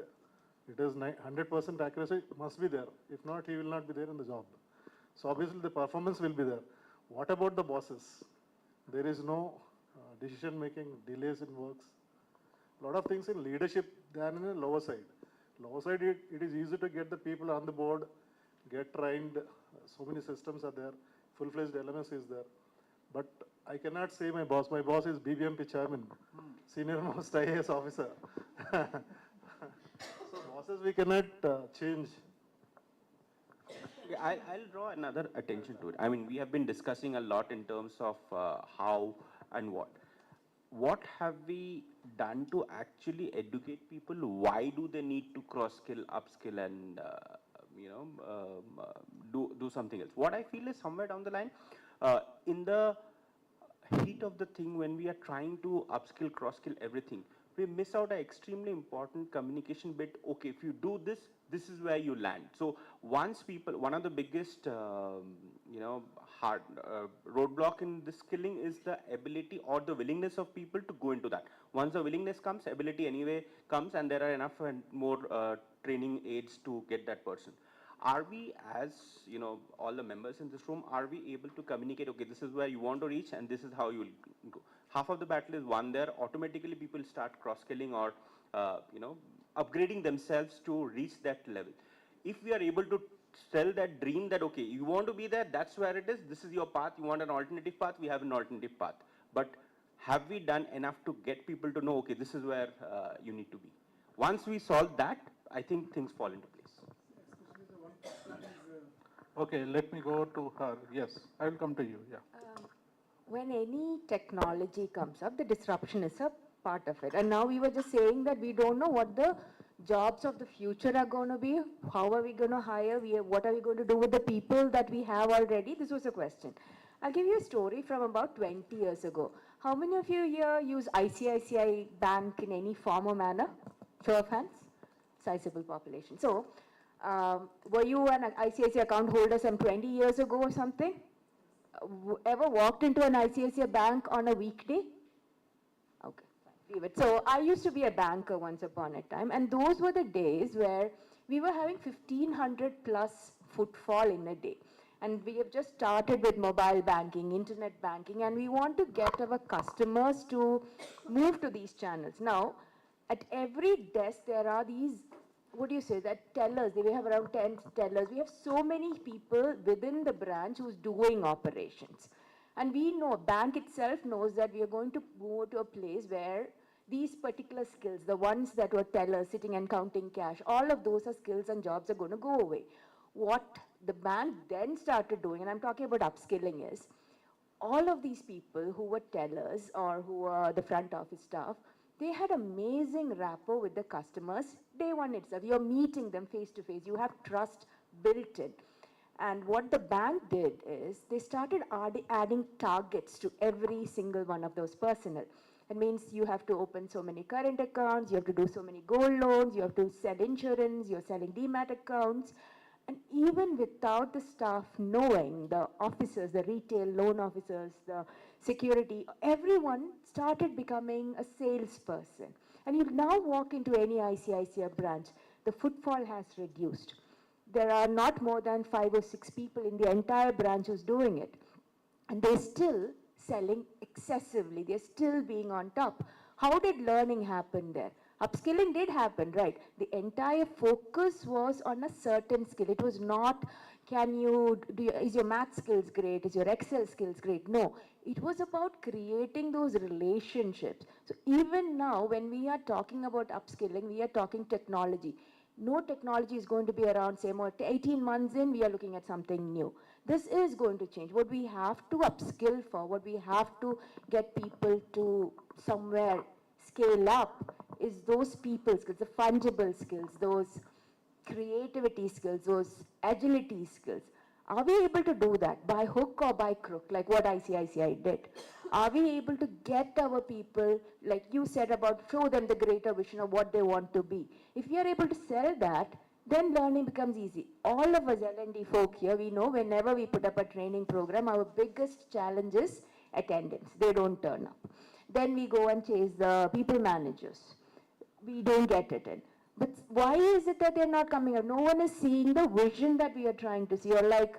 It is 100% accuracy must be there. If not, he will not be there in the job. So obviously the performance will be there. What about the bosses? There is no decision making, delays in works. A lot of things in leadership, they are in the lower side. Lower side, it is easy to get the people on the board, get trained. So many systems are there. Full-fledged LMS is there. But I cannot say my boss. My boss is BBMP chairman, senior most IAS officer. So bosses we cannot change. Yeah, I'll draw another attention to it. I mean, we have been discussing a lot in terms of how and what. What have we done to actually educate people? Why do they need to cross-skill, upskill, and do something else? What I feel is somewhere down the line, in the heat of the thing, when we are trying to upskill, cross-skill everything, we miss out an extremely important communication bit. Okay, if you do this, this is where you land. So once people, one of the biggest, hard roadblock in this skilling is the ability or the willingness of people to go into that. Once the willingness comes, ability anyway comes, and there are enough and more training aids to get that person. Are we, as all the members in this room, are we able to communicate, okay, this is where you want to reach and this is how you will go? Half of the battle is won there. Automatically people start cross-skilling or upgrading themselves to reach that level. If we are able to sell that dream that, okay, you want to be there, that's where it is, this is your path, you want an alternative path, we have an alternative path. But have we done enough to get people to know, okay, this is where you need to be? Once we solve that, I think things fall into place. Okay, let me go to her. Yes, I will come to you. Yeah. When any technology comes up, the disruption is a part of it. And now we were just saying that we don't know what the jobs of the future are going to be. How are we going to hire? What are we going to do with the people that we have already? This was a question. I'll give you a story from about 20 years ago. How many of you here use ICICI Bank in any form or manner? Show of hands? Sizable population. So, were you an ICICI account holder some 20 years ago or something? Ever walked into an ICICI bank on a weekday? Okay, leave it. So I used to be a banker once upon a time, and those were the days where we were having 1,500 plus footfall in a day. And we have just started with mobile banking, internet banking, and we want to get our customers to move to these channels. Now, at every desk, there are these, what do you say, that tellers. We have around 10 tellers. We have so many people within the branch who's doing operations. And we know, bank itself knows that we are going to move to a place where these particular skills, the ones that were tellers sitting and counting cash, all of those are skills and jobs are going to go away. What the bank then started doing, and I'm talking about upskilling, is all of these people who were tellers or who were the front office staff, they had amazing rapport with the customers. Day one itself, you're meeting them face to face. You have trust built in. And what the bank did is they started adding targets to every single one of those personnel. It means you have to open so many current accounts, you have to do so many gold loans, you have to sell insurance, you're selling demat accounts. And even without the staff knowing, the officers, the retail loan officers, the security, everyone started becoming a salesperson. And you now walk into any ICICI branch, the footfall has reduced. There are not more than 5 or 6 people in the entire branch who's doing it. And they're still selling excessively. They're still being on top. How did learning happen there? Upskilling did happen, right? The entire focus was on a certain skill. It was not, is your math skills great? Is your Excel skills great? No, it was about creating those relationships. So even now, when we are talking about upskilling, we are talking technology. No technology is going to be around, say, more 18 months in, we are looking at something new. This is going to change. What we have to upskill for, what we have to get people to somewhere scale up is those people skills, the fungible skills, those creativity skills, those agility skills. Are we able to do that by hook or by crook, like what ICICI did? Are we able to get our people, like you said, about show them the greater vision of what they want to be? If we are able to sell that, then learning becomes easy. All of us L&D folk here, we know whenever we put up a training program, our biggest challenge is attendance. They don't turn up. Then we go and chase the people managers. We don't get it in. But why is it that they're not coming up? No one is seeing the vision that we are trying to see. Or like,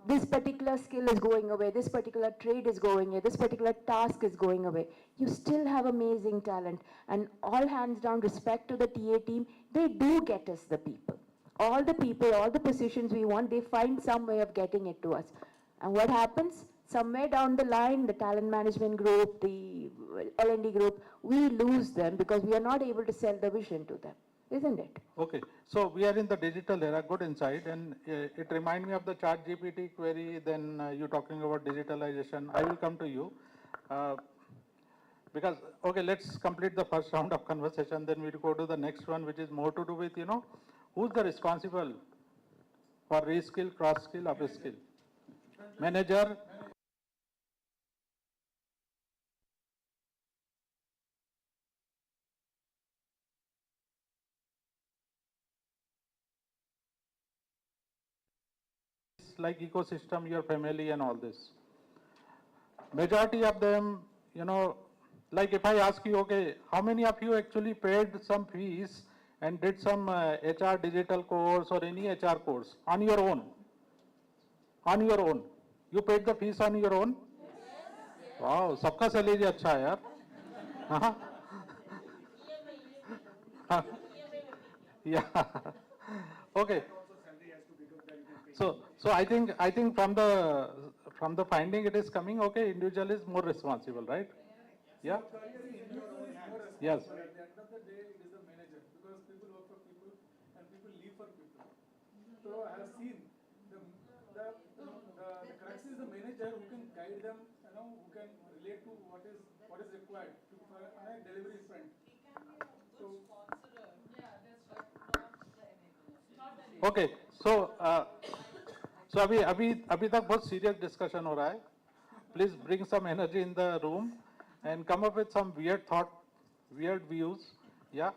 this particular skill is going away, this particular trade is going away, this particular task is going away. You still have amazing talent. And all hands down respect to the TA team, they do get us the people. All the people, all the positions we want, they find some way of getting it to us. And what happens? Somewhere down the line, the talent management group, the L&D group, we lose them because we are not able to sell the vision to them, isn't it? Okay, so we are in the digital era, good insight, and it reminds me of the chat GPT query, then you talking about digitalization. I will come to you. Because, okay, let's complete the first round of conversation, then we'll go to the next one, which is more to do with, who's the responsible for reskill, cross-skill, upskill? Manager, like ecosystem, your family and all this. Majority of them, you know, like if I ask you, okay, how many of you actually paid some fees and did some HR digital course or any HR course on your own? On your own. You paid the fees on your own? Wow, सबका salary अच्छा है यार. हाँ. Yeah. Okay. So I think from the finding it is coming, okay, individual is more responsible, right? Yeah. Yes. But at the end of the day, it is the manager, because people work for people and people live for people. So I have seen the crux is the manager who can guide them, who can relate to what is required on a delivery front. Okay, so अभी तक बहुत serious discussion हो रहा है. Please bring some energy in the room and come up with some weird thought, weird views. Yeah,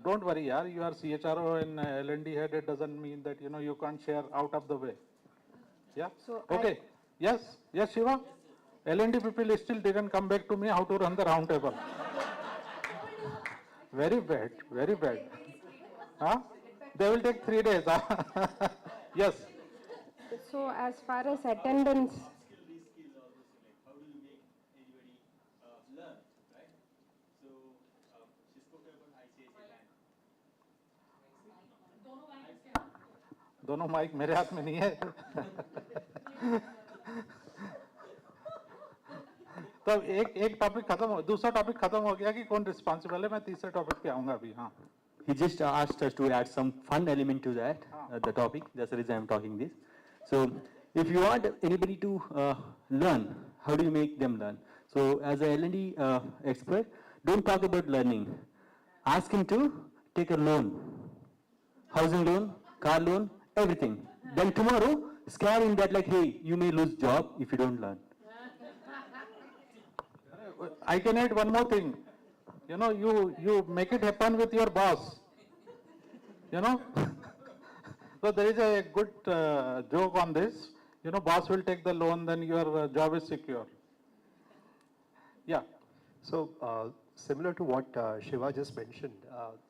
don't worry, yaar. You are CHRO and L&D head. It doesn't mean that you can't share out of the way. Yeah. So okay. Yes, Shiva. L&D people still didn't come back to me how to run the round table. Very bad, very bad. Huh? They will take 3 days. Yes. So as far as attendance, दोनों mic मेरे हाथ में नहीं है. तो एक topic खत्म हो, दूसरा टॉपिक खत्म हो गया कि कौन रिस्पॉन्सिबल है. मैं तीसरे टॉपिक पे आऊंगा अभी. हाँ. He just asked us to add some fun element to that, the topic. That's the reason I'm talking this. So, if you want anybody to learn, how do you make them learn? So, as a L&D expert, don't talk about learning. Ask him to take a loan, housing loan, car loan, everything. Then tomorrow, scare him that like, hey, you may lose job if you don't learn. I can add one more thing. You make it happen with your boss. So there is a good joke on this. Boss will take the loan, then your job is secure. Yeah. So similar to what Shiva just mentioned,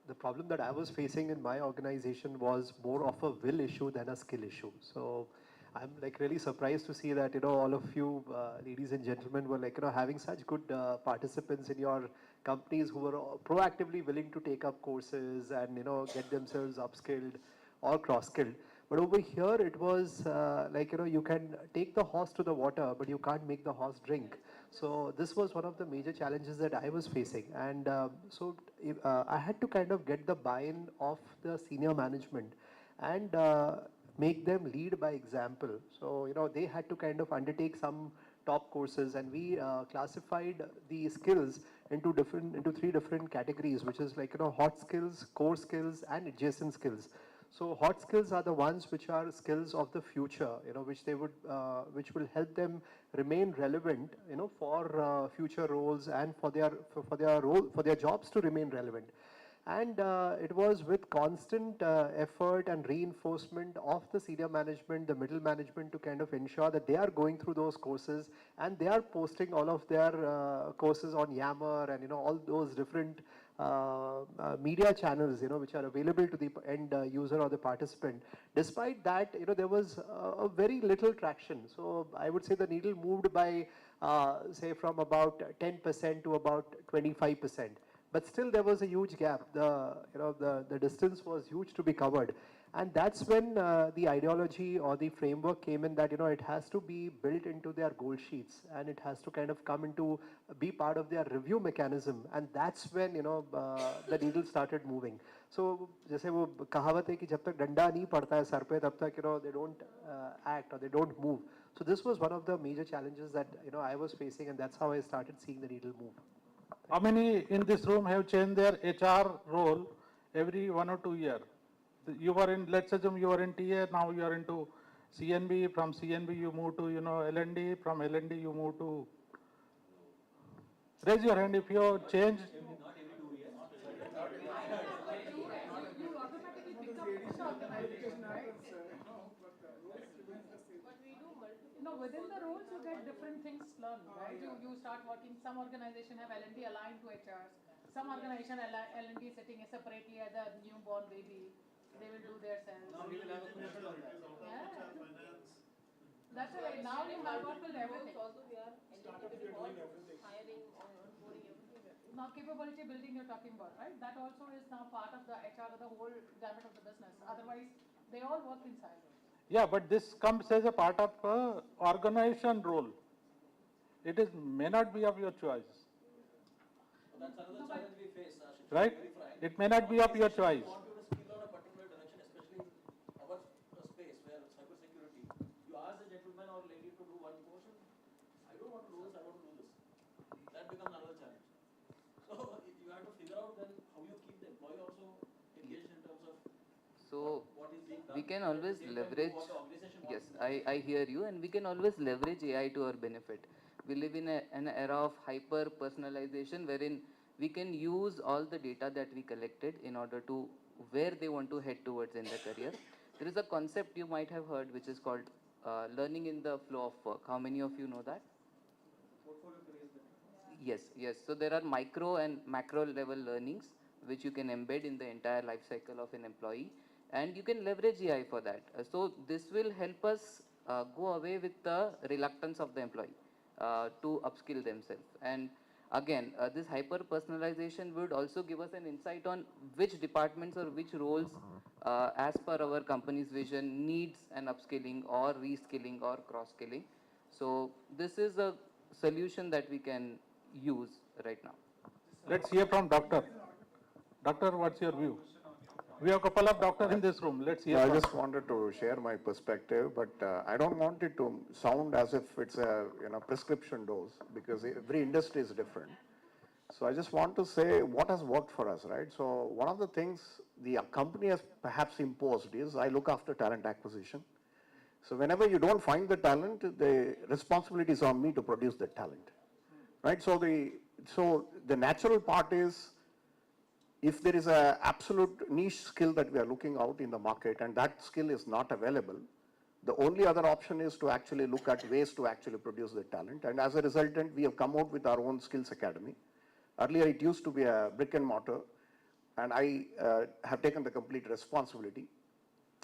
the problem that I was facing in my organization was more of a will issue than a skill issue. So I'm like really surprised to see that, all of you ladies and gentlemen were like, having such good participants in your companies who were proactively willing to take up courses and, get themselves upskilled or cross-skilled. But over here, it was like, you can take the horse to the water, but you can't make the horse drink. So this was one of the major challenges that I was facing. And so I had to kind of get the buy-in of the senior management and make them lead by example. So, they had to kind of undertake some top courses, and we classified the skills into 3 different categories, which is like, hot skills, core skills, and adjacent skills. So hot skills are the ones which are skills of the future, which will help them remain relevant, for future roles and for their jobs to remain relevant. And it was with constant effort and reinforcement of the senior management, the middle management, to kind of ensure that they are going through those courses and they are posting all of their courses on Yammer and all those different media channels, which are available to the end user or the participant. Despite that, there was a very little traction. So I would say the needle moved by, say, from about 10% to about 25%. But still, there was a huge gap. The distance was huge to be covered, and that's when the ideology or the framework came in that it has to be built into their goal sheets, and it has to kind of come into be part of their review mechanism, and that's when the needle started moving. So, जैसे वो कहावत है कि जब तक डंडा नहीं पड़ता है सर पे तब तक they don't act or they don't move. So this was one of the major challenges that I was facing, and that's how I started seeing the needle move. How many in this room have changed their HR role every 1 or 2 years? You were in, let's assume you were in TA, now you are into CNB, from CNB you move to, L&D, from L&D you move to... Raise your hand if you change. different things learn, right? You start working, some organization have L&D aligned to HRs, some organization L&D sitting separately as a newborn baby, they will do their selves. Now we will have a commission on that. Yeah. That's right, now you have worked with everything. Also we are hiring, onboarding, everything. Now capability building you're talking about, right? That also is now part of the HR, the whole gamut of the business. Otherwise, they all work in silos. Yeah, but this comes as a part of organization role. It is may not be of your choice. That's another challenge we face, Ashish. Right? It may not be of your choice. We want you to skill on a particular direction, especially in our space where cybersecurity. You ask the gentleman or lady to do one portion. I don't want to do this, I want to do this. That becomes another challenge. So you have to figure out then how you keep the employee also engaged in terms of what is being done. We can always leverage, what the organization wants. yes, I hear you, and we can always leverage AI to our benefit. We live in an era of hyper personalization wherein we can use all the data that we collected in order to where they want to head towards in their career. There is a concept you might have heard which is called learning in the flow of work. How many of you know that? Yes. So there are micro and macro level learnings which you can embed in the entire life cycle of an employee, and you can leverage AI for that. So this will help us go away with the reluctance of the employee to upskill themselves. And again, this hyper personalization would also give us an insight on which departments or which roles as per our company's vision needs an upskilling or reskilling or cross-skilling. So this is a solution that we can use right now. Let's hear from doctor. Doctor, what's your view? We have a couple of doctors in this room. Let's hear. I just wanted to share my perspective, but I don't want it to sound as if it's a prescription dose, because every industry is different. So I just want to say what has worked for us, right? So one of the things the company has perhaps imposed is I look after talent acquisition. So whenever you don't find the talent, the responsibility is on me to produce the talent, right? So the natural part is, if there is an absolute niche skill that we are looking out in the market and that skill is not available, the only other option is to actually look at ways to actually produce the talent. And as a resultant, we have come out with our own skills academy. Earlier, it used to be a brick and mortar, and I have taken the complete responsibility.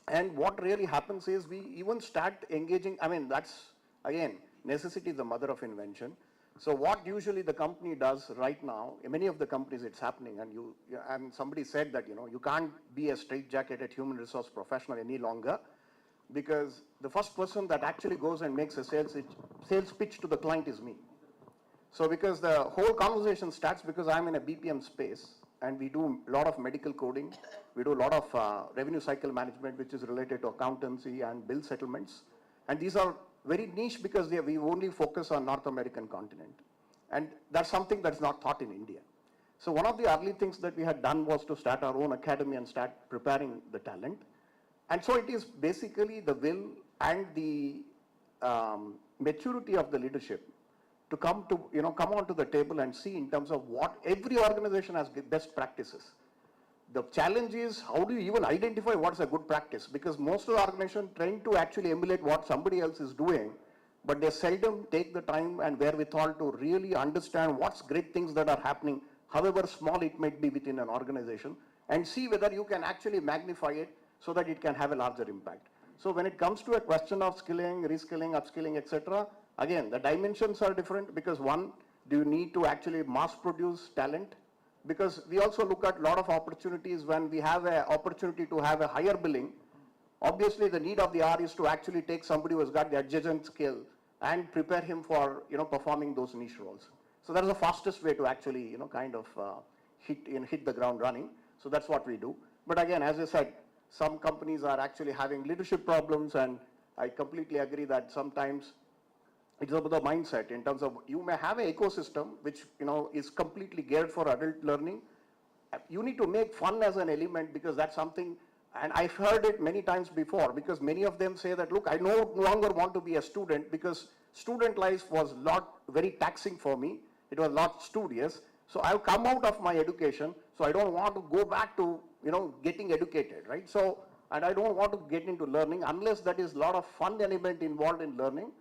And what really happens is we even start engaging, that's, again, necessity is the mother of invention. So what usually the company does right now, in many of the companies it's happening, and somebody said that, you can't be a straitjacketed human resource professional any longer, because the first person that actually goes and makes a sales pitch to the client is me. So because the whole conversation starts because I'm in a BPM space, and we do a lot of medical coding, we do a lot of revenue cycle management, which is related to accountancy and bill settlements. And these are very niche because we only focus on North American continent. And that's something that's not taught in India. So one of the early things that we had done was to start our own academy and start preparing the talent. And so it is basically the will and the maturity of the leadership to come onto the table and see in terms of what every organization has best practices. The challenge is, how do you even identify what's a good practice? Because most of the organizations trying to actually emulate what somebody else is doing, but they seldom take the time and wherewithal to really understand what's great things that are happening, however small it might be within an organization, and see whether you can actually magnify it so that it can have a larger impact. So when it comes to a question of skilling, reskilling, upskilling, etc., again, the dimensions are different, because one, do you need to actually mass produce talent? Because we also look at a lot of opportunities when we have an opportunity to have a higher billing. Obviously, the need of the hour is to actually take somebody who has got the adjacent skill and prepare him for performing those niche roles. So that is the fastest way to actually hit the ground running. So that's what we do. But again, as I said, some companies are actually having leadership problems, and I completely agree that sometimes it's about the mindset in terms of you may have an ecosystem which is completely geared for adult learning. You need to make fun as an element, because that's something, and I've heard it many times before, because many of them say that, look, I no longer want to be a student because student life was very taxing for me. It was not studious. So I've come out of my education, so I don't want to go back to getting educated, right? So, and I don't want to get into learning unless that is a lot of fun element involved in learning.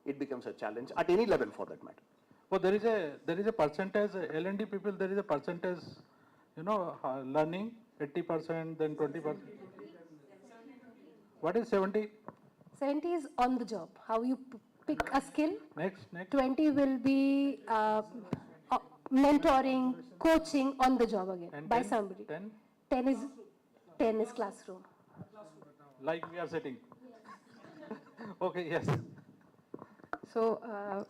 it becomes a challenge at any level for that matter. Well, there is a percentage, L&D people, there is a percentage, learning, 80%, then 20%. What is 70? 70 is on the job, how you pick a skill. Next. 20 will be mentoring, coaching on the job again And by 10? somebody. 10? 10 is classroom. Like we are sitting. Okay, yes. So,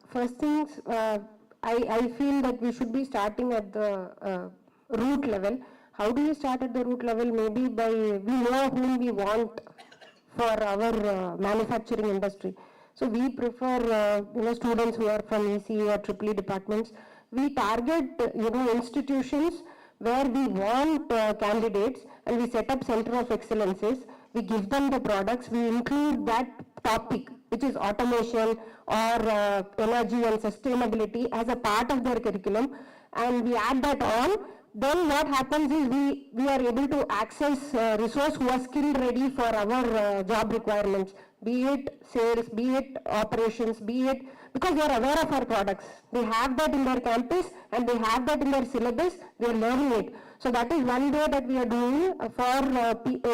first things, I feel that we should be starting at the root level. How do you start at the root level? Maybe by, we know whom we want for our manufacturing industry. So we prefer, students who are from ECE or EEE departments. We target, institutions where we want candidates, and we set up center of excellences. We give them the products. We include that topic, which is automation or energy and sustainability, as a part of their curriculum, and we add that on. Then what happens is we are able to access resource who are skill ready for our job requirements, be it sales, be it operations, be it, because they are aware of our products. They have that in their campus and they have that in their syllabus, they are learning it. So that is one way that we are doing for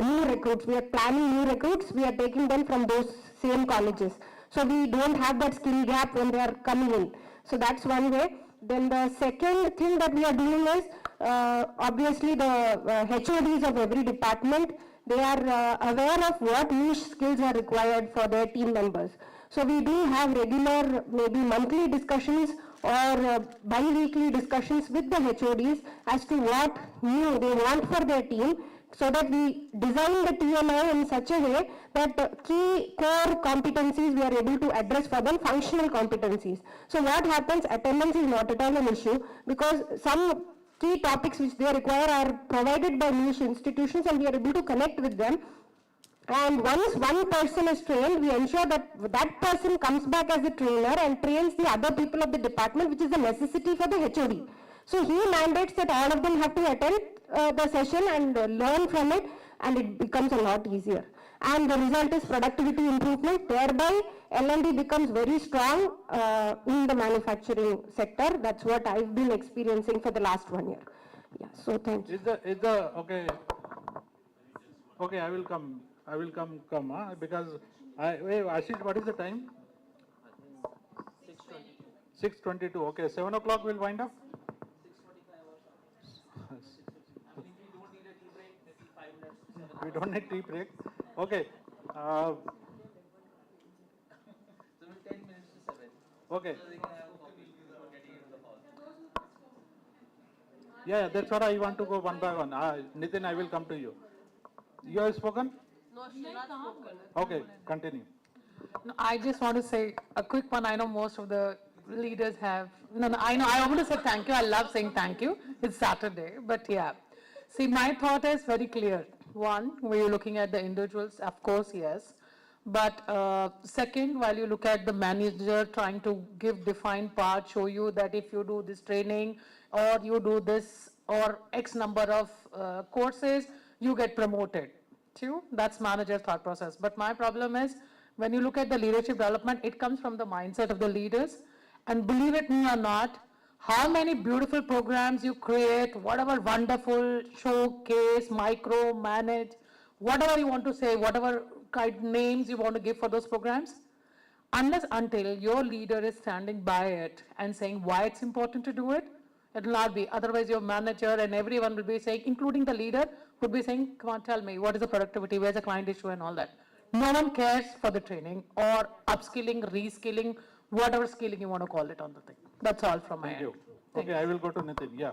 new recruits. We are planning new recruits, we are taking them from those same colleges. So we don't have that skill gap when they are coming in. So that's one way. Then the second thing that we are doing is, obviously the HODs of every department, they are aware of what niche skills are required for their team members. So we do have regular, maybe monthly discussions or bi-weekly discussions with the HODs as to what new they want for their team, so that we design the TMI in such a way that key core competencies we are able to address for them, functional competencies. So what happens, attendance is not at all an issue, because some key topics which they require are provided by niche institutions, and we are able to connect with them. And once one person is trained, we ensure that that person comes back as a trainer and trains the other people of the department, which is a necessity for the HOD. So he mandates that all of them have to attend the session and learn from it, and it becomes a lot easier. And the result is productivity improvement, thereby L&D becomes very strong in the manufacturing sector. That's what I've been experiencing for the last 1 year. Yeah, so thank you. Okay, I will come, because, wait, Ashish, what is the time? 6:22, okay, 7 o'clock we'll wind up? We don't need tea break. Okay. Okay. Yeah, that's what I want to go one by one. Nitin, I will come to you. You have spoken? No, she's not spoken. Okay, continue. No, I just want to say a quick one. I know most of the leaders have. No, I know. I want to say thank you. I love saying thank you. It's Saturday, but yeah. See, my thought is very clear. One, when you're looking at the individuals, of course, yes. But second, while you look at the manager trying to give defined part, show you that if you do this training or you do this or X number of courses, you get promoted. True, that's manager's thought process. But my problem is, when you look at the leadership development, it comes from the mindset of the leaders. And believe it me or not, how many beautiful programs you create, whatever wonderful showcase, micro, manage, whatever you want to say, whatever kind names you want to give for those programs, unless until your leader is standing by it and saying why it's important to do it, it will not be. Otherwise, your manager and everyone will be saying, including the leader, would be saying, come on, tell me, what is the productivity, where's the client issue and all that. No one cares for the training or upskilling, reskilling, whatever skilling you want to call it on the thing. That's all from my end. Okay, I will go to Nitin. Yeah.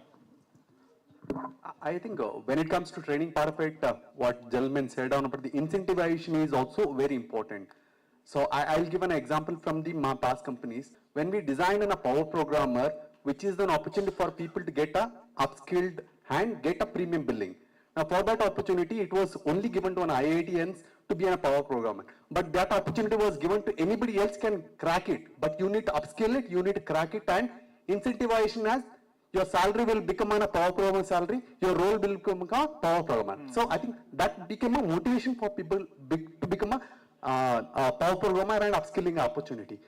I think when it comes to training part of it, what gentleman said on about the incentivization is also very important. So I'll give an example from the past companies. When we design a power programmer, which is an opportunity for people to get a upskilled and get a premium billing. Now for that opportunity, it was only given to an IITians to be a power programmer. But that opportunity was given to anybody else can crack it. But you need to upskill it, you need to crack it, and incentivization as your salary will become a power programmer salary, your role will become a power programmer. So I think that became a motivation for people to become a power programmer and upskilling opportunity.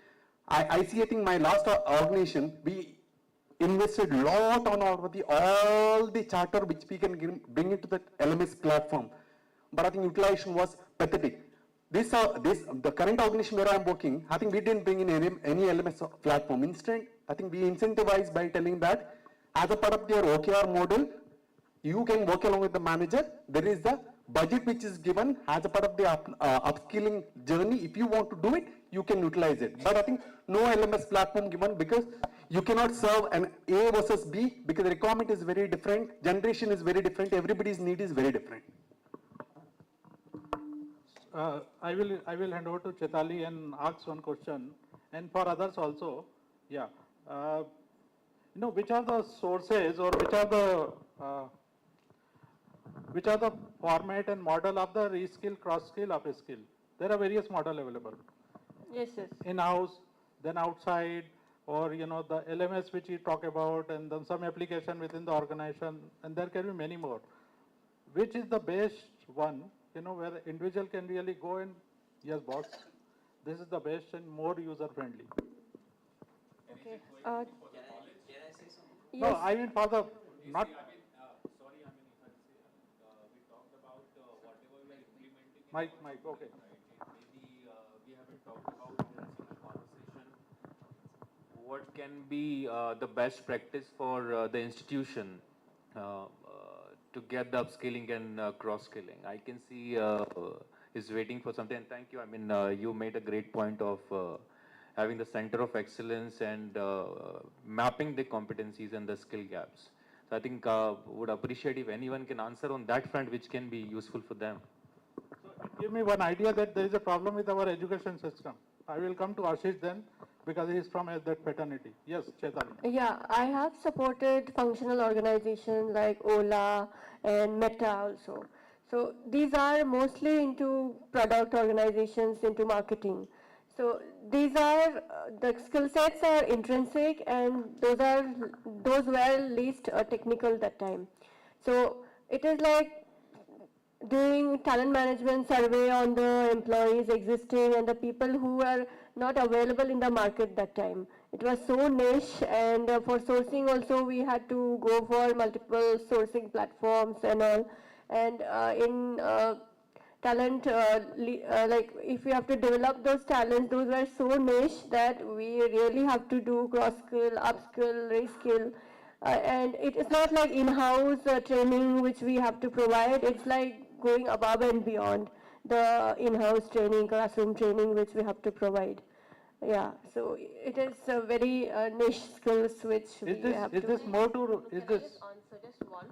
I see, I think my last organization, we invested a lot on all the charter which we can bring into the LMS platform. But I think utilization was pathetic. The current organization where I'm working, I think we didn't bring in any LMS platform. Instead, I think we incentivize by telling that as a part of their OKR model, you can work along with the manager. There is the budget which is given as a part of the upskilling journey. If you want to do it, you can utilize it. But I think no LMS platform given because you cannot serve an A versus B because the requirement is very different, generation is very different, everybody's need is very different. I will hand over to Chetali and ask one question, and for others also. Yeah. Which are the sources or which are the format and model of the reskill, cross-skill, upskill? There are various models available. Yes, yes. In-house, then outside, or the LMS which you talk about, and then some application within the organization, and there can be many more. Which is the best one, where the individual can really go and, yes, boss, this is the best and more user-friendly. Okay. No, Yes. I mean for the, not. Mike, okay. Maybe we haven't talked about in a single conversation what can be the best practice for the institution to get the upskilling and cross-skilling. I can see is waiting for something, and thank you. I mean, you made a great point of having the center of excellence and mapping the competencies and the skill gaps. So I think would appreciate if anyone can answer on that front, which can be useful for them. Give me one idea that there is a problem with our education system. I will come to Ashish then, because he is from that fraternity. Yes, Chaitanya. Yeah, I have supported functional organizations like Ola and Meta also. So these are mostly into product organizations, into marketing. So these are, the skill sets are intrinsic, and those were least technical that time. So it is like doing talent management survey on the employees existing and the people who were not available in the market that time. It was so niche, and for sourcing also we had to go for multiple sourcing platforms and all. And in talent, like if we have to develop those talents, those were so niche that we really have to do cross-skill, upskill, reskill. And it is not like in-house training which we have to provide. It's like going above and beyond the in-house training, classroom training which we have to provide. Yeah, so it is a very niche skills which we have to. Is this more to, is this? Answer just one.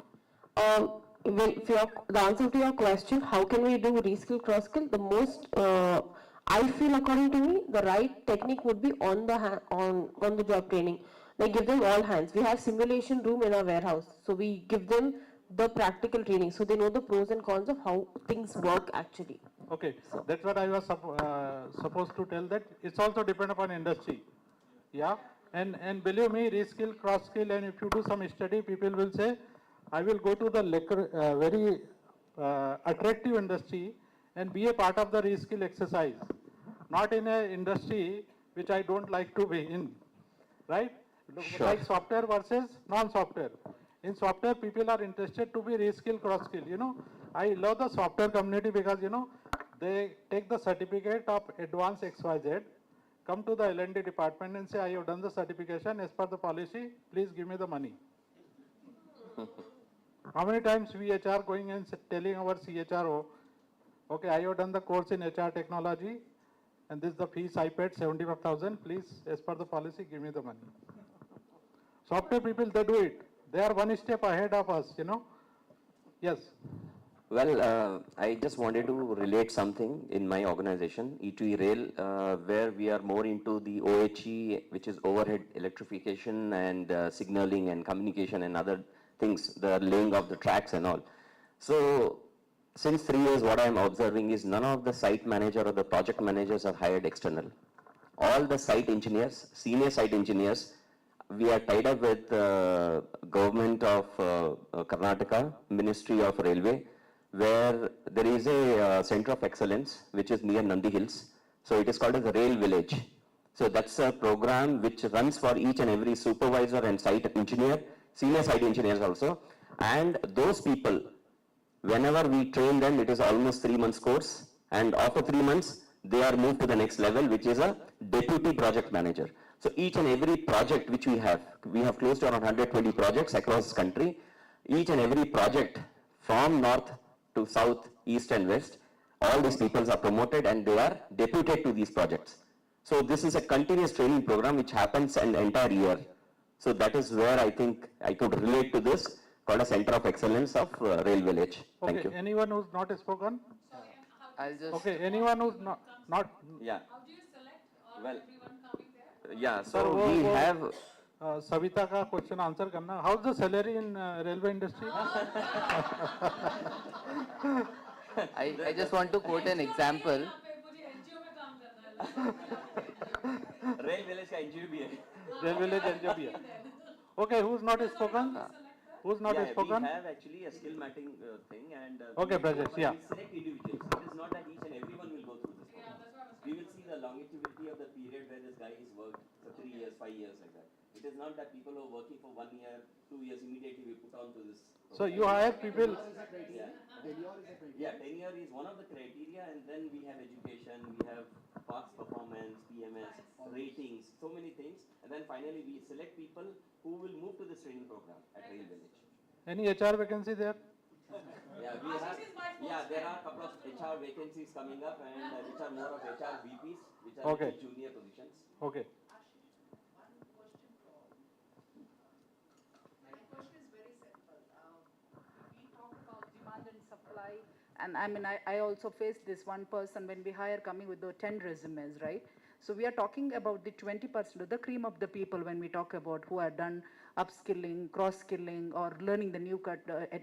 The answer to your question, how can we do reskill, cross-skill? The most, I feel according to me, the right technique would be on the job training. Like give them all hands. We have simulation room in our warehouse, so we give them the practical training, so they know the pros and cons of how things work actually. Okay, that's what I was supposed to tell, that it's also depend upon industry. Yeah, and believe me, reskill, cross-skill, and if you do some study, people will say, I will go to the very attractive industry and be a part of the reskill exercise, not in an industry which I don't like to be in, right? Sure. Like software versus non-software. In software, people are interested to be reskill, cross-skill. I love the software community because, they take the certificate of advanced XYZ, come to the L&D department and say, I have done the certification as per the policy, please give me the money. How many times we HR going and telling our CHRO, okay, I have done the course in HR technology, and this is the fees I paid, 75,000, please, as per the policy, give me the money. Software people, they do it. They are one step ahead of us, Yes. Well, I just wanted to relate something in my organization, E2E Rail, where we are more into the OHE, which is overhead electrification and signaling and communication and other things, the laying of the tracks and all. So, since 3 years, what I am observing is none of the site manager or the project managers are hired external. All the site engineers, senior site engineers, we are tied up with government of Karnataka, Ministry of Railway, where there is a center of excellence which is near Nandi Hills. So it is called as the Rail Village. So that's a program which runs for each and every supervisor and site engineer, senior site engineers also. And those people, whenever we train them, it is almost 3 months course. And after 3 months, they are moved to the next level, which is a deputy project manager. So each and every project which we have close to around 120 projects across the country. Each and every project from north to south, east and west, all these people are promoted and they are deputed to these projects. So this is a continuous training program which happens an entire year. So that is where I think I could relate to this, called a Center of Excellence of Rail Village. Thank Okay, you. anyone who's not spoken? I'll just. Okay, anyone who's not. Yeah. How do you select, or Well, everyone coming there? Yeah, Sir, so we have. Savita का question answer करना. How's the salary in railway industry? I just want to quote an example. Rail Village का NGO भी है. Rail village NGO भी है. Okay, who's not spoken? Who's not spoken? We have actually a skill matching thing and Okay, Brajesh, yeah. we select individuals. It is not that each and everyone will go through this program. We will see the longevity of the period where this guy has worked for 3 years, 5 years like that. It is not that people who are working for 1 year, 2 years immediately we put on to this program. So you hire people. Yeah, tenure is one of the criteria, and then we have education, we have past performance, PMS, ratings, so many things, and then finally we select people who will move to this training program at Rail Village. Any HR vacancy there? Yeah, we have. Yeah, there are a couple of HR vacancies coming up, and which are more of HR VPs, which are Okay. junior positions. Okay. Demand and supply, and I mean, I also faced this one person when we hire coming with the 10 resumes, right? So we are talking about the 20%, the cream of the people when we talk about who are done upskilling, cross-skilling, or learning the new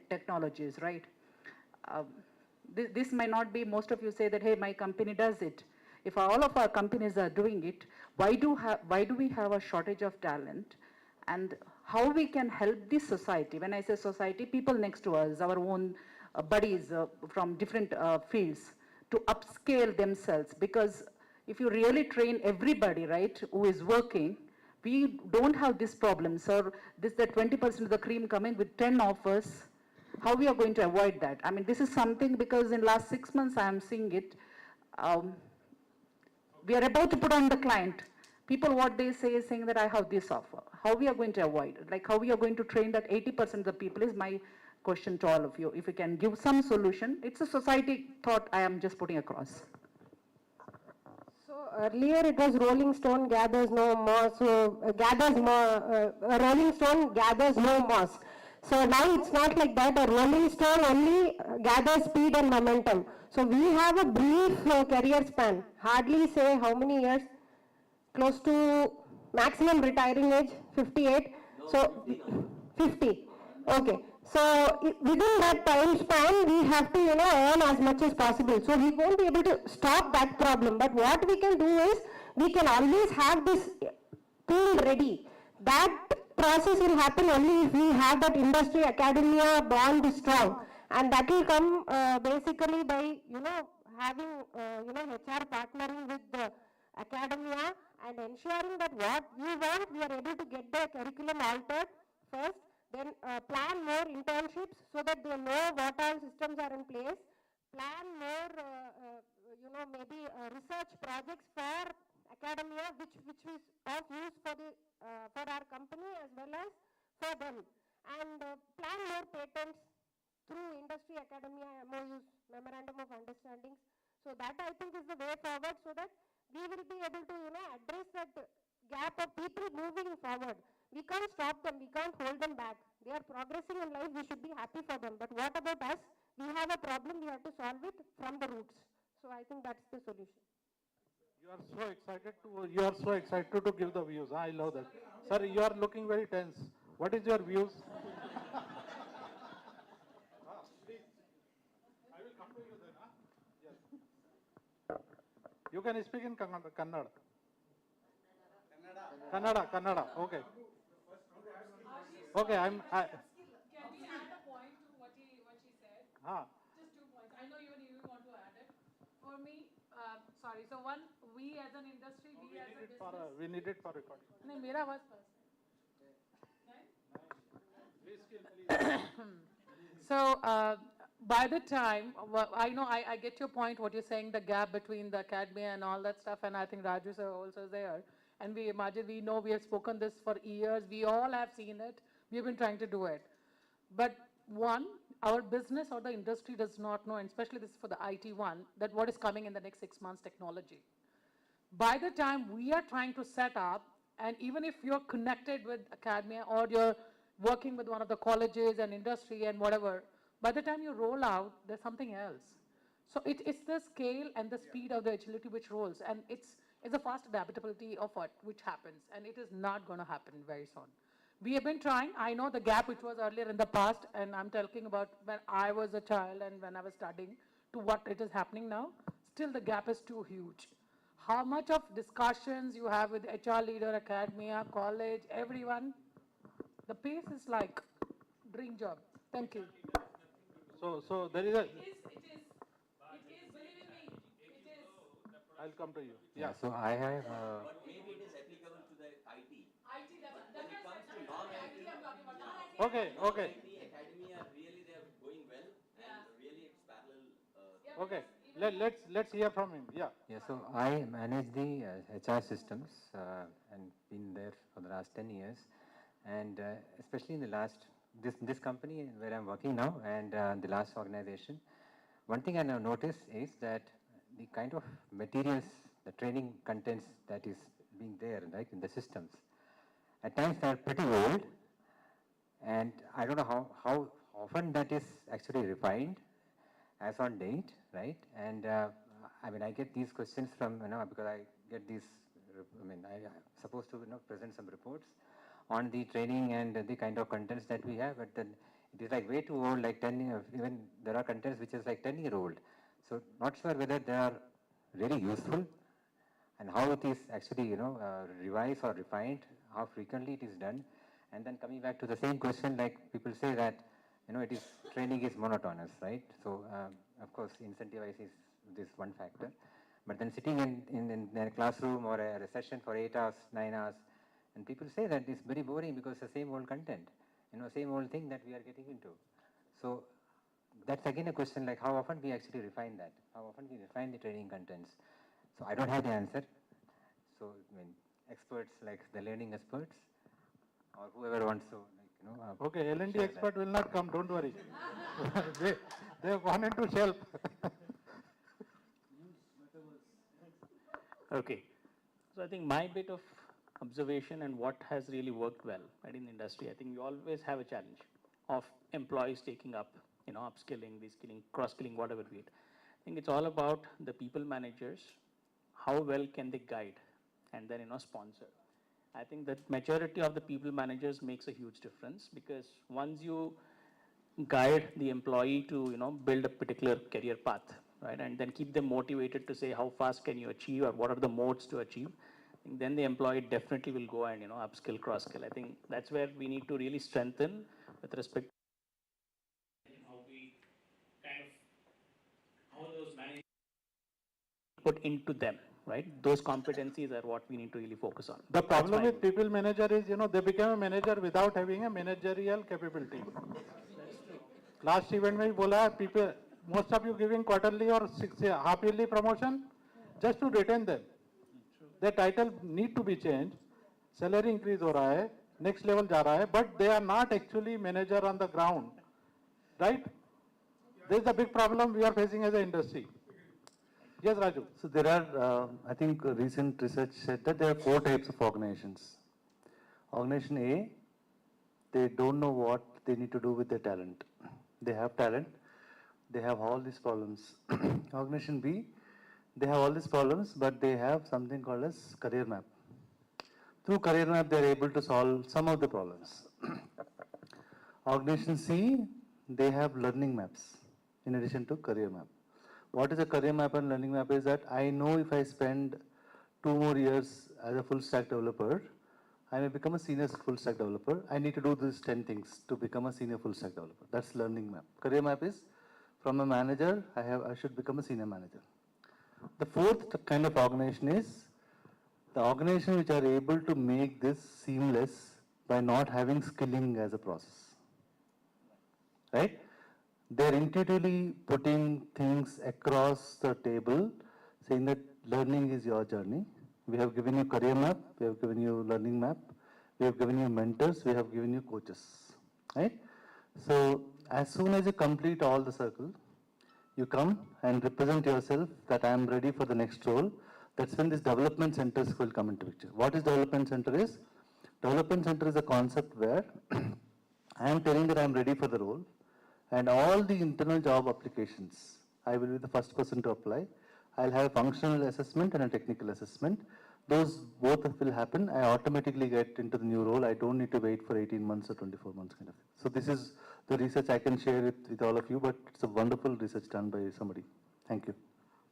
technologies, right? This may not be, most of you say that, hey, my company does it. If all of our companies are doing it, why do we have a shortage of talent? And how we can help this society? When I say society, people next to us, our own buddies from different fields, to upscale themselves. Because if you really train everybody, right, who is working, we don't have this problem. So this the 20% of the cream coming with 10 offers. How we are going to avoid that? I mean, this is something because in last 6 months I am seeing it. We are about to put on the client. People, what they say is saying that I have this offer. How we are going to avoid it? Like how we are going to train that 80% of the people is my question to all of you. If you can give some solution, it's a society thought I am just putting across. So earlier it was Rolling Stone gathers no moss, Rolling Stone gathers no moss. So now it's not like that. A Rolling Stone only gathers speed and momentum. So we have a brief career span. Hardly say how many years. Close to maximum retiring age, 58. So 50. Okay. So within that time span, we have to, earn as much as possible. So we won't be able to stop that problem. But what we can do is, we can always have this tool ready. That process will happen only if we have that industry academia bond strong. And that will come basically by, having, HR partnering with the academia and ensuring that what we want, we are able to get the curriculum altered first, then plan more internships so that they know what all systems are in place, plan more, maybe research projects for academia, which is of use for our company as well as for them, and plan more patents through industry academia MOUs, memorandum of understandings. So that I think is the way forward, so that we will be able to, address that gap of people moving forward. We can't stop them, we can't hold them back. They are progressing in life, we should be happy for them. But what about us? We have a problem, we have to solve it from the roots. So I think that's the solution. You are so excited to give the views. I love that. Sir, you are looking very tense. What is your views? Please. I will come to you then. Yes. You can speak in Kannada. Kannada. Okay. Okay, Can we add a point to what she said? Just 2 points. I know even you want to add it. For me, sorry. So one, we as an industry, we as a business. We need it for recording. No, मेरा आवाज पास है. So, by the time, I know I get your point, what you're saying, the gap between the academia and all that stuff, and I think Raju sir also is there. And we imagine, we know, we have spoken this for years, we all have seen it, we've been trying to do it. But one, our business or the industry does not know, and especially this is for the IT one, that what is coming in the next 6 months technology. By the time we are trying to set up, and even if you're connected with academia or you're working with one of the colleges and industry and whatever, by the time you roll out, there's something else. So it's the scale and the speed of the agility which rolls, and it's a fast adaptability of what which happens, and it is not going to happen very soon. We have been trying. I know the gap which was earlier in the past, and I'm talking about when I was a child and when I was studying to what it is happening now. Still, the gap is too huge. How much of discussions you have with HR leader, academia, college, everyone, the pace is like dream job. Thank you. So there is a. It is, believing me, it is. I'll come to you. Yeah, so I have. But maybe it is applicable to the IT. IT, that's When it comes to non-IT, I'm talking about. Okay. non-IT, academia really they are going well, and really it's parallel. Okay. Let's hear from him. Yeah. Yeah, so I manage the HR systems and been there for the last 10 years. And especially in the last, this company where I'm working now and the last organization, one thing I have noticed is that the kind of materials, the training contents that is being there, right, in the systems, at times they are pretty old, and I don't know how often that is actually refined as on date, right? And I mean, I get these questions from, because I get these, I'm supposed to, present some reports on the training and the kind of contents that we have, but then it is like way too old, like 10 years, even there are contents which is like 10-year-old. So not sure whether they are really useful and how it is actually, revised or refined, how frequently it is done. And then coming back to the same question, like people say that, it is, training is monotonous, right? So of course, incentivize is this one factor. But then sitting in a classroom or a session for 8 hours, 9 hours, and people say that it's very boring because it's the same old content, same old thing that we are getting into. So that's again a question, like how often we actually refine that, how often we refine the training contents. So I don't have the answer. So experts like the learning experts or whoever wants to, Okay, L&D expert will not come, don't worry. they have gone into shelf. Okay. So I think my bit of observation and what has really worked well, right, in the industry, I think we always have a challenge of employees taking up, upskilling, reskilling, cross-skilling, whatever be it. I think it's all about the people managers, how well can they guide and then, sponsor. I think that maturity of the people managers makes a huge difference, because once you guide the employee to, build a particular career path, right, and then keep them motivated to say how fast can you achieve or what are the modes to achieve, I think then the employee definitely will go and, upskill, cross-skill. I think that's where we need to really strengthen with respect to how we kind of, how those managers put into them. Right? Those competencies are what we need to really focus on. The problem with people manager is, they become a manager without having a managerial capability. Last event में बोला, people, most of you giving quarterly or half yearly promotion just to retain them. Their title need to be changed. Salary increase हो रहा है, next level जा रहा है, but they are not actually manager on the ground, right? This is the big problem we are facing as an industry. Yes, Raju. So there are, I think recent research said that there are 4 types of organizations. Organization A, they don't know what they need to do with their talent. They have talent, they have all these problems. Organization B, they have all these problems, but they have something called as career map. Through career map, they are able to solve some of the problems. Organization C, they have learning maps in addition to career map. What is a career map and learning map is that I know if I spend 2 more years as a full stack developer, I may become a senior full stack developer. I need to do these 10 things to become a senior full stack developer. That's learning map. Career map is from a manager, I should become a senior manager. The fourth kind of organization is the organization which are able to make this seamless by not having skilling as a process. Right? They're intuitively putting things across the table, saying that learning is your journey. We have given you career map, we have given you learning map, we have given you mentors, we have given you coaches. Right? So as soon as you complete all the circle, you come and represent yourself that I am ready for the next role. That's when these development centers will come into picture. What is development center is? Development center is a concept where I am telling that I am ready for the role, and all the internal job applications, I will be the first person to apply. I'll have a functional assessment and a technical assessment. Those both will happen. I automatically get into the new role. I don't need to wait for 18 months or 24 months kind of thing. So this is the research I can share it with all of you, but it's a wonderful research done by somebody. Thank you.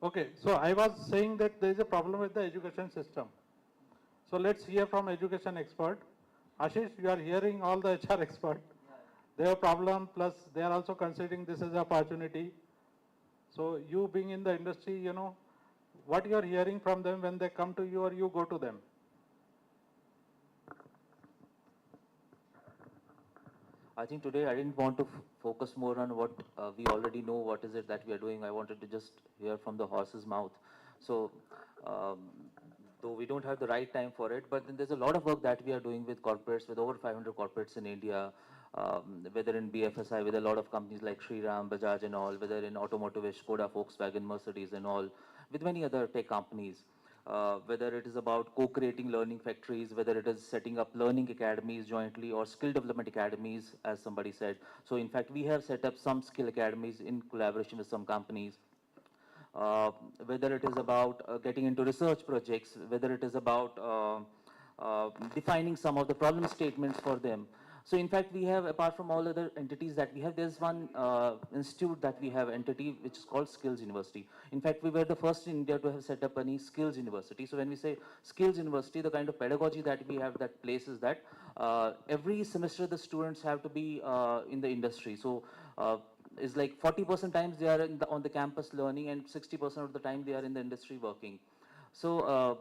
Okay, so I was saying that there is a problem with the education system. So let's hear from education expert. Ashish, you are hearing all the HR expert. They have a problem, plus they are also considering this as an opportunity. So you being in the industry, you know, what you are hearing from them when they come to you or you go to them? I think today I didn't want to focus more on what we already know, what is it that we are doing. I wanted to just hear from the horse's mouth. So though we don't have the right time for it, but then there's a lot of work that we are doing with corporates, with over 500 corporates in India, whether in BFSI, with a lot of companies like Shriram, Bajaj and all, whether in automotive, Skoda, Volkswagen, Mercedes and all, with many other tech companies. Whether it is about co-creating learning factories, whether it is setting up learning academies jointly or skill development academies, as somebody said. So in fact, we have set up some skill academies in collaboration with some companies. Whether it is about getting into research projects, whether it is about defining some of the problem statements for them. So in fact, we have, apart from all other entities that we have, there's one institute that we have entity which is called Skills University. In fact, we were the first in India to have set up any Skills University. So when we say Skills University, the kind of pedagogy that we have that place is that every semester the students have to be in the industry. So it's like 40% times they are on the campus learning and 60% of the time they are in the industry working. So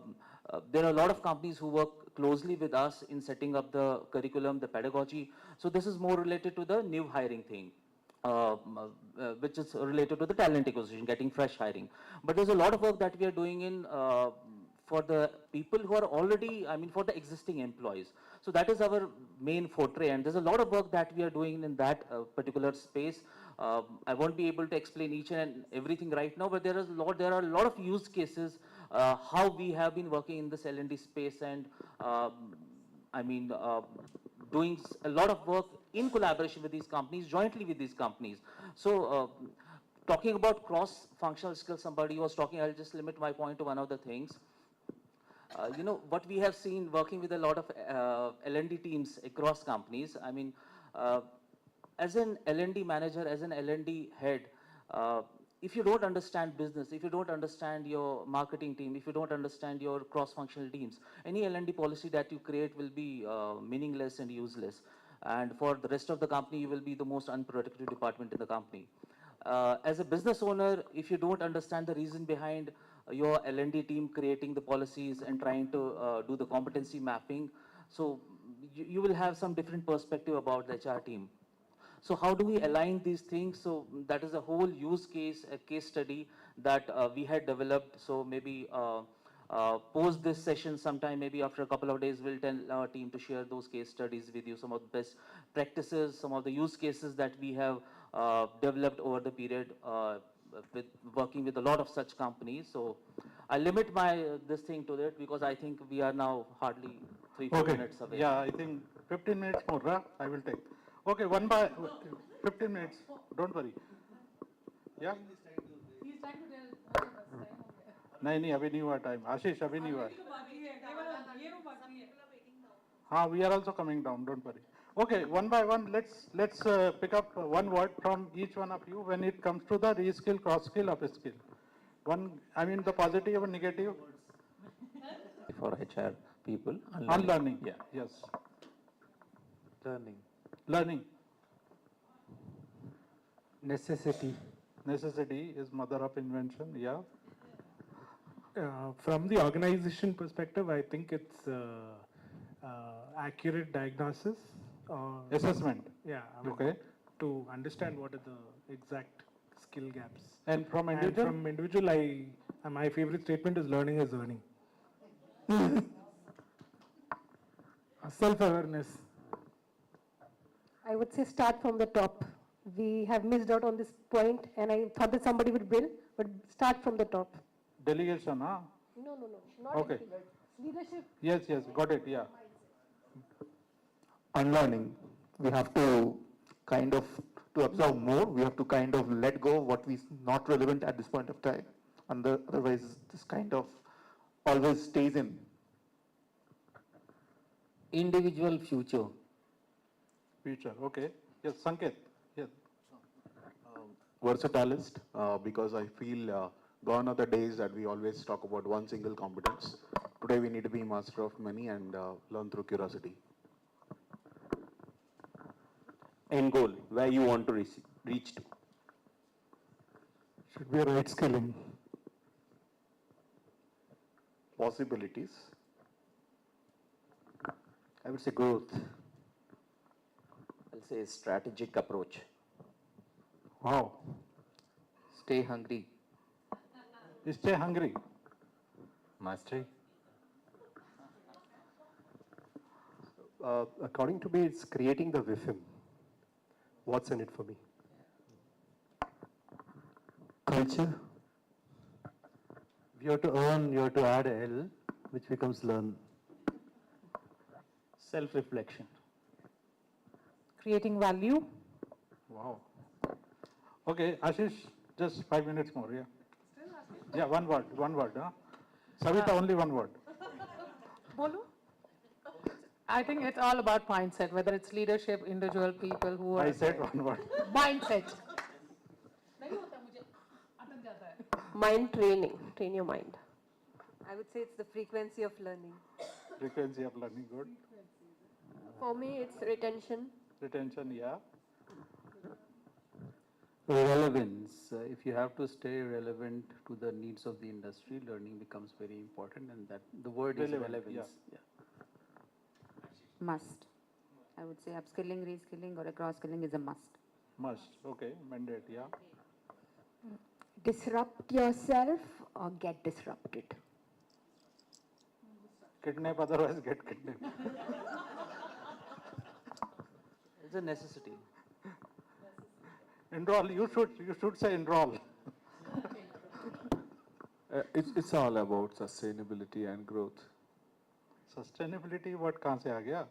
there are a lot of companies who work closely with us in setting up the curriculum, the pedagogy. So this is more related to the new hiring thing, which is related to the talent acquisition, getting fresh hiring. But there's a lot of work that we are doing in for the people who are already, I mean, for the existing employees. So that is our main forte, and there's a lot of work that we are doing in that particular space. I won't be able to explain each and everything right now, but there are a lot of use cases how we have been working in this L&D space, and I mean, doing a lot of work in collaboration with these companies, jointly with these companies. So talking about cross-functional skills, somebody was talking, I'll just limit my point to one of the things. You know, what we have seen working with a lot of L&D teams across companies, I mean, as an L&D manager, as an L&D head, if you don't understand business, if you don't understand your marketing team, if you don't understand your cross-functional teams, any L&D policy that you create will be meaningless and useless. And for the rest of the company, you will be the most unproductive department in the company. As a business owner, if you don't understand the reason behind your L&D team creating the policies and trying to do the competency mapping, so you will have some different perspective about the HR team. So how do we align these things? So that is a whole use case, a case study that we had developed. So maybe post this session sometime, maybe after a couple of days, we'll tell our team to share those case studies with you, some of the best practices, some of the use cases that we have developed over the period with working with a lot of such companies. So I limit this thing to that because I think we are now hardly 3-4 minutes away. Yeah, I think 15 minutes more, huh? I will take. Okay, one by 15 minutes. Don't worry. Yeah? He's trying to tell us नहीं नहीं अभी नहीं हुआ time. आशीष अभी नहीं हुआ. हाँ, we are also coming down. Don't worry. Okay, one by one, let's pick up one word from each one of you when it comes to the reskill, cross-skill, upskill. One, I mean the positive and negative. For HR people. Unlearning. Yeah. Yes. Learning. Necessity. Necessity is mother of invention. Yeah. From the organization perspective, I think it's accurate diagnosis. Assessment. Yeah. Okay. To understand what are the exact skill gaps. And from individual? And from individual, my favorite statement is learning is earning. Self-awareness. I would say start from the top. We have missed out on this point, and I thought that somebody would build, but start from the top. Delegation, huh? No, not Okay. anything. Leadership. Yes, got it, yeah. Unlearning. We have to to absorb more, we have to kind of let go what is not relevant at this point of time. And otherwise, this kind of always stays in. Individual future. Future, okay. Yes, Sanket. Yes. Versatilist, because I feel gone are the days that we always talk about one single competence. Today we need to be master of many and learn through curiosity. End goal, where you want to reach to. Should be right skilling. Possibilities. I would say growth. I'll say strategic approach. Wow. Stay hungry. Stay hungry. Mastery. According to me, it's creating the WIFM. What's in it for me? Culture. If you have to earn, you have to add a L, which becomes learn. Self-reflection. Creating value. Wow. Okay, Ashish, just 5 minutes more, yeah. Yeah, one word, huh? Savita, only one word. Bolu? I think it's all about mindset, whether it's leadership, individual people who are... I said one word. Mindset. Mind training. Train your mind. I would say it's the frequency of learning. Frequency of learning, good. For me, it's retention. Retention, yeah. Relevance. If you have to stay relevant to the needs of the industry, learning becomes very important, and that the word is relevance. Yeah. Must. I would say upskilling, reskilling, or a cross-skilling is a must. Must, okay, mandate, yeah. Disrupt yourself or get disrupted. Kidnap, otherwise get kidnapped. It's a necessity. Enroll, you should say enroll. It's all about sustainability and growth. Sustainability, what kahan se aa gaya?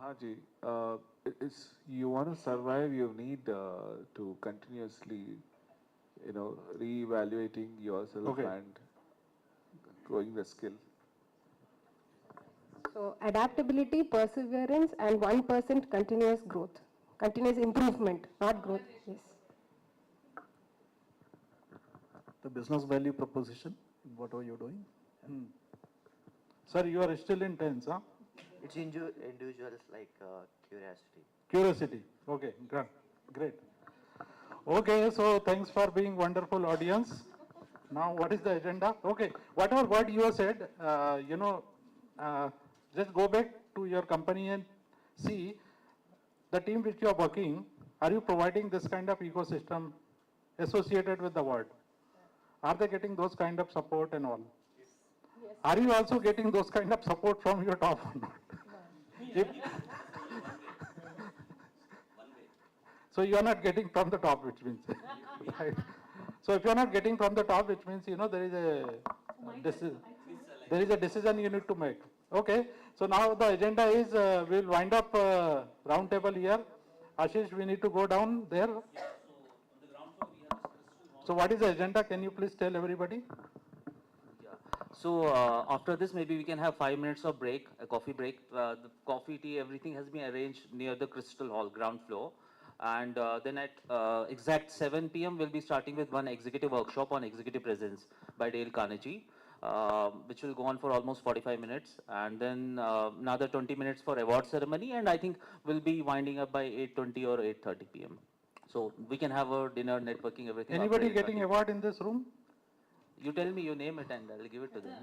हाँ जी, it's you want to survive, you need to continuously, reevaluating yourself and growing the skill. So adaptability, perseverance, and 1% continuous growth, continuous improvement, not growth. Yes. The business value proposition, whatever you're doing. Sir, you are still in tense, huh? It's individuals like curiosity. Curiosity. Okay, great. Okay, so thanks for being wonderful audience. Now, what is the agenda? Okay, whatever word you have said, just go back to your company and see the team which you are working. Are you providing this kind of ecosystem associated with the word? Are they getting those kind of support and all? Yes. Are you also getting those kind of support from your top or not? So you are not getting from the top, which means. Right. So if you are not getting from the top, which means there is a decision you need to make. Okay. So now the agenda is we'll wind up round table here. Ashish, we need to go down there. So what is the agenda? Can you please tell everybody? So after this, maybe we can have 5 minutes of break, a coffee break. The coffee, tea, everything has been arranged near the Crystal Hall, ground floor. And then at exact 7 p.m., we'll be starting with one executive workshop on executive presence by Dale Carnegie, which will go on for almost 45 minutes. And then another 20 minutes for award ceremony. And I think we'll be winding up by 8:20 or 8:30 p.m. So we can have a dinner, networking, everything. Anybody getting award in this room? You tell me, you name it, and I'll give it to them.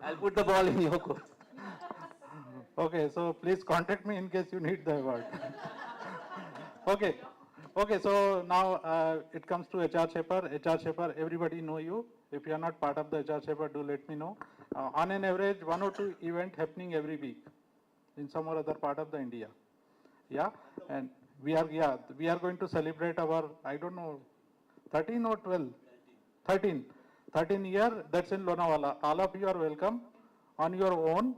I'll put the ball in your court. Okay, so please contact me in case you need the award. Okay, okay. So now it comes to HR Shaper. HR Shaper, everybody know you. If you are not part of the HR Shaper, do let me know. On an average, 1 or 2 event happening every week in some or other part of the India. Yeah, and we are going to celebrate our, I don't know, 13 or 12, 13, 13 year. That's in Lonavala. All of you are welcome on your own.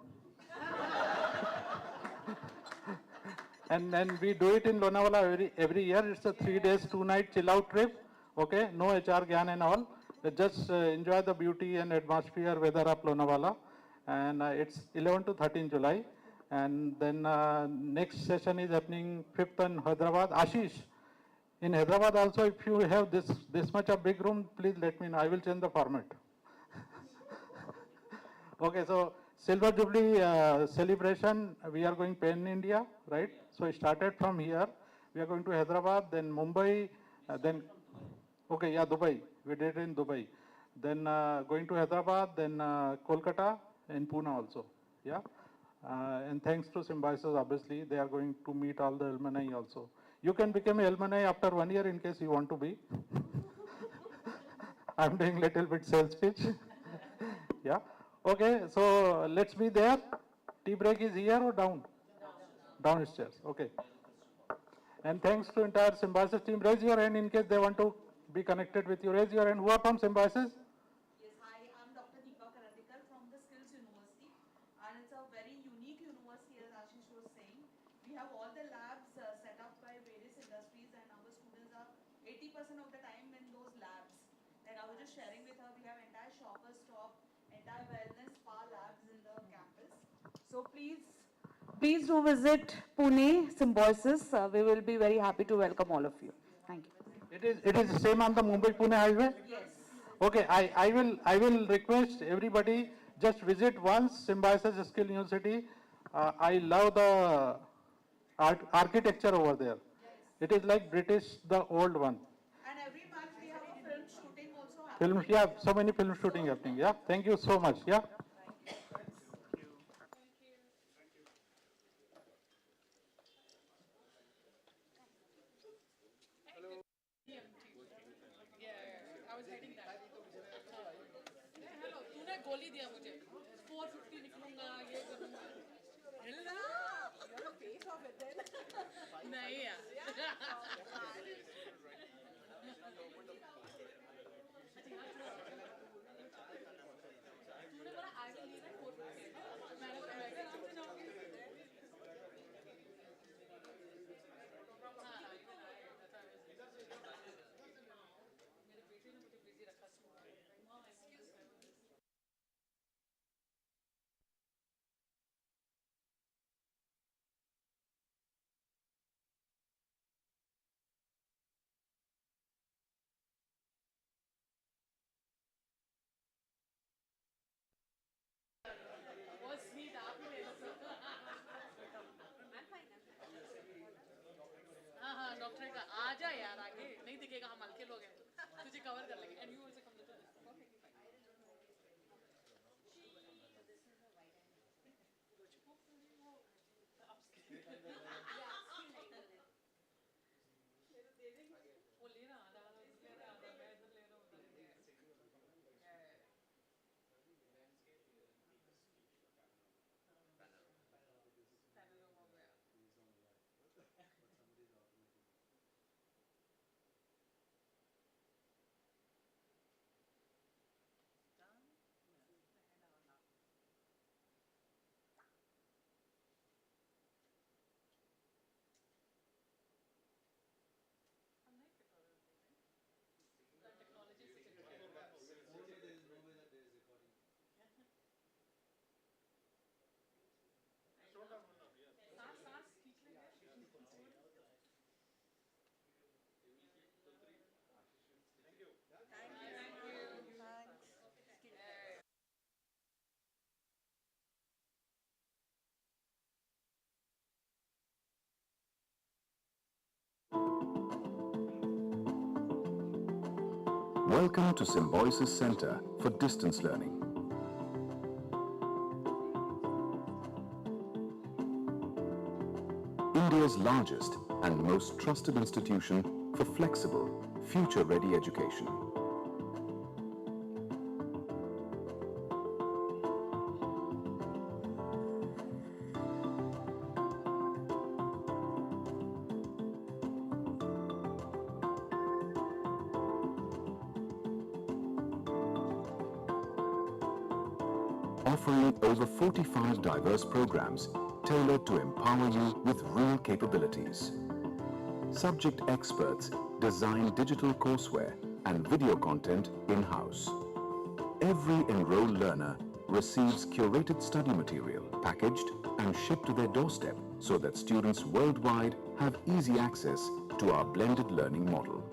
And then we do it in Lonavala every year. It's a 3 days, 2 night chill out trip. Okay, no HR Gyan and all. Just enjoy the beauty and atmosphere, weather of Lonavala. And it's 11 to 13 July. And then next session is happening 5th in Hyderabad. Ashish, in Hyderabad also, if you have this much of big room, please let me know. I will change the format. Okay, so Silver Jubilee celebration, we are going pan India, right? So it started from here. We are going to Hyderabad, then Mumbai, then, okay, yeah, Dubai. We did it in Dubai. Then going to Hyderabad, then Kolkata and Pune also, yeah? And thanks to Symbiosis, obviously, they are going to meet all the alumni also. You can become an alumni after 1 year in case you want to be. I'm doing little bit sales pitch. Yeah. Okay, so let's be there. Tea break is here or down? Downstairs. Okay. And thanks to entire Symbiosis team. Raise your hand in case they want to be connected with you. Raise your hand. Who are from Symbiosis? Yes, hi, I'm Dr. Deepa Karadikar from the Skills University, and it's a very unique university, as Ashish was saying. We have all the labs set up by various industries, and our students are 80% of the time in those labs. Like I was just sharing with her, we have entire shopper stop, entire wellness spa labs in the campus. So please do visit Pune Symbiosis. We will be very happy to welcome all of you. Thank you. It is same on the Mumbai-Pune highway? Yes. Okay, I will request everybody just visit once Symbiosis Skill University. I love the architecture over there. It is like British, the old one. And every month we have a film shooting also Film, happening. yeah, so many film shooting happening. Yeah, thank you so much. Yeah. तूने गोली दिया मुझे 450 निकलूंगा ये करूंगा नहीं यार तूने बोला I will leave at 450 मैंने आराम से जाऊंगी मेरे बेटे ने मुझे बिजी रखा हाँ हाँ डॉक्टर का आ जा यार आगे नहीं दिखेगा हम हल्के लोग हैं तुझे कवर कर लेंगे and you also come to वो ले रहा आधा आधा ले रहा आधा मैं इधर ले रहा हूँ Welcome to Symbiosis Center for Distance Learning. India's largest and most trusted institution for flexible, future-ready education. Offering over 45 diverse programs tailored to empower you with real capabilities. Subject experts design digital courseware and video content in-house. Every enrolled learner receives curated study material packaged and shipped to their doorstep so that students worldwide have easy access to our blended learning model.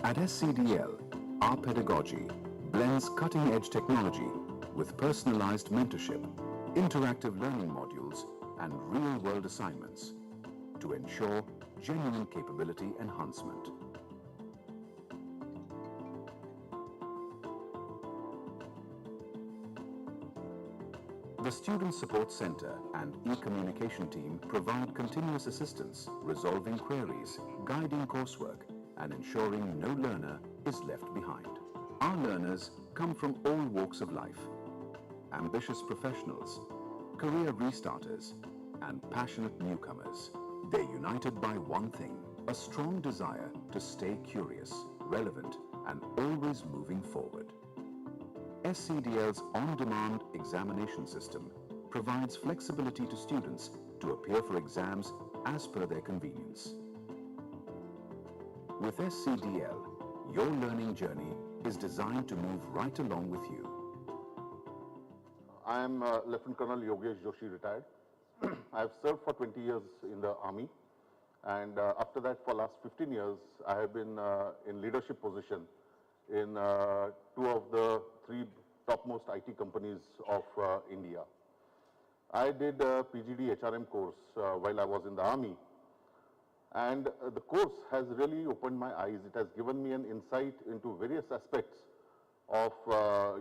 At SCDL, our pedagogy blends cutting-edge technology with personalized mentorship, interactive learning modules, and real-world assignments to ensure genuine capability enhancement. The Student Support Center and e-communication team provide continuous assistance, resolving queries, guiding coursework, and ensuring no learner is left behind. Our learners come from all walks of life, ambitious professionals, career restarters, and passionate newcomers. They're united by one thing, a strong desire to stay curious, relevant, and always moving forward. SCDL's on-demand examination system provides flexibility to students to appear for exams as per their convenience. With SCDL, your learning journey is designed to move right along with you. I am Lieutenant Colonel Yogesh Joshi, retired. I have served for 20 years in the Army, and after that, for last 15 years, I have been in leadership position in two of the three topmost IT companies of India. I did a PGD HRM course while I was in the Army, and the course has really opened my eyes. It has given me an insight into various aspects of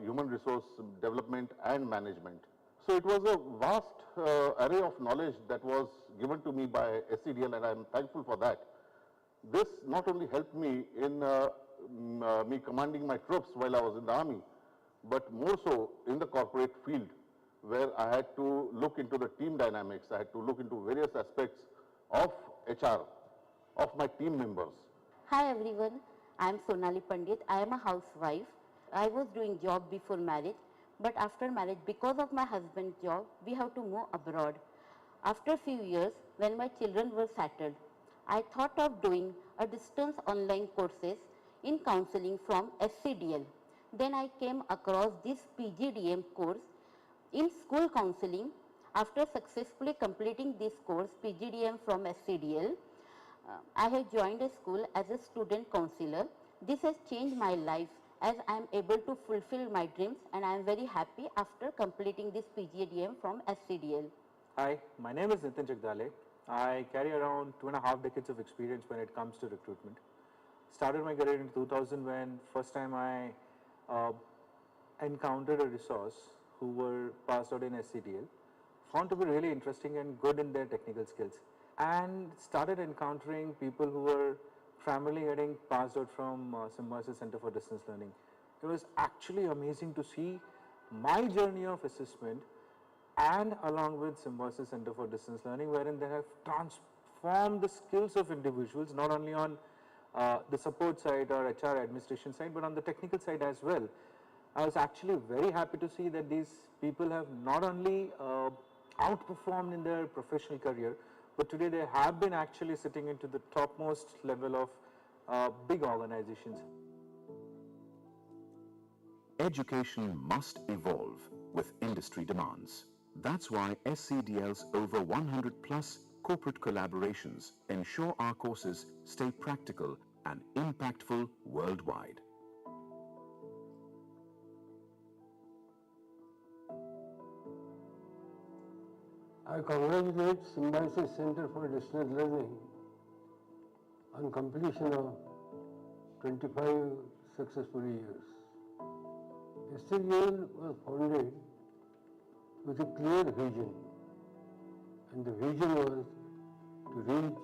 human resource development and management. So it was a vast array of knowledge that was given to me by SCDL, and I am thankful for that. This not only helped me in me commanding my troops while I was in the Army, but more so in the corporate field, where I had to look into the team dynamics, I had to look into various aspects of HR, of my team members. Hi everyone, I am Sonali Pandit. I am a housewife. I was doing job before marriage, but after marriage, because of my husband's job, we have to move abroad. After a few years, when my children were settled, I thought of doing a distance online courses in counseling from SCDL. Then I came across this PGDM course in school counseling. After successfully completing this course, PGDM from SCDL, I have joined a school as a student counselor. This has changed my life as I am able to fulfill my dreams, and I am very happy after completing this PGDM from SCDL. Hi, my name is Nitin Jagdale. I carry around 2.5 decades of experience when it comes to recruitment. Started my career in 2000 when first time I encountered a resource who were passed out in SCDL, found to be really interesting and good in their technical skills, and started encountering people who were primarily getting passed out from Symbiosis Center for Distance Learning. It was actually amazing to see my journey of assessment and along with Symbiosis Center for Distance Learning, wherein they have transformed the skills of individuals, not only on the support side or HR administration side, but on the technical side as well. I was actually very happy to see that these people have not only outperformed in their professional career, but today they have been actually sitting into the topmost level of big organizations. Education must evolve with industry demands. That's why SCDL's over 100 plus corporate collaborations ensure our courses stay practical and impactful worldwide. I congratulate Symbiosis Center for Distance Learning on completion of 25 successful years. SCDL was founded with a clear vision, and the vision was to reach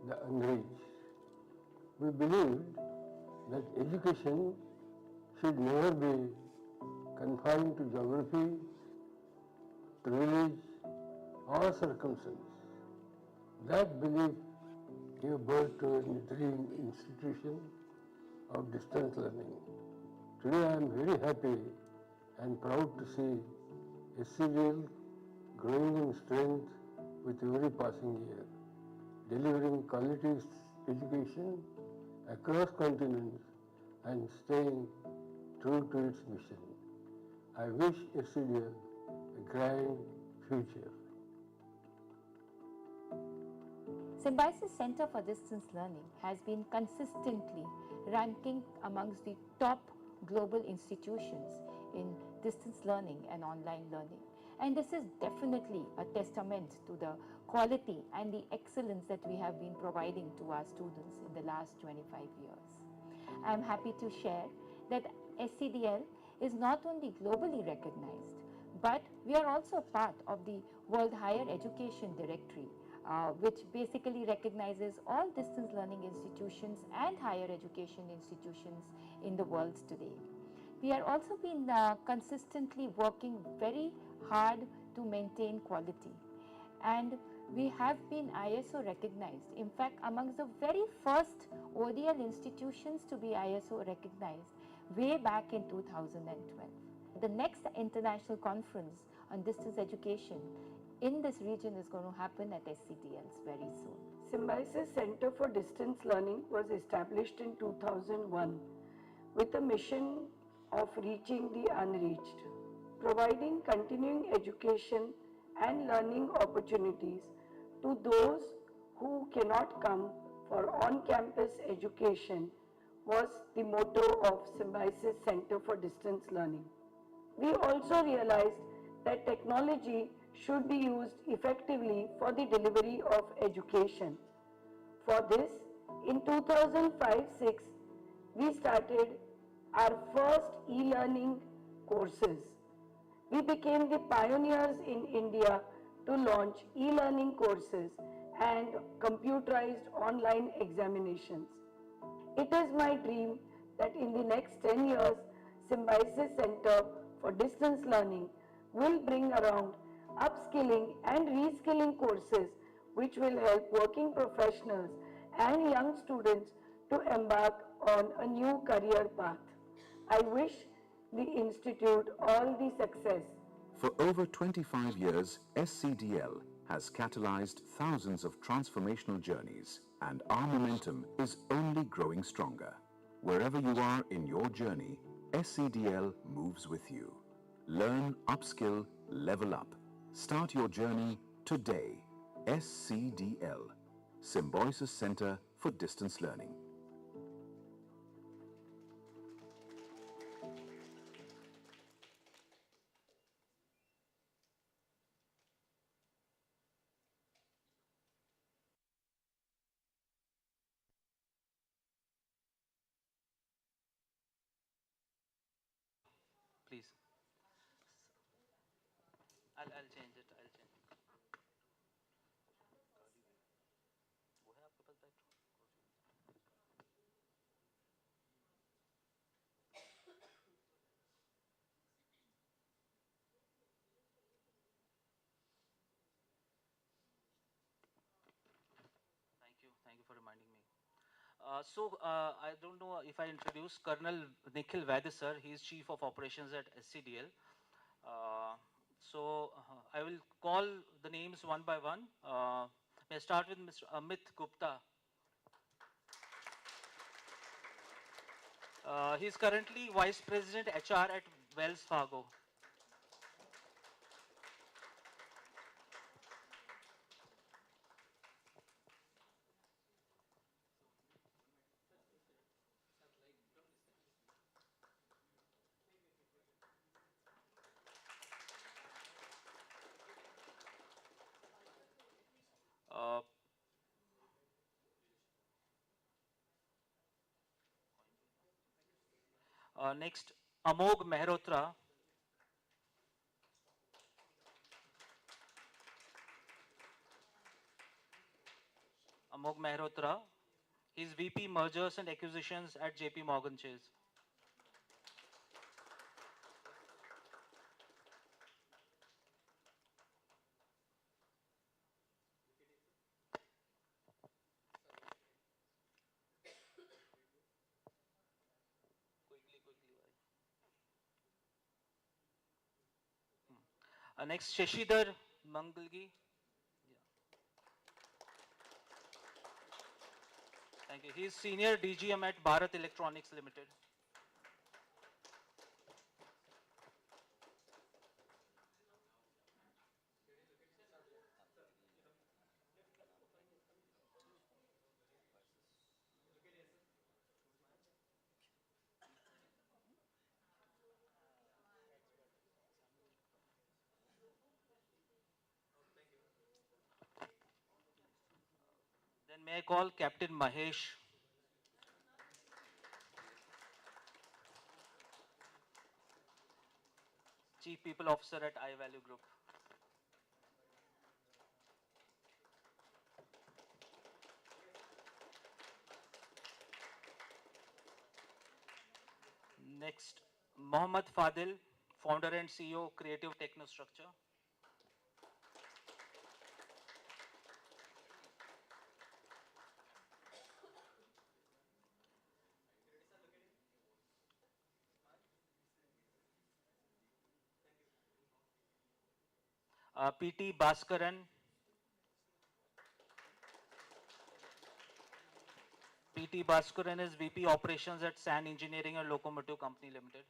the unreached. We believed that education should never be confined to geography, privilege, or circumstance. That belief gave birth to a dream institution of distance learning. Today I am very happy and proud to see SCDL growing in strength with every passing year, delivering quality education across continents and staying true to its mission. I wish SCDL a grand future. Symbiosis Center for Distance Learning has been consistently ranking amongst the top global institutions in distance learning and online learning. And this is definitely a testament to the quality and the excellence that we have been providing to our students in the last 25 years. I am happy to share that SCDL is not only globally recognized, but we are also part of the World Higher Education Directory, which basically recognizes all distance learning institutions and higher education institutions in the world today. We are also been consistently working very hard to maintain quality, and we have been ISO recognized. In fact, amongst the very first ODL institutions to be ISO recognized way back in 2012. The next international conference on distance education in this region is going to happen at SCDLs very soon. Symbiosis Center for Distance Learning was established in 2001 with a mission of reaching the unreached, providing continuing education and learning opportunities to those who cannot come for on-campus education was the motto of Symbiosis Center for Distance Learning. We also realized that technology should be used effectively for the delivery of education. For this, in 2005-06, we started our first e-learning courses. We became the pioneers in India to launch e-learning courses and computerized online examinations. It is my dream that in the next 10 years, Symbiosis Center for Distance Learning will bring around upskilling and reskilling courses which will help working professionals and young students to embark on a new career path. I wish the Institute all the success. For over 25 years, SCDL has catalyzed thousands of transformational journeys, and our momentum is only growing stronger. Wherever you are in your journey, SCDL moves with you. Learn, upskill, level up. Start your journey today. SCDL, Symbiosis Center for Distance Learning. Please. I'll change it. Thank you for reminding me. I don't know if I introduce Colonel Nikhil Vaidya sir. He is Chief of Operations at SCDL. I will call the names one by one. May I start with Mr. Amit Gupta. He is currently Vice President HR at Wells Fargo. Next, Amog Mehrotra. Amog Mehrotra. He's VP Mergers and Acquisitions at JP Morgan Chase. Next, Shashidhar Mangalgi. Thank you. He is Senior DGM at Bharat Electronics Limited. Then may I call Captain Mahesh. Chief People Officer at iValue Group. Next, Mohammad Fadil, Founder and CEO, Creative Technostructure. PT Bhaskaran. PT Bhaskaran is VP Operations at San Engineering and Locomotive Company Limited.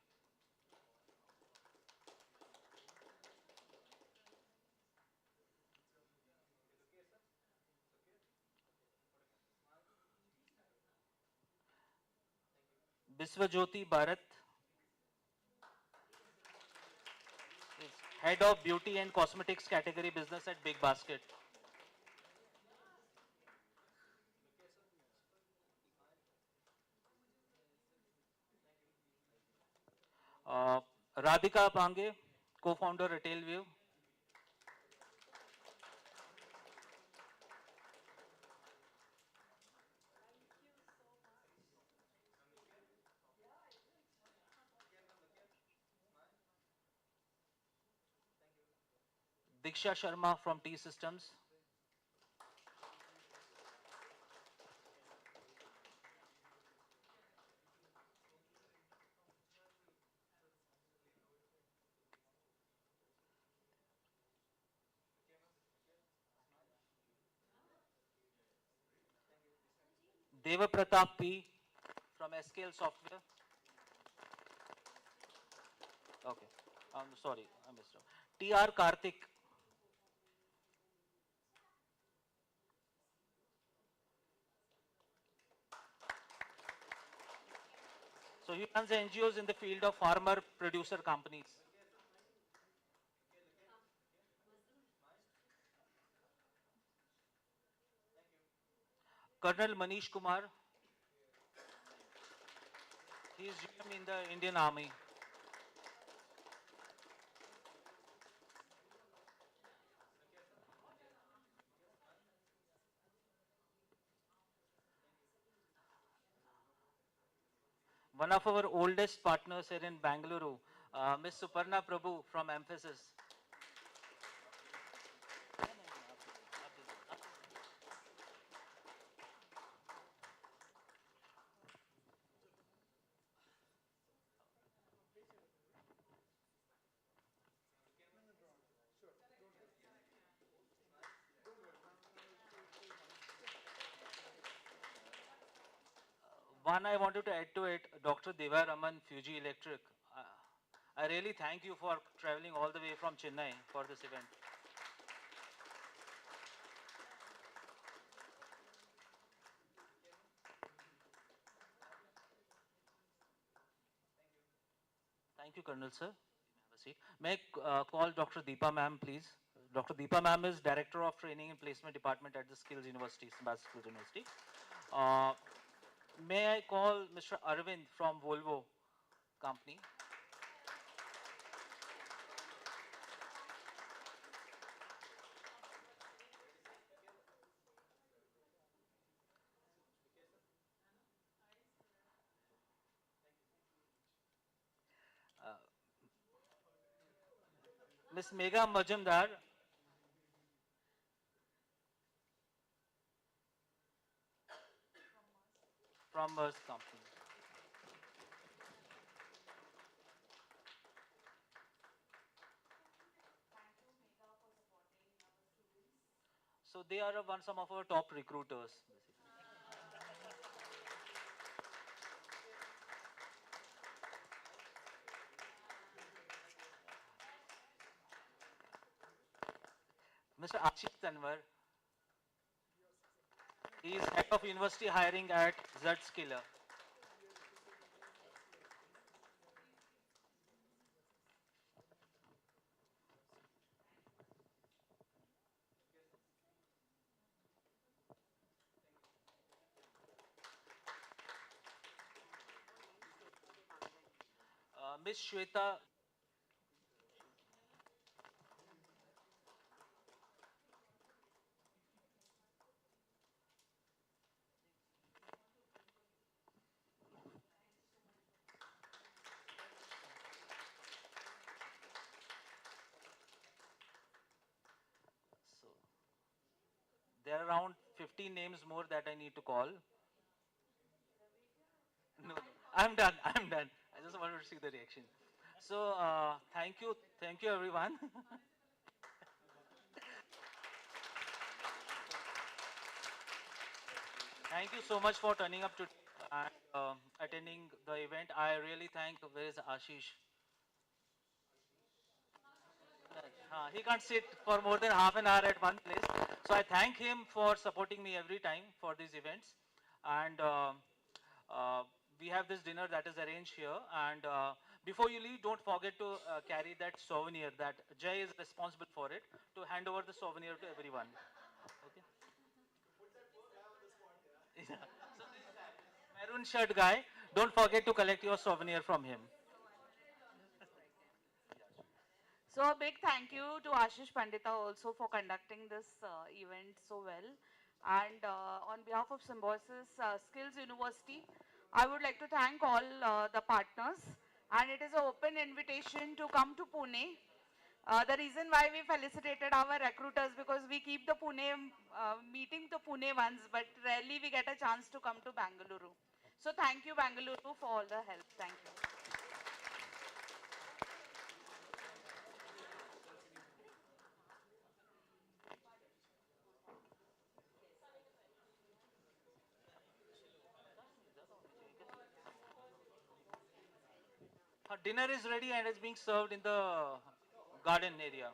Biswajyoti Bharat is Head of Beauty and Cosmetics Category Business at Big Basket. Radhika Pange, Co-Founder Retail View. Diksha Sharma from T Systems. Deva Pratap P from SKL Software. Okay, I'm sorry, I missed out. TR Karthik. So he runs NGOs in the field of farmer producer companies. Colonel Manish Kumar. He is GM in the Indian Army. One of our oldest partners here in Bengaluru, Ms. Suparna Prabhu from Emphasis. One I wanted to add to it, Dr. Deva Raman, Fuji Electric. I really thank you for traveling all the way from Chennai for this event. Thank you, Colonel Sir. Have a seat. May I call Dr. Deepa Ma'am, please? Dr. Deepa Ma'am is Director of Training and Placement Department at the Skills University, Symbiosis Skills University. May I call Mr. Arvind from Volvo company. Miss Megha Majumdar, from Mer's company. So they are some of our top recruiters. Mr. Ashish Tanwar, he is head of university hiring at ZSkiller. Miss Shweta, so there are around 15 names more that I need to call. No, I'm done. I'm done. I just wanted to see the reaction. So thank you everyone. Thank you so much for turning up to and attending the event. I really thank. Where is Ashish? He can't sit for more than half an hour at one place. So I thank him for supporting me every time for these events. And uh, we have this dinner that is arranged here. And before you leave, don't forget to carry that souvenir that Jay is responsible for it, to hand over the souvenir to everyone. Okay. Yeah. So this maroon shirt guy, don't forget to collect your souvenir from him. So a big thank you to Ashish Pandita also for conducting this event so well. And on behalf of Symbiosis Skills University, I would like to thank all the partners. And it is an open invitation to come to Pune. The reason why we felicitated our recruiters, because we keep the Pune, meeting the Pune ones, but rarely we get a chance to come to Bengaluru. So thank you Bengaluru for all the help. Thank you. Dinner is ready and is being served in the garden area.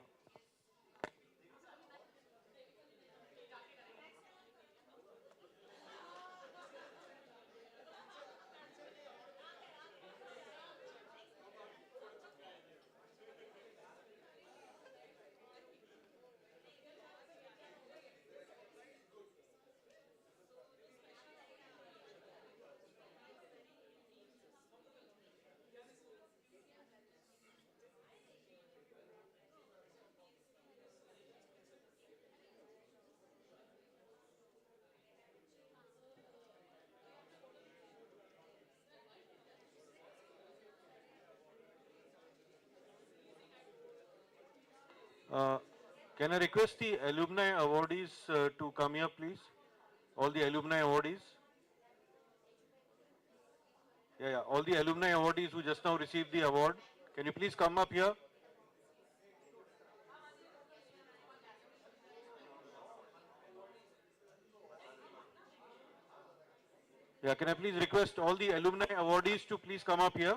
Can I request the alumni awardees to come here, please? All the alumni awardees. Yeah, all the alumni awardees who just now received the award. Can you please come up here? Yeah, can I please request all the alumni awardees to please come up here?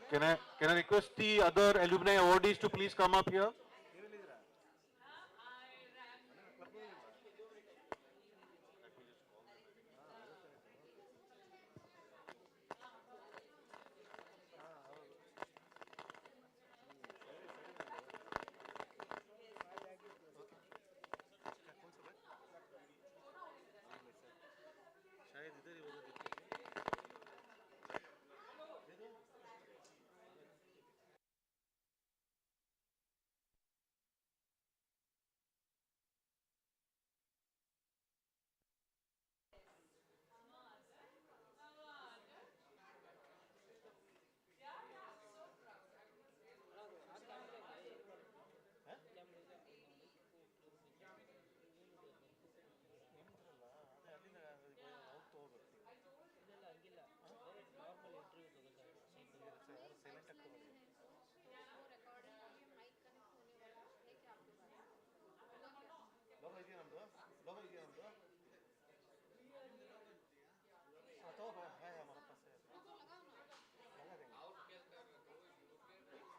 Can I request the other alumni awardees to please come up here?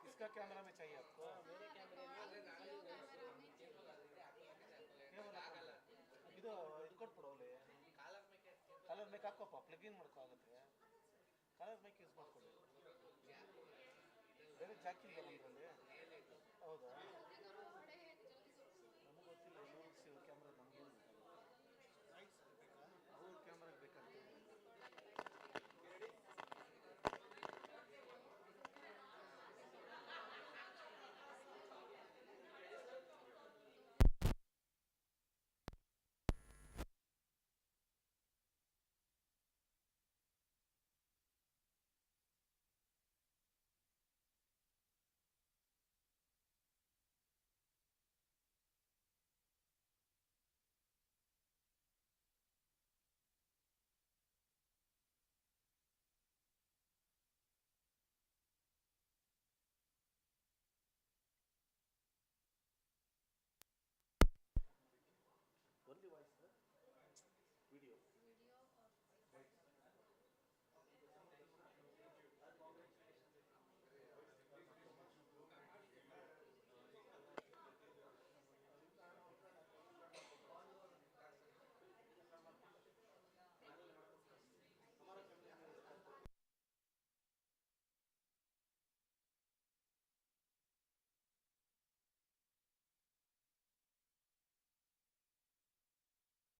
इसका camera में चाहिए आपको मेरे कैमरे ಇದು ಕೊಟ್ಬಿಡೋಲೆ colour make ಹಾಕೋಪ್ಪ plug in ಮಾಡ್ಕೋಗುತ್ತೆ ಕಲರ್ ಮೇಕ್ ಯೂಸ್ ಮಾಡ್ಕೊಳ್ಳಿ ಬೇರೆ ಜಾಕಿ ಇಲ್ಲ ನಮ್ಮಲ್ಲಿ ಹೌದಾ